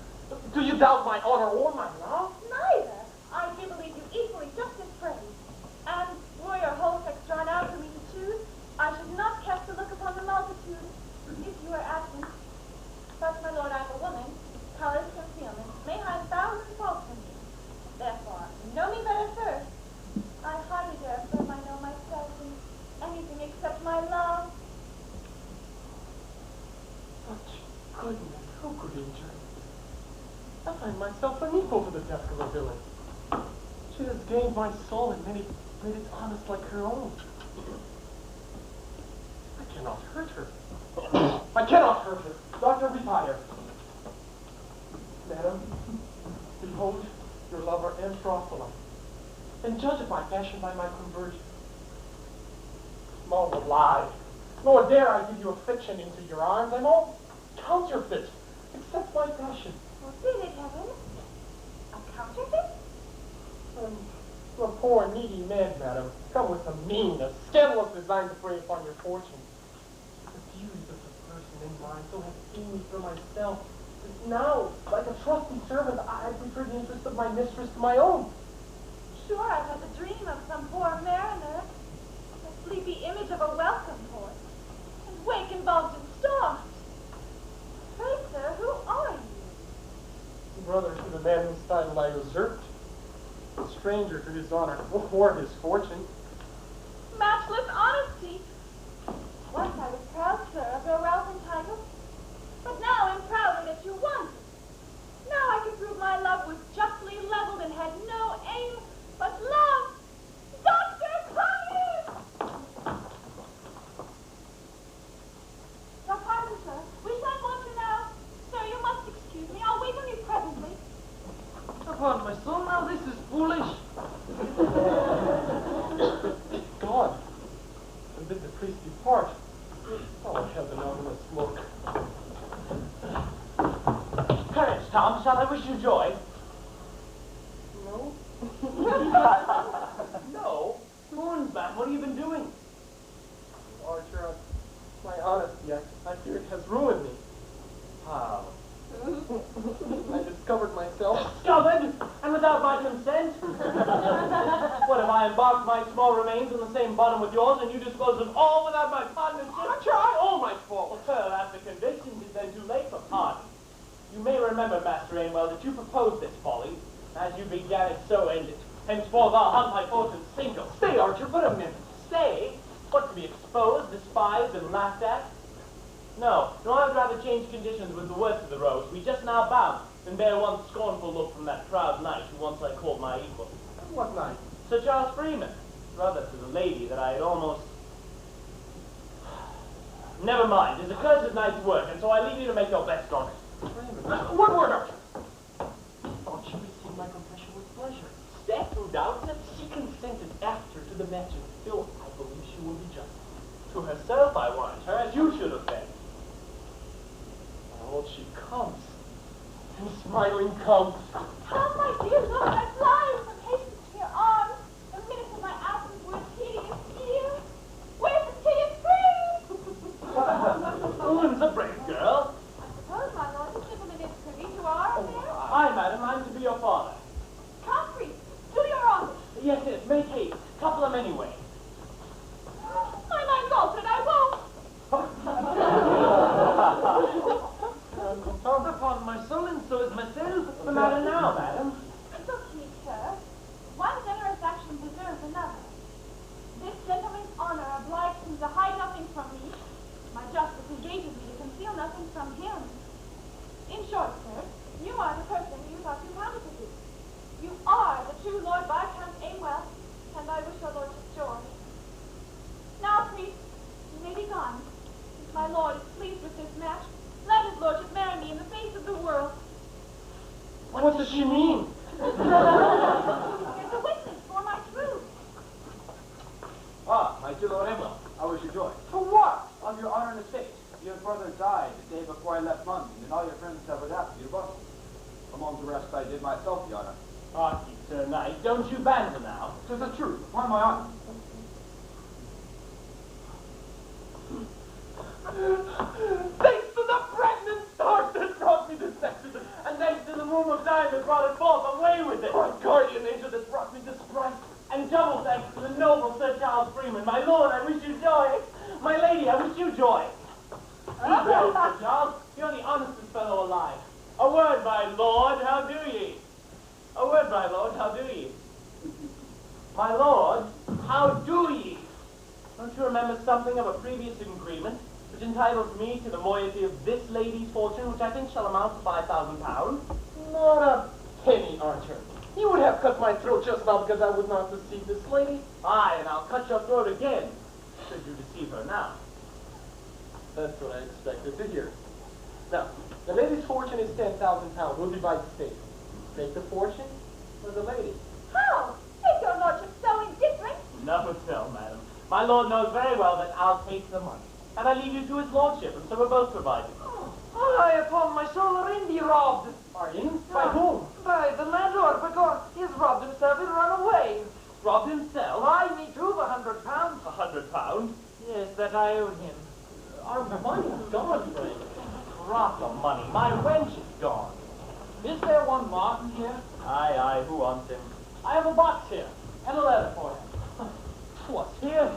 Do you doubt my honor or my love? Neither. I do believe you equally just as praised. And were your whole sex drawn out for me to choose, I should not cast a look upon the multitude if you were absent. But, my lord, I am a woman. Color's concealment may hide 1,000 faults in me. Therefore, know me better first. I hardly dare affirm I know myself in anything except my love. Such goodness, who could injure? I find myself unequal to the task of a villain. She has gained my soul and made it honest like her own. I cannot hurt her. I cannot hurt her. Doctor, retire. Madam, behold your lover and proselyte, and judge of my passion by my conversion. Small lie. Nor dare I give you a fiction into your arms. I'm all counterfeit, except my passion. What did it, heaven? A counterfeit? A poor, needy man, madam, come with a mean, a scandalous design to prey upon your fortune. The beauties of the person in mind so have seen me for myself. Now, like a trusty servant, I prefer the interest of my mistress to my own. Sure, I've had the dream of some poor mariner, a sleepy image of a welcome port, and wake involved in storms. Pray, sir, who are you? Brother to the man whose title I usurped, a stranger to his honor or his fortune. Matchless honesty. Once I was proud, sir, of your wealth and title, but now I'm prouder that you won. Now I can prove my love was justly leveled and had no aim but love. Dr. Byers! Your pardon, sir. We shan't want you now. Sir, you must excuse me. I'll wait on you presently. Upon my soul, now this is foolish. God, and bid the priest depart. Oh, heaven, ominous smoke. Courage, Tom. Shall I wish you joy? No? No. Thorns, man, what have you been doing? Archer, my honesty, I fear it has ruined me. How? I discovered myself. Discovered? And without my consent? What, if I embarked my small remains in the same bottom with yours, and you disclosed them all without my partnership? Archer, all my fault. Well, after conviction, it is then too late for pardon. You may remember, Master Amwell, that you proposed this folly. As you began it, so end it. Henceforth, I'll hunt my fortune single. Stay, Archer. Archer, but a minute. Stay? What, to be exposed, despised, and laughed at? No, I'd rather change conditions with the worst of the rogues we just now bound than bear one scornful look from that proud knight who once I called my equal. What knight? Sir Charles Freeman, brother to the lady that I had almost... Never mind, it's a cursed night's work, and so I leave you to make your best on it. One word, Archer. Thought she received my confession with pleasure. Step who doubts it, she consented after to the match, and still I believe she will be just. To herself I warrant her, as you should have been. Oh, she comes. And smiling comes. Oh, my dear Lord, I fly from haste to your arms. The minutes of my absence were a tedious year. Where's the tedious dream? Owen's a brave girl. I suppose, my lord, this gentleman is privy to our affair? Aye, madam, I'm to be your father. Come, priest, do your office. Yes, make haste. Couple them anyway. My mind's altered, I won't. Upon my soul, and so is myself. What's the matter now, madam? Look me, sir. One generous action deserves another. This gentleman's honor obliges him to hide nothing from me. My justice engages me to conceal nothing from him. In short, sir, you are the person you thought you wanted to be. You are the true Lord Viscount Amewell, and I wish your lordship joy. Now, priest, you may be gone. If my lord is pleased with this match, let his lordship marry me in the face of the world. What does she mean? There's a witness for my truth. Ah, my dear Lord Amewell, I wish you joy. For what? Of your honor and estate. Your brother died the day before I left London, and all your friends have adapted you to Brussels. Among the rest, I did myself the honor. Ah, Sir Knight, don't you banter now. 'Tis the truth, upon my honor. Thanks to the pregnant stars that brought me this message, and thanks to the moon of time that brought it forth, away with it. My guardian angel that brought me this prize, and double thanks to the noble Sir Charles Freeman. My lord, I wish you joy. My lady, I wish you joy. Sir Charles, you're the honestest fellow alive. A word, my lord, how do ye? A word, my lord, how do ye? My lord, how do ye? Don't you remember something of a previous agreement, which entitles me to the moiety of this lady's fortune, which I think shall amount to £5,000? Not a penny, Archer. You would have cut my throat just now because I would not deceive this lady. Aye, and I'll cut your throat again, should you deceive her now. That's what I expected to hear. Now, the lady's fortune is £10,000. We'll divide the state. Take the fortune or the lady? How? Is your lordship so indifferent? Never tell, madam. My lord knows very well that I'll take the money. And I leave you to his lordship, and so we're both provided. I, upon my soul, are in be robbed. Are you? By whom? By the landlord, because he's robbed himself and run away. Robbed himself? Why, me too, the £100. £100? Yes, that I owed him. Our money's gone, friend. Drop the money. My wench is gone. Is there one Martin here? Aye, who wants him? I have a box here, and a letter for him. What's here?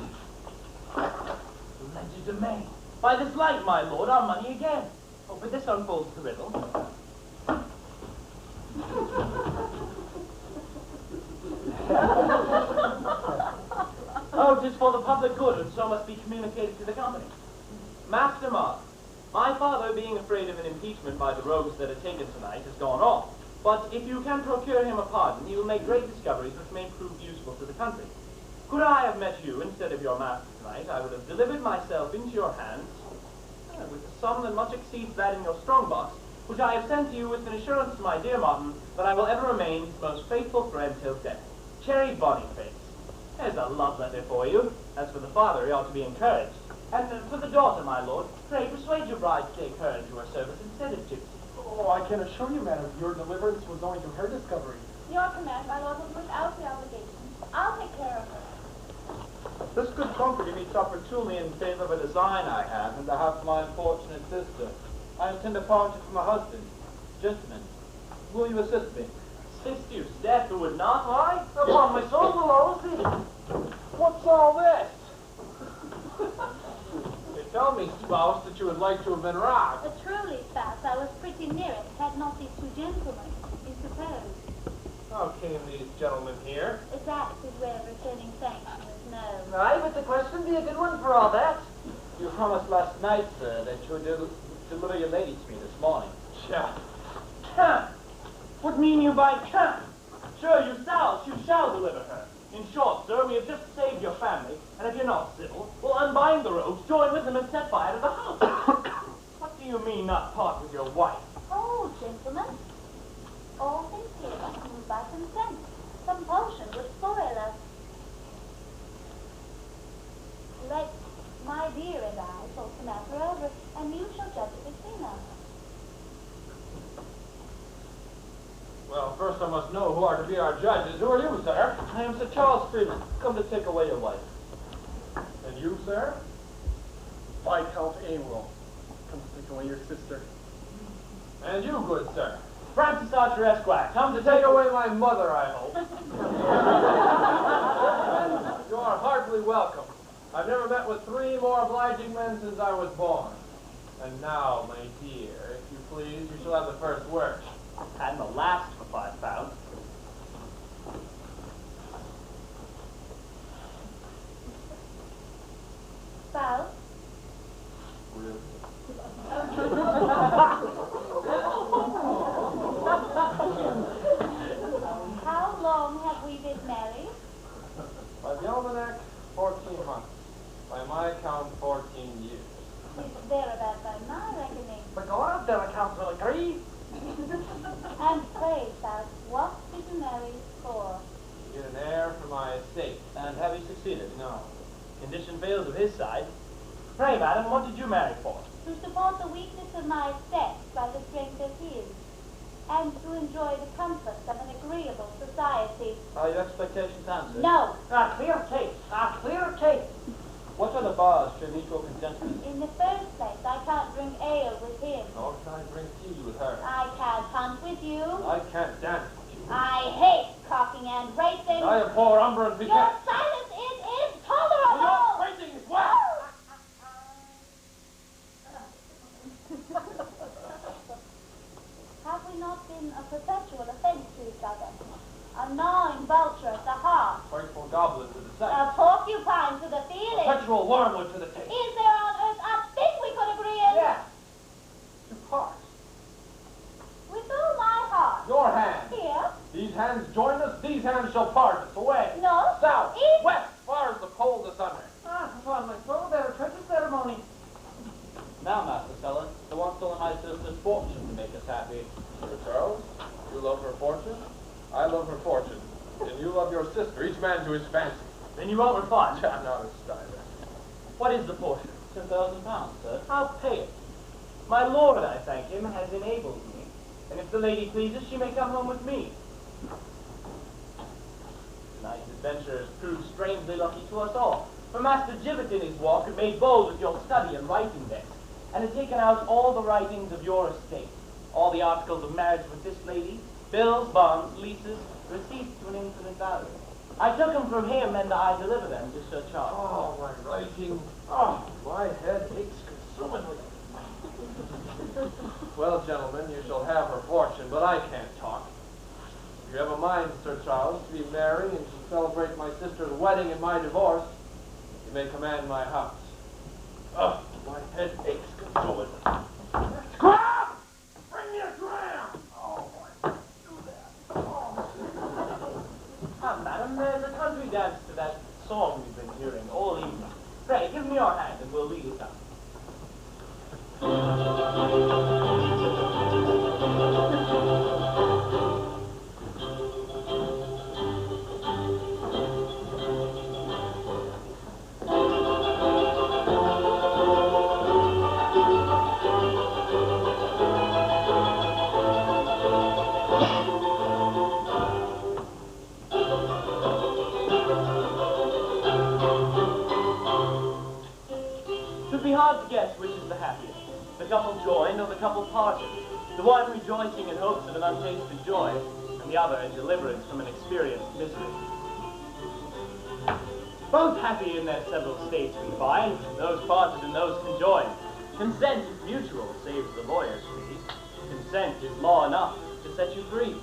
Legerdemain. By this light, my lord, our money again. Oh, but this unfolds the riddle. Oh, 'tis for the public good, and so must be communicated to the company. Master Mark, my father, being afraid of an impeachment by the rogues that are taken tonight, has gone off. But if you can procure him a pardon, he will make great discoveries which may prove useful to the country. Could I have met you instead of your master tonight, I would have delivered myself into your hands with a sum that much exceeds that in your strong box, which I have sent to you with an assurance to my dear Martin that I will ever remain his most faithful friend till death. Cherry Boniface. There's a love letter for you. As for the father, he ought to be encouraged. And for the daughter, my lord, pray persuade your bride to take her into her service instead of Gypsy. Oh, I can assure you, madam, your deliverance was owing to her discovery. Your command, my lord, was without the obligation. I'll take care of her. This good company meets opportunely in favor of a design I have in behalf of my unfortunate sister. I intend to part from my husband. Gentlemen, will you assist me? Assist you, death who would not? Why? Upon my soul, will always see. What's all this? They tell me, spouse, that you would like to have been robbed. But truly, spouse, I was pretty near it, had not these two gentlemen, you suppose. How came these gentlemen here? That's his way of returning thanks from his Aye, but the question be a good one for all that. You promised last night, sir, that you would deliver your lady to me this morning. Can't. What mean you by can't? Sure, you shall deliver her. In short, sir, we have just saved your family, and if you're not civil, we'll unbind the ropes, join with them, and set fire to the house. What do you mean, not part with your wife? Oh, gentlemen, all things here must move by consent. Compulsion would spoil us. Let my dear and I talk the matter over, and you shall judge it between us. Well, first I must know who are to be our judges. Who are you, sir? I am Sir Charles Freeman, come to take away your wife. And you, sir? Viscount Irlau, come to take away your sister. And you, good sir? Francis Archer, Esquire, come To take away my mother, I hope. You are heartily welcome. I've never met with 3 more obliging men since I was born. And now, my dear, if you please, you shall have the first word. And the last for 5 pounds. Spouse? How long have we been married? By the almanac, 14 months. By my count, 14 years. It's thereabout by my reckoning. But go on, their accounts will agree. And pray, spouse, what did you marry for? To get an heir for my estate. And have you succeeded? No. Condition fails of his side. Pray, madam, what did you marry for? To support the weakness of my sex by the strength of his, and to enjoy the comforts of an agreeable society. Are your expectations answered? No. A clear case, a clear case. What are the bars to mutual consentment? In the first place, I can't drink ale with him. Nor can I drink tea with her. I can't hunt with you. I can't dance with you. I hate cocking and racing. I abhor umber and Your piquet. silence is intolerable. Your racing is well. Have we not been a perpetual offense to each other? A gnawing vulture at the heart. Frightful goblin to the sex. A porcupine to the feelings. Perpetual wormwood to the taste. Is there on earth a thing we could agree in? Yes. To part. With all my heart. Your hand. Here. These hands join us, these hands shall part us. Away. North. South. East. West. Far as the poles asunder. Ah, upon my soul, they're a church ceremony. Now, Master Seller, the one still in my sister's fortune to make us happy. Sir Charles, you love her fortune, I love her fortune, and you love your sister, each man to his fancy. Then you won't refund. I'm not a styler. What is the portion? £10,000, sir. I'll pay it. My lord, I thank him, has enabled me, and if the lady pleases, she may come home with me. Tonight's adventure has proved strangely lucky to us all, for Master Gibbet in his walk had made bold with your study and writing desk, and had taken out all the writings of your estate, all the articles of marriage with this lady, bills, bonds, leases, receipts to an infinite value. I took them from him, and I deliver them to Sir Charles. Oh, my writing. Oh, my head aches consumingly. Well, gentlemen, you shall have her fortune, but I can't talk. If you have a mind, Sir Charles, to be merry and to celebrate my sister's wedding and my divorce, you may command my house. Oh, my head aches consumingly. Scrap! Bring me a dram! Oh, I can't do that. Oh. Come, madam, there's a country dance to that song we've been hearing all evening. Pray, give me your hand and we'll lead it up. Hard to guess which is the happiest, the couple joined or the couple parted, the one rejoicing in hopes of an untasted joy, and the other in deliverance from an experienced misery. Both happy in their several states we find, those parted and those conjoined. Consent is mutual, saves the lawyer's fee. Consent is law enough to set you free.